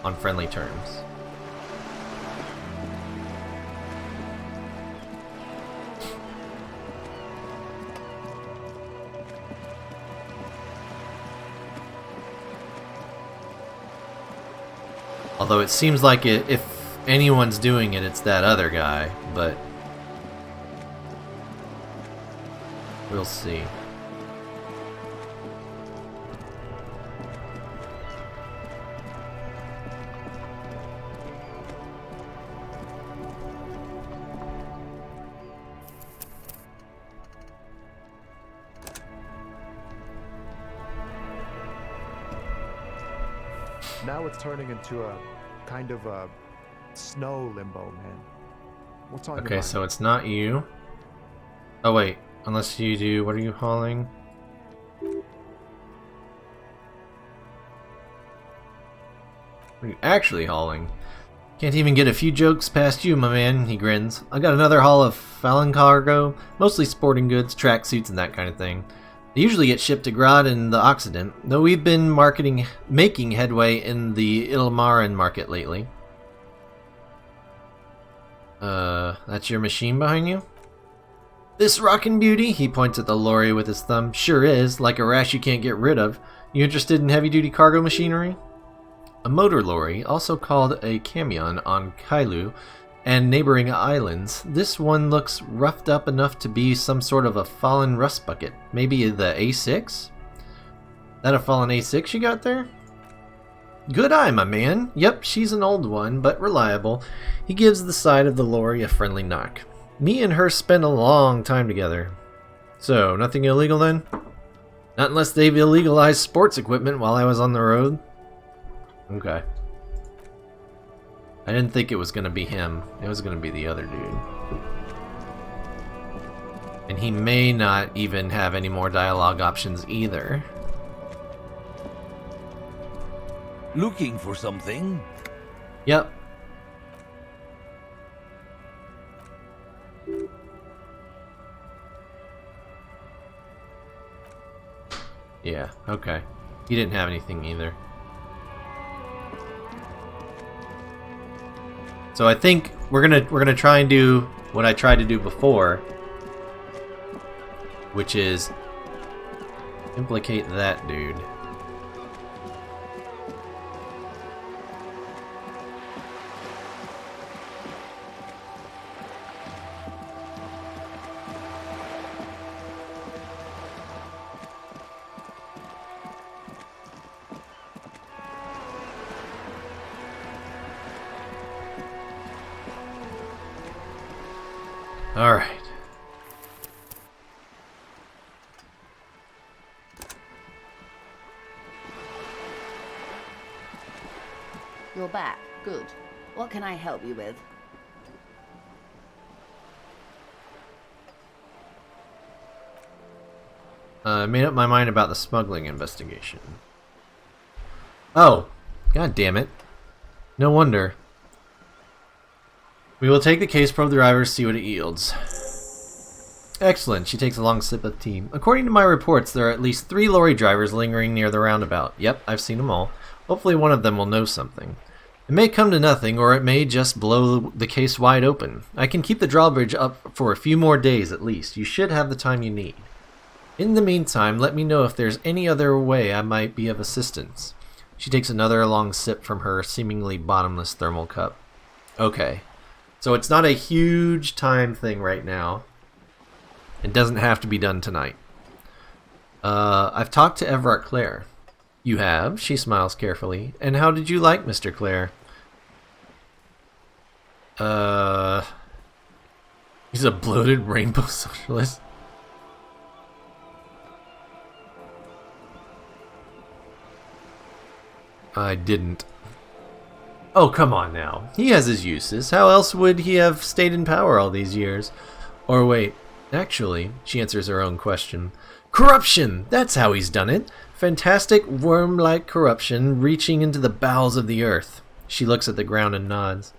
on friendly terms. Although it seems like if anyone's doing it, it's that other guy, but we'll see. Now it's turning into a kind of a snow limbo, man. What's on your Okay, mind? so it's not you. Oh wait, unless you do, what are you hauling? What are you actually hauling? Can't even get a few jokes past you, my man, he grins. I got another haul of Fallon cargo, mostly sporting goods, tracksuits, and that kind of thing. They usually get shipped to Grad and the Occident, though we've been making headway in the Ilmarin market lately. That's your machine behind you? This rockin' beauty? He points at the lorry with his thumb. Sure is, like a rash you can't get rid of. You interested in heavy-duty cargo machinery? A motor lorry, also called a camion on Kailu and neighboring islands. This one looks roughed up enough to be some sort of a fallen rust bucket. Maybe the A6? That a fallen A6 you got there? Good eye, my man. Yep, she's an old one, but reliable. He gives the side of the lorry a friendly knock. Me and her spent a long time together. So, nothing illegal then? Not unless they've illegalized sports equipment while I was on the road. Okay. I didn't think it was gonna be him. It was gonna be the other dude. And he may not even have any more dialogue options either. Looking for something? Yep. Yeah, okay. He didn't have anything either. So I think we're gonna try and do what I tried to do before, which is implicate that dude. All right. You're back. Good. What can I help you with? I made up my mind about the smuggling investigation. Oh, god damn it. No wonder. We will take the case, probe the drivers, see what it yields. Excellent. She takes a long sip of tea. According to my reports, there are at least 3 lorry drivers lingering near the roundabout. Yep, I've seen them all. Hopefully one of them will know something. It may come to nothing, or it may just blow the case wide open. I can keep the drawbridge up for a few more days at least. You should have the time you need. In the meantime, let me know if there's any other way I might be of assistance. She takes another long sip from her seemingly bottomless thermal cup. Okay. So it's not a huge time thing right now. It doesn't have to be done tonight. I've talked to Everett Clare. You have? She smiles carefully. And how did you like Mr. Clare? He's a bloated rainbow socialist. I didn't. Oh, come on now. He has his uses. How else would he have stayed in power all these years? Or wait, actually, she answers her own question. Corruption! That's how he's done it. Fantastic worm-like corruption reaching into the bowels of the earth. She looks at the ground and nods.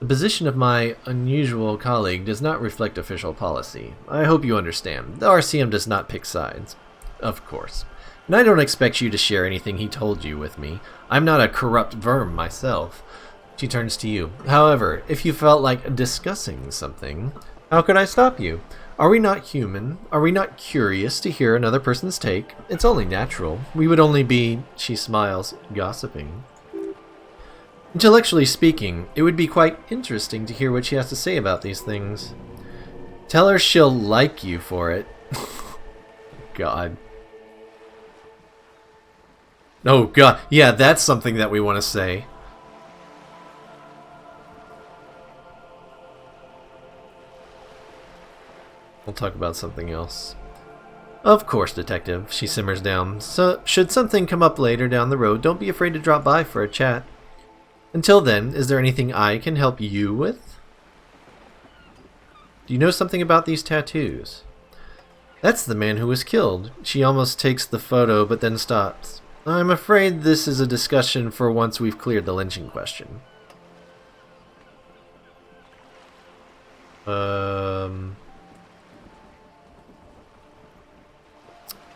The position of my unusual colleague does not reflect official policy. I hope you understand. The RCM does not pick sides. Of course. And I don't expect you to share anything he told you with me. I'm not a corrupt verm myself. She turns to you. However, if you felt like discussing something, how could I stop you? Are we not human? Are we not curious to hear another person's take? It's only natural. We would only be, she smiles, gossiping. Intellectually speaking, it would be quite interesting to hear what she has to say about these things. Tell her she'll like you for it. God. Oh god, yeah, that's something that we want to say. We'll talk about something else. Of course, detective, she simmers down. So, should something come up later down the road, don't be afraid to drop by for a chat. Until then, is there anything I can help you with? Do you know something about these tattoos? That's the man who was killed. She almost takes the photo, but then stops. I'm afraid this is a discussion for once we've cleared the lynching question.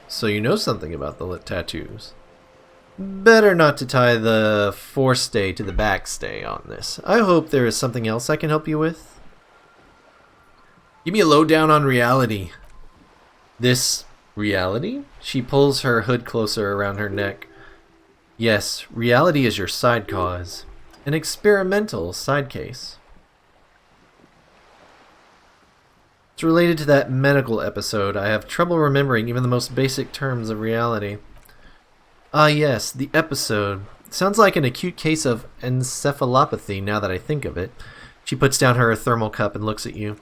So you know something about the tattoos. Better not to tie the forestay to the backstay on this. I hope there is something else I can help you with. Give me a lowdown on reality. This reality? She pulls her hood closer around her neck. Yes, reality is your side cause. An experimental side case. It's related to that medical episode. I have trouble remembering even the most basic terms of reality. Ah yes, the episode. Sounds like an acute case of encephalopathy now that I think of it. She puts down her thermal cup and looks at you.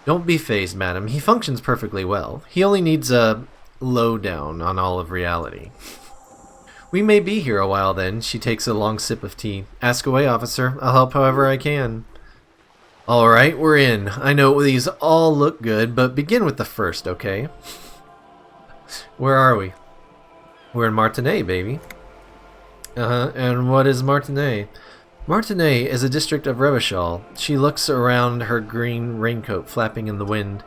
Don't be fazed, madam. He functions perfectly well. He only needs a lowdown on all of reality. We may be here a while then. She takes a long sip of tea. Ask away, officer. I'll help however I can. Alright, we're in. I know these all look good, but begin with the first, okay? Where are we? We're in Martinez, baby. And what is Martinez? Martinez is a district of Revachol. She looks around, her green raincoat flapping in the wind.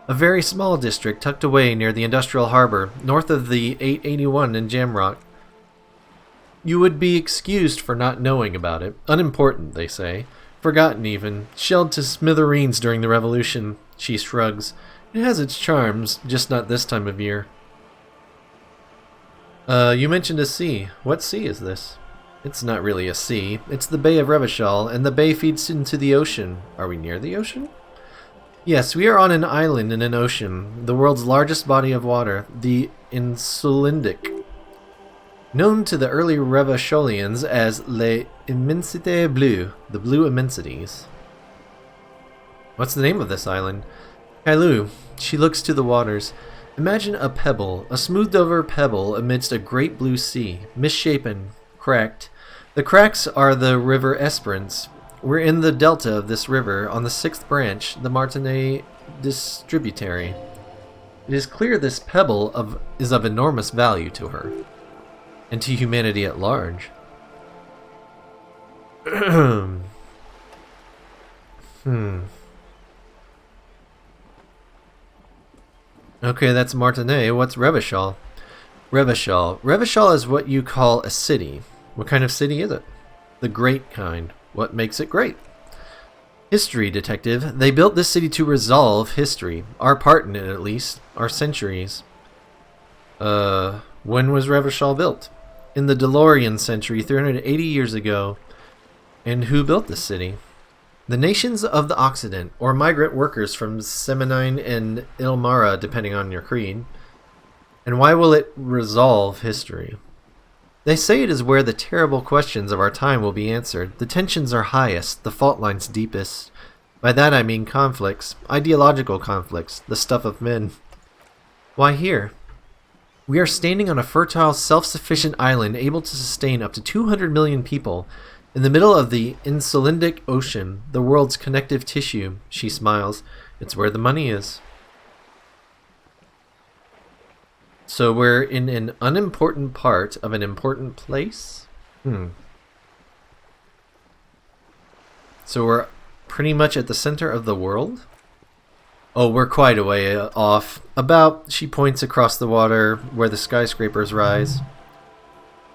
A very small district tucked away near the industrial harbor, north of the 881 in Jamrock. You would be excused for not knowing about it. Unimportant, they say. Forgotten even. Shelled to smithereens during the revolution. She shrugs. It has its charms, just not this time of year. You mentioned a sea. What sea is this? It's not really a sea. It's the Bay of Revachol, and the bay feeds into the ocean. Are we near the ocean? Yes, we are on an island in an ocean, the world's largest body of water, the Insulindic. Known to the early Revacholians as Les Immensités Bleues, the Blue Immensities. What's the name of this island? Kailou. She looks to the waters. Imagine a pebble, a smoothed over pebble amidst a great blue sea, misshapen, cracked. The cracks are the river Esperance. We're in the delta of this river, on the 6th branch, the Martinez distributary. It is clear this pebble is of enormous value to her. And to humanity at large. Okay, that's Martinez. What's Revachol? Revachol is what you call a city. What kind of city is it? The great kind. What makes it great? History, detective. They built this city to resolve history. Our part in it, at least. Our centuries. When was Revachol built? In the DeLorean century, 380 years ago. And who built this city? The nations of the Occident, or migrant workers from Semenine and Ilmara, depending on your creed. And why will it resolve history? They say it is where the terrible questions of our time will be answered. The tensions are highest, the fault lines deepest. By that I mean conflicts, ideological conflicts, the stuff of men. Why here? We are standing on a fertile, self-sufficient island able to sustain up to 200 million people. In the middle of the Insulindic Ocean, the world's connective tissue. She smiles. It's where the money is. So we're in an unimportant part of an important place? So we're pretty much at the center of the world? Oh, we're quite a way off. About, she points across the water where the skyscrapers rise.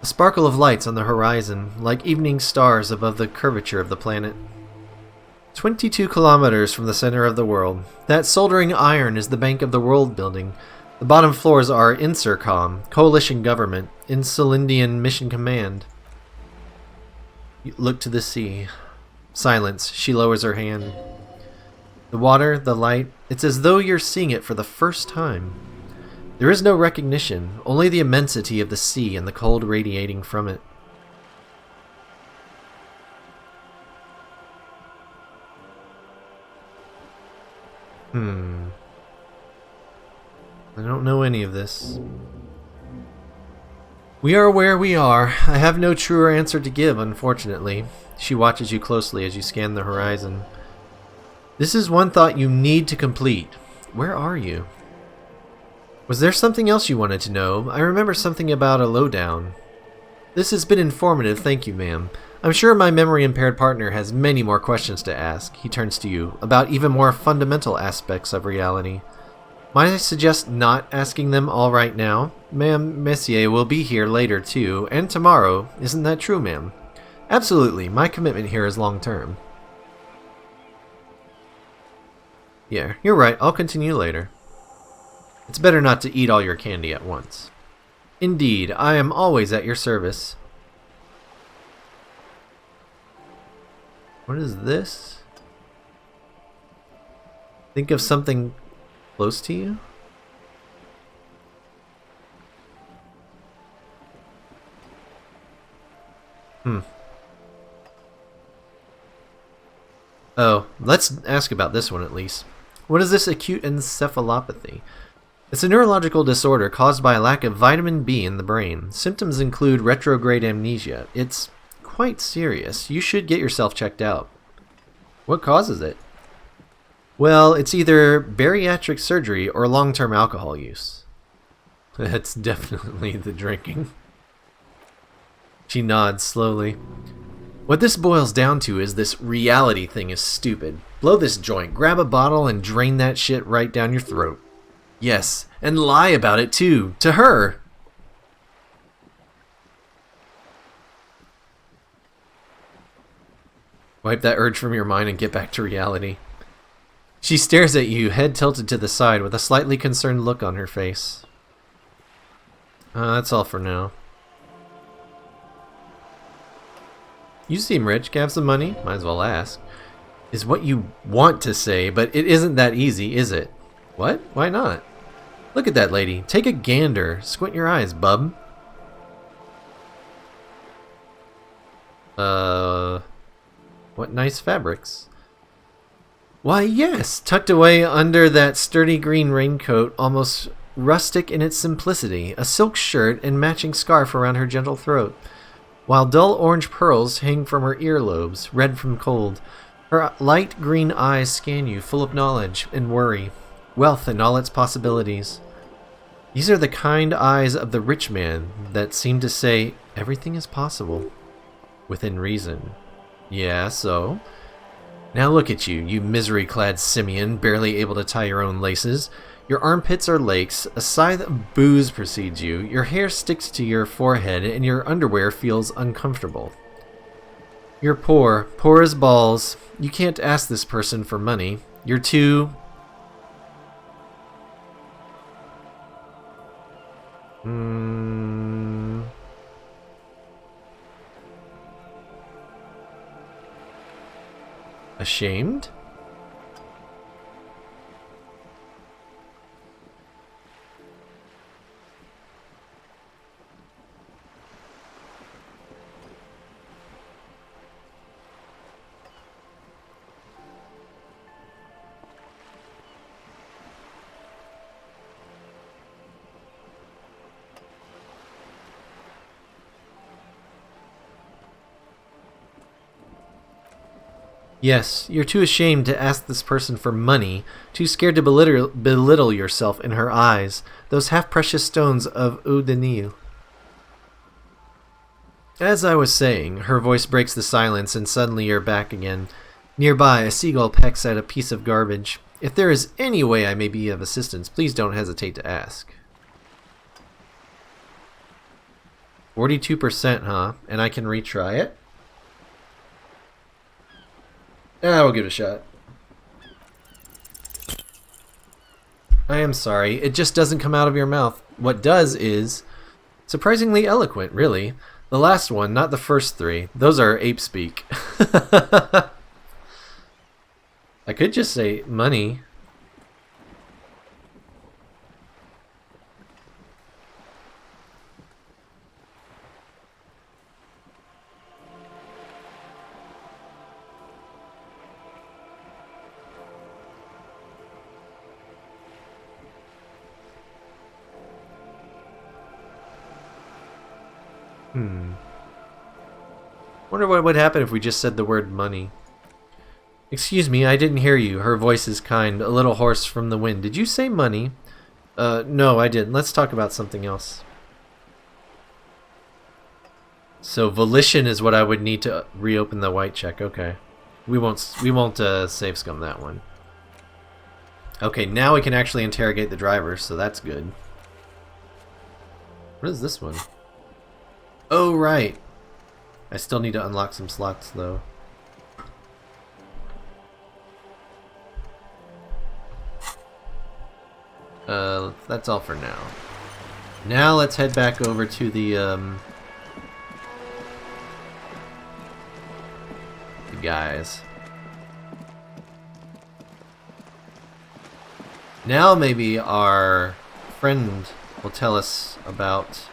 A sparkle of lights on the horizon, like evening stars above the curvature of the planet. 22 kilometers from the center of the world. That soldering iron is the bank of the world building. The bottom floors are Insercom, Coalition Government, Insulindian Mission Command. You look to the sea. Silence. She lowers her hand. The water, the light, it's as though you're seeing it for the first time. There is no recognition, only the immensity of the sea and the cold radiating from it. I don't know any of this. We are where we are. I have no truer answer to give, unfortunately. She watches you closely as you scan the horizon. This is one thought you need to complete. Where are you? Was there something else you wanted to know? I remember something about a lowdown. This has been informative, thank you, ma'am. I'm sure my memory-impaired partner has many more questions to ask. He turns to you, about even more fundamental aspects of reality. Might I suggest not asking them all right now? Ma'am, Messier will be here later, too, and tomorrow. Isn't that true, ma'am? Absolutely. My commitment here is long-term. Yeah, you're right. I'll continue later. It's better not to eat all your candy at once. Indeed, I am always at your service. What is this? Think of something close to you? Oh, let's ask about this one at least. What is this acute encephalopathy? It's a neurological disorder caused by a lack of vitamin B in the brain. Symptoms include retrograde amnesia. It's quite serious. You should get yourself checked out. What causes it? Well, it's either bariatric surgery or long-term alcohol use. That's definitely the drinking. She nods slowly. What this boils down to is this reality thing is stupid. Blow this joint, grab a bottle, and drain that shit right down your throat. Yes, and lie about it too, to her. Wipe that urge from your mind and get back to reality. She stares at you, head tilted to the side, with a slightly concerned look on her face. That's all for now. You seem rich. Can I have some money? Might as well ask. Is what you want to say, but it isn't that easy, is it? What? Why not? Look at that lady. Take a gander. Squint your eyes, bub. What nice fabrics. Why, yes, tucked away under that sturdy green raincoat, almost rustic in its simplicity, a silk shirt and matching scarf around her gentle throat, while dull orange pearls hang from her earlobes, red from cold. Her light green eyes scan you, full of knowledge and worry, wealth and all its possibilities. These are the kind eyes of the rich man that seem to say, everything is possible, within reason. Yeah, so? Now look at you, you misery-clad simian, barely able to tie your own laces. Your armpits are lakes, a scythe of booze precedes you, your hair sticks to your forehead, and your underwear feels uncomfortable. You're poor, poor as balls. You can't ask this person for money. You're too... ashamed? Yes, you're too ashamed to ask this person for money, too scared to belittle yourself in her eyes, those half-precious stones of eau de Nil. As I was saying, her voice breaks the silence and suddenly you're back again. Nearby, a seagull pecks at a piece of garbage. If there is any way I may be of assistance, please don't hesitate to ask. 42%, huh? And I can retry it? We'll give it a shot. I am sorry, it just doesn't come out of your mouth. What does is surprisingly eloquent, really. The last one, not the first three. Those are ape speak. I could just say money. Wonder what would happen if we just said the word money. Excuse me, I didn't hear you. Her voice is kind, a little hoarse from the wind. Did you say money? No, I didn't. Let's talk about something else. So volition is what I would need to reopen the white check. Okay. We won't save scum that one. Okay, now we can actually interrogate the driver, so that's good. What is this one? Oh, right. I still need to unlock some slots, though. That's all for now. Now let's head back over to the guys. Now maybe our friend will tell us about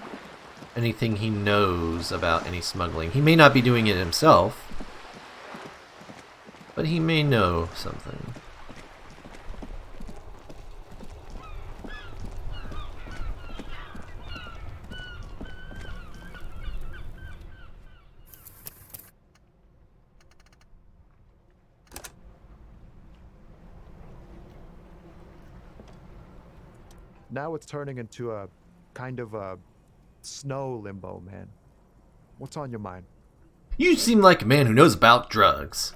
anything he knows about any smuggling. He may not be doing it himself, but he may know something. Now it's turning into a kind of a snow limbo, man. What's on your mind? You seem like a man who knows about drugs.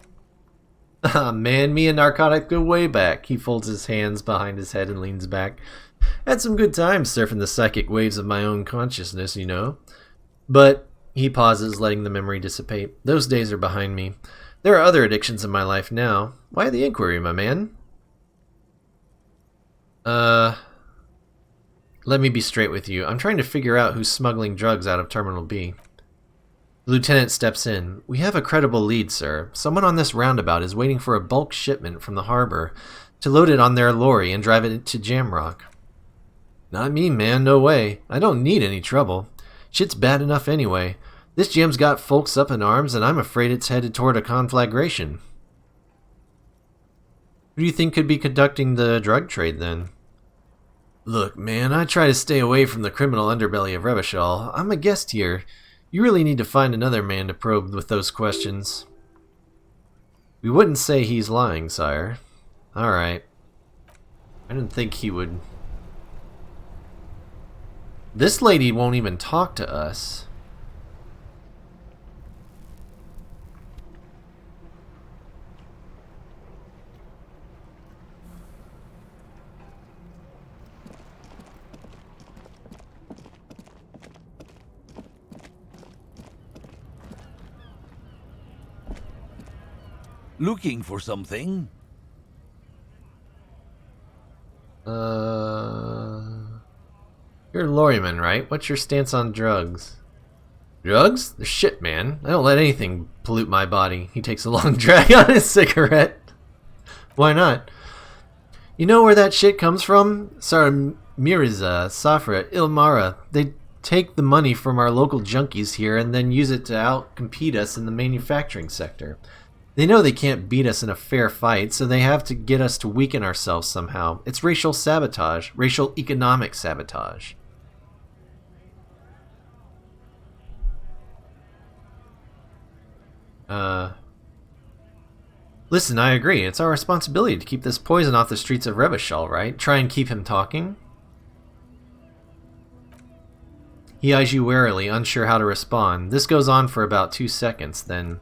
Man, me and narcotics go way back. He folds his hands behind his head and leans back. Had some good times surfing the psychic waves of my own consciousness, you know. But he pauses, letting the memory dissipate. Those days are behind me. There are other addictions in my life now. Why the inquiry, my man? Let me be straight with you. I'm trying to figure out who's smuggling drugs out of Terminal B. The lieutenant steps in. We have a credible lead, sir. Someone on this roundabout is waiting for a bulk shipment from the harbor to load it on their lorry and drive it to Jamrock. Not me, man. No way. I don't need any trouble. Shit's bad enough anyway. This jam's got folks up in arms, and I'm afraid it's headed toward a conflagration. Who do you think could be conducting the drug trade, then? Look, man, I try to stay away from the criminal underbelly of Revachol. I'm a guest here. You really need to find another man to probe with those questions. We wouldn't say he's lying, sire. Alright. I didn't think he would. This lady won't even talk to us. Looking for something? You're a lorryman, right? What's your stance on drugs? Drugs? They're shit, man. I don't let anything pollute my body. He takes a long drag on his cigarette. Why not? You know where that shit comes from? Mirza, Safra, Ilmara. They take the money from our local junkies here and then use it to outcompete us in the manufacturing sector. They know they can't beat us in a fair fight, so they have to get us to weaken ourselves somehow. It's racial sabotage. Racial economic sabotage. Listen, I agree. It's our responsibility to keep this poison off the streets of Revachol, right? Try and keep him talking? He eyes you warily, unsure how to respond. This goes on for about 2 seconds, then...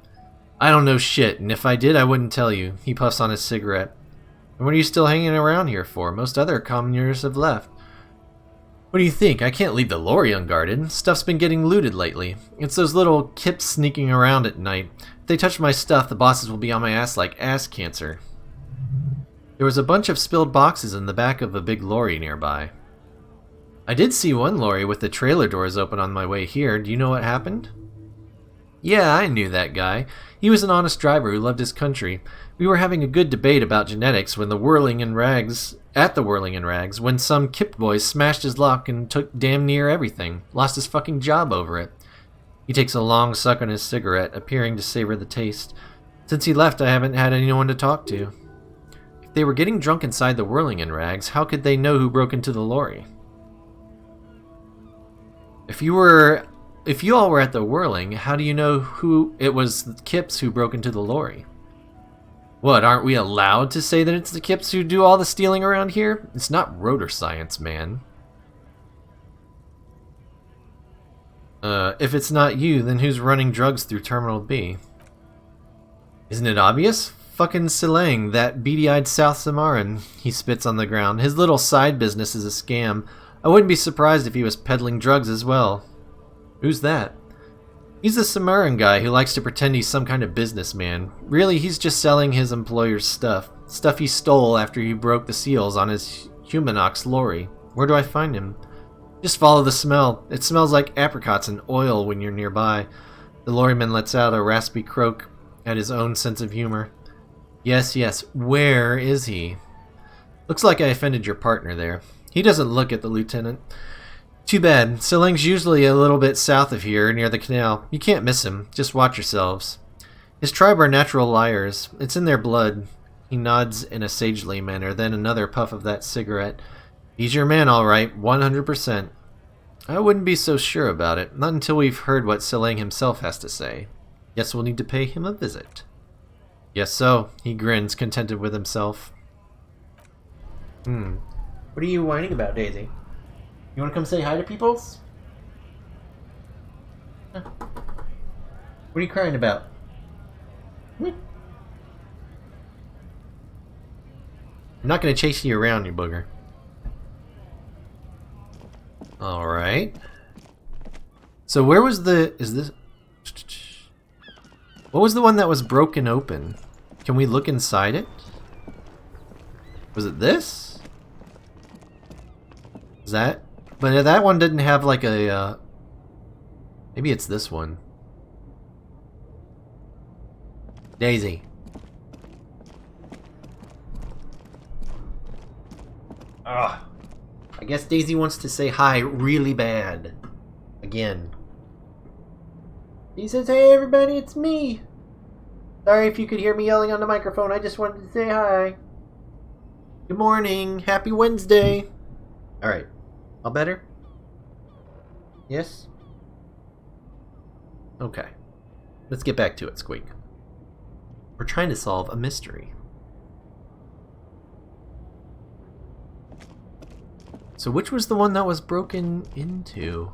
I don't know shit, and if I did, I wouldn't tell you. He puffs on his cigarette. And what are you still hanging around here for? Most other commoners have left. What do you think? I can't leave the lorry unguarded. Stuff's been getting looted lately. It's those little kips sneaking around at night. If they touch my stuff, the bosses will be on my ass like ass cancer. There was a bunch of spilled boxes in the back of a big lorry nearby. I did see one lorry with the trailer doors open on my way here. Do you know what happened? Yeah, I knew that guy. He was an honest driver who loved his country. We were having a good debate about genetics when the Whirling in Rags, when some kipped boys smashed his luck and took damn near everything. Lost his fucking job over it. He takes a long suck on his cigarette, appearing to savor the taste. Since he left, I haven't had anyone to talk to. If they were getting drunk inside the Whirling in Rags, how could they know who broke into the lorry? If you all were at the Whirling, how do you know who it was the Kips who broke into the lorry? What, aren't we allowed to say that it's the Kips who do all the stealing around here? It's not rotor science, man. If it's not you, then who's running drugs through Terminal B? Isn't it obvious? Fucking Silang, that beady-eyed South Samaran. He spits on the ground. His little side business is a scam. I wouldn't be surprised if he was peddling drugs as well. Who's that? He's the Samaran guy who likes to pretend he's some kind of businessman. Really, he's just selling his employer's stuff. Stuff he stole after he broke the seals on his Humanox Lorry. Where do I find him? Just follow the smell. It smells like apricots and oil when you're nearby. The lorryman lets out a raspy croak at his own sense of humor. Yes, yes, where is he? Looks like I offended your partner there. He doesn't look at the lieutenant. Too bad. Siling's usually a little bit south of here, near the canal. You can't miss him. Just watch yourselves. His tribe are natural liars. It's in their blood. He nods in a sagely manner, then another puff of that cigarette. He's your man, all right, 100%. I wouldn't be so sure about it, not until we've heard what Silang himself has to say. Guess we'll need to pay him a visit. Yes, so. He grins, contented with himself. What are you whining about, Daisy? You want to come say hi to peoples? Huh. What are you crying about? I'm not going to chase you around, you booger. Alright. So where was the... is this... What was the one that was broken open? Can we look inside it? Was it this? Is that... But that one didn't have like a... Maybe it's this one. Daisy. Ugh. I guess Daisy wants to say hi really bad. Again. He says, hey everybody, it's me. Sorry if you could hear me yelling on the microphone, I just wanted to say hi. Good morning, happy Wednesday. Alright, all better? Yes? Okay. Let's get back to it, Squeak. We're trying to solve a mystery. So which was the one that was broken into?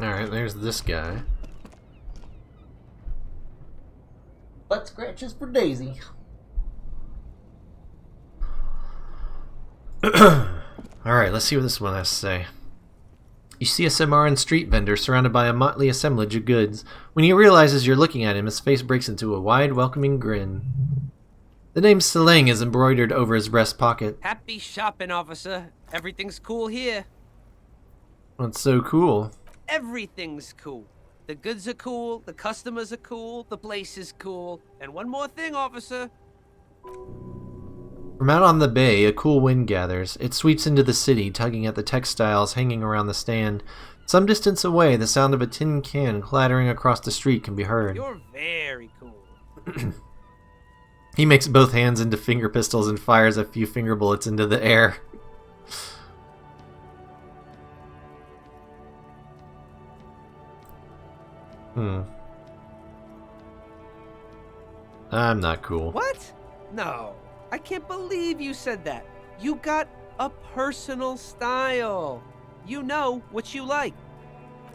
Alright, there's this guy. Butt scratches for Daisy. Alright, let's see what this one has to say. You see a Samaran street vendor surrounded by a motley assemblage of goods. When he realizes you're looking at him, his face breaks into a wide, welcoming grin. The name Seleng is embroidered over his breast pocket. Happy shopping, officer. Everything's cool here. What's so cool? Everything's cool. The goods are cool, the customers are cool, the place is cool. And one more thing, officer. From out on the bay, a cool wind gathers. It sweeps into the city, tugging at the textiles hanging around the stand. Some distance away, the sound of a tin can clattering across the street can be heard. You're very cool. He makes both hands into finger pistols and fires a few finger bullets into the air. I'm not cool. What? No. I can't believe you said that. You got a personal style. You know what you like.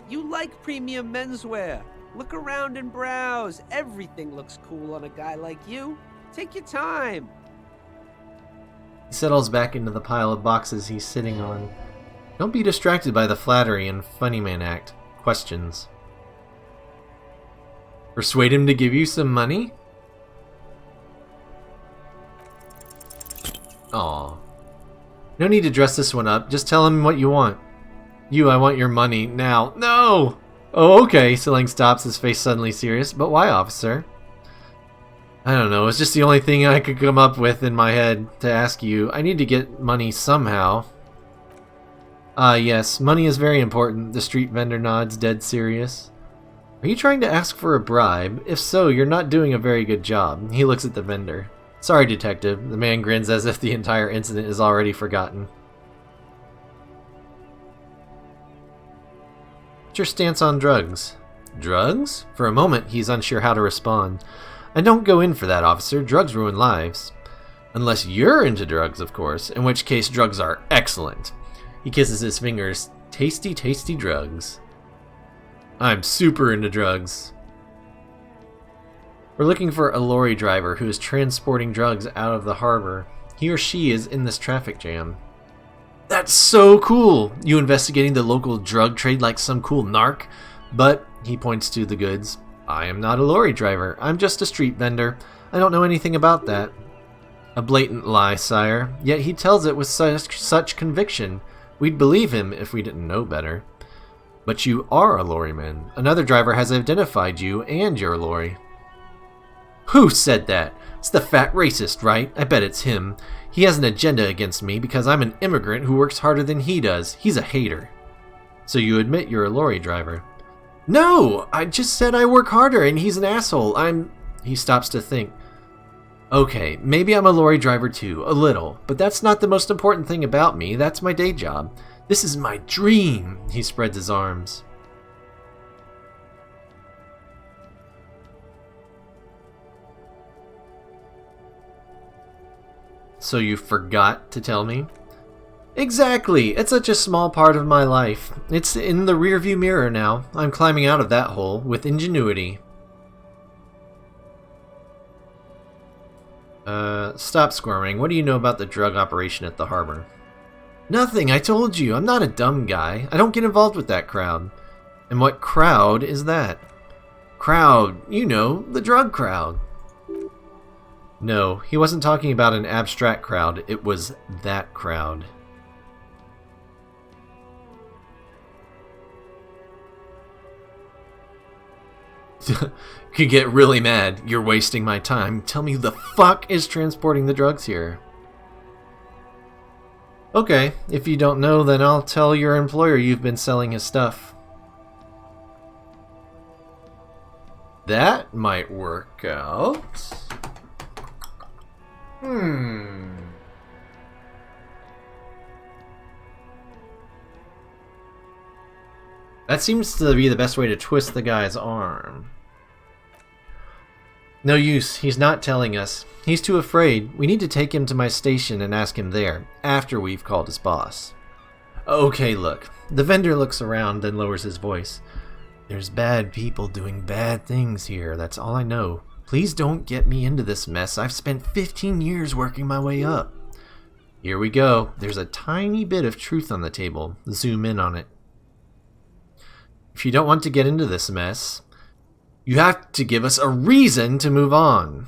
You like premium menswear. Look around and browse. Everything looks cool on a guy like you. Take your time. He settles back into the pile of boxes he's sitting on. Don't be distracted by the flattery and funny man act. Questions. Persuade him to give you some money? Aw. No need to dress this one up. Just tell him what you want. I want your money now. No! Oh, okay. Siling stops, his face suddenly serious. But why, officer? I don't know. It's just the only thing I could come up with in my head to ask you. I need to get money somehow. Yes. Money is very important. The street vendor nods, dead serious. Are you trying to ask for a bribe? If so, you're not doing a very good job. He looks at the vendor. Sorry, detective. The man grins as if the entire incident is already forgotten. What's your stance on drugs? Drugs? For a moment, he's unsure how to respond. I don't go in for that, officer. Drugs ruin lives. Unless you're into drugs, of course, in which case drugs are excellent. He kisses his fingers. Tasty, tasty drugs. I'm super into drugs. We're looking for a lorry driver who is transporting drugs out of the harbor. He or she is in this traffic jam. That's so cool! You investigating the local drug trade like some cool narc? But, he points to the goods, I am not a lorry driver. I'm just a street vendor. I don't know anything about that. A blatant lie, sire. Yet he tells it with such conviction. We'd believe him if we didn't know better. But you are a lorryman. Another driver has identified you and your lorry. Who said that? It's the fat racist, right? I bet it's him. He has an agenda against me because I'm an immigrant who works harder than he does. He's a hater. So you admit you're a lorry driver? No! I just said I work harder and he's an asshole. He stops to think. Okay, maybe I'm a lorry driver too, a little, but that's not the most important thing about me. That's my day job. This is my dream. He spreads his arms. So you forgot to tell me? Exactly! It's such a small part of my life. It's in the rearview mirror now. I'm climbing out of that hole with ingenuity. Stop squirming. What do you know about the drug operation at the harbor? Nothing, I told you. I'm not a dumb guy. I don't get involved with that crowd. And what crowd is that? Crowd, you know, the drug crowd. No, he wasn't talking about an abstract crowd. It was that crowd. Could get really mad. You're wasting my time. Tell me who the fuck is transporting the drugs here. Okay, if you don't know, then I'll tell your employer you've been selling his stuff. That might work out. That seems to be the best way to twist the guy's arm. No use, he's not telling us. He's too afraid. We need to take him to my station and ask him there, after we've called his boss. Okay, look. The vendor looks around, then lowers his voice. There's bad people doing bad things here, that's all I know. Please don't get me into this mess. I've spent 15 years working my way up. Here we go. There's a tiny bit of truth on the table. Zoom in on it. If you don't want to get into this mess, you have to give us a reason to move on.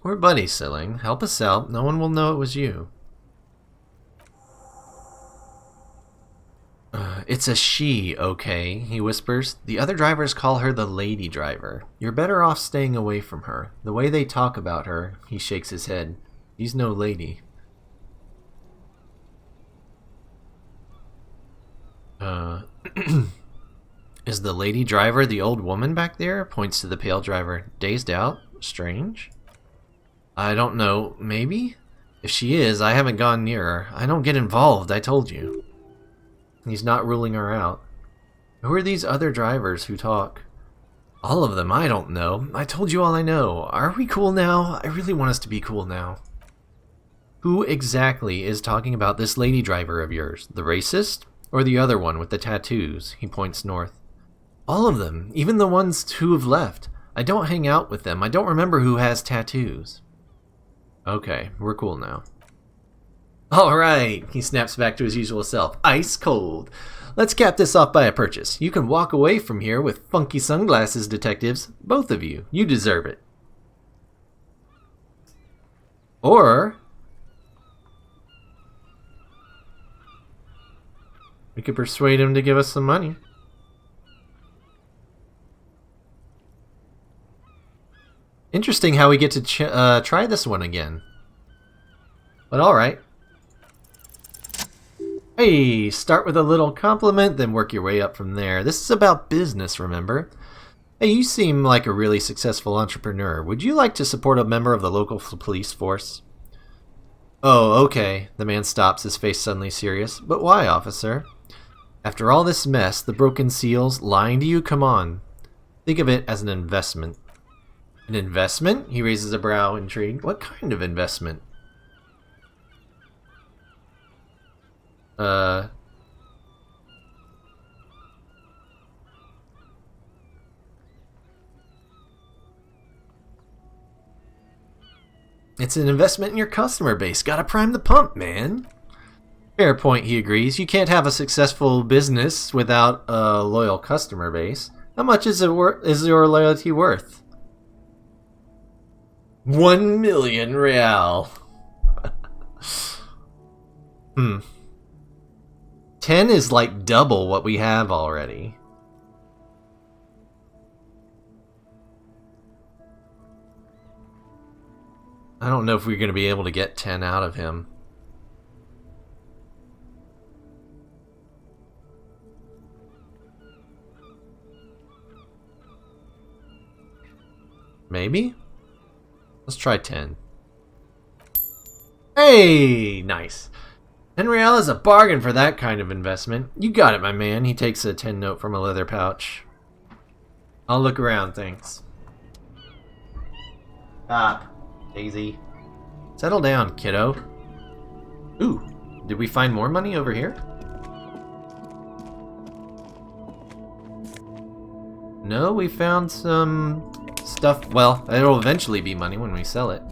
We're buddy selling. Help us out. No one will know it was you. It's a she, okay, he whispers. The other drivers call her the lady driver. You're better off staying away from her. The way they talk about her, he shakes his head. She's no lady. Is the lady driver the old woman back there? Points to the pale driver. Dazed out? Strange? I don't know. Maybe? If she is, I haven't gone near her. I don't get involved, I told you. He's not ruling her out. Who are these other drivers who talk? All of them, I don't know. I told you all I know. Are we cool now? I really want us to be cool now. Who exactly is talking about this lady driver of yours? The racist? Or the other one with the tattoos? He points north. All of them, even the ones who have left. I don't hang out with them. I don't remember who has tattoos. Okay, we're cool now. Alright, he snaps back to his usual self. Ice cold. Let's cap this off by a purchase. You can walk away from here with funky sunglasses, detectives. Both of you. You deserve it. Or we could persuade him to give us some money. Interesting how we get to try this one again. But alright. Hey, start with a little compliment, then work your way up from there. This is about business, remember? Hey, you seem like a really successful entrepreneur. Would you like to support a member of the local police force? Oh, okay. The man stops, his face suddenly serious. But why, officer? After all this mess, the broken seals, lying to you, come on. Think of it as an investment. An investment? He raises a brow, intrigued. What kind of investment? It's an investment in your customer base. Gotta prime the pump, man. Fair point, he agrees. You can't have a successful business without a loyal customer base. How much is your loyalty worth? 1 million real. 10 is like double what we have already. I don't know if we're going to be able to get 10 out of him. Maybe? Let's try 10. Hey! Nice. 10 real is a bargain for that kind of investment. You got it, my man. He takes a 10 note from a leather pouch. I'll look around, thanks. Stop, Daisy. Settle down, kiddo. Ooh, did we find more money over here? No, we found some stuff. Well, it'll eventually be money when we sell it.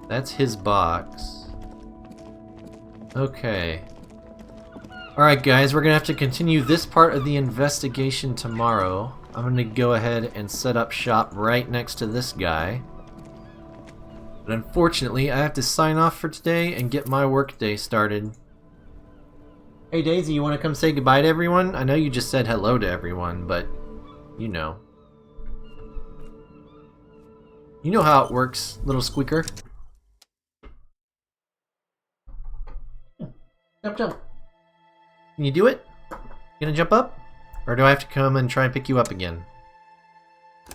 That's his box. Okay. Alright guys, we're gonna have to continue this part of the investigation tomorrow. I'm gonna go ahead and set up shop right next to this guy. But unfortunately, I have to sign off for today and get my workday started. Hey Daisy, you wanna come say goodbye to everyone? I know you just said hello to everyone, but you know. You know how it works, little squeaker. Jump, jump. Can you do it? You gonna jump up? Or do I have to come and try and pick you up again?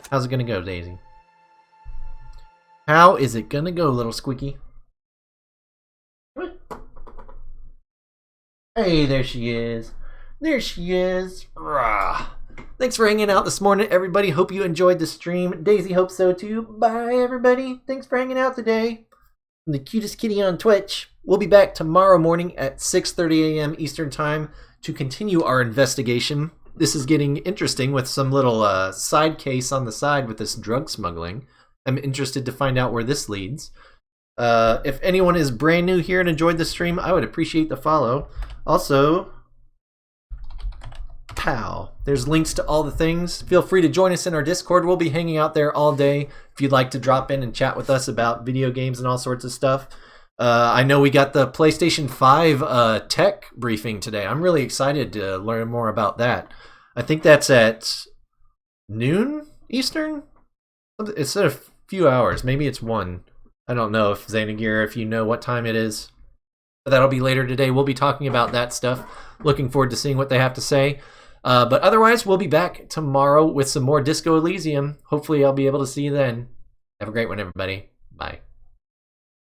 How's it gonna go, Daisy? How is it gonna go, little squeaky? Hey, there she is. There she is. Rah. Thanks for hanging out this morning, everybody. Hope you enjoyed the stream. Daisy hopes so too. Bye, everybody. Thanks for hanging out today. I'm the cutest kitty on Twitch. We'll be back tomorrow morning at 6:30 a.m. Eastern Time to continue our investigation. This is getting interesting with some little side case on the side with this drug smuggling. I'm interested to find out where this leads. If anyone is brand new here and enjoyed the stream, I would appreciate the follow. Also, pow. There's links to all the things. Feel free to join us in our Discord. We'll be hanging out there all day if you'd like to drop in and chat with us about video games and all sorts of stuff. I know we got the PlayStation 5 tech briefing today. I'm really excited to learn more about that. I think that's at noon Eastern? It's in a few hours. Maybe it's 1. I don't know if Xanagir, if you know what time it is. But that'll be later today. We'll be talking about that stuff. Looking forward to seeing what they have to say. But otherwise, we'll be back tomorrow with some more Disco Elysium. Hopefully, I'll be able to see you then. Have a great one, everybody. Bye.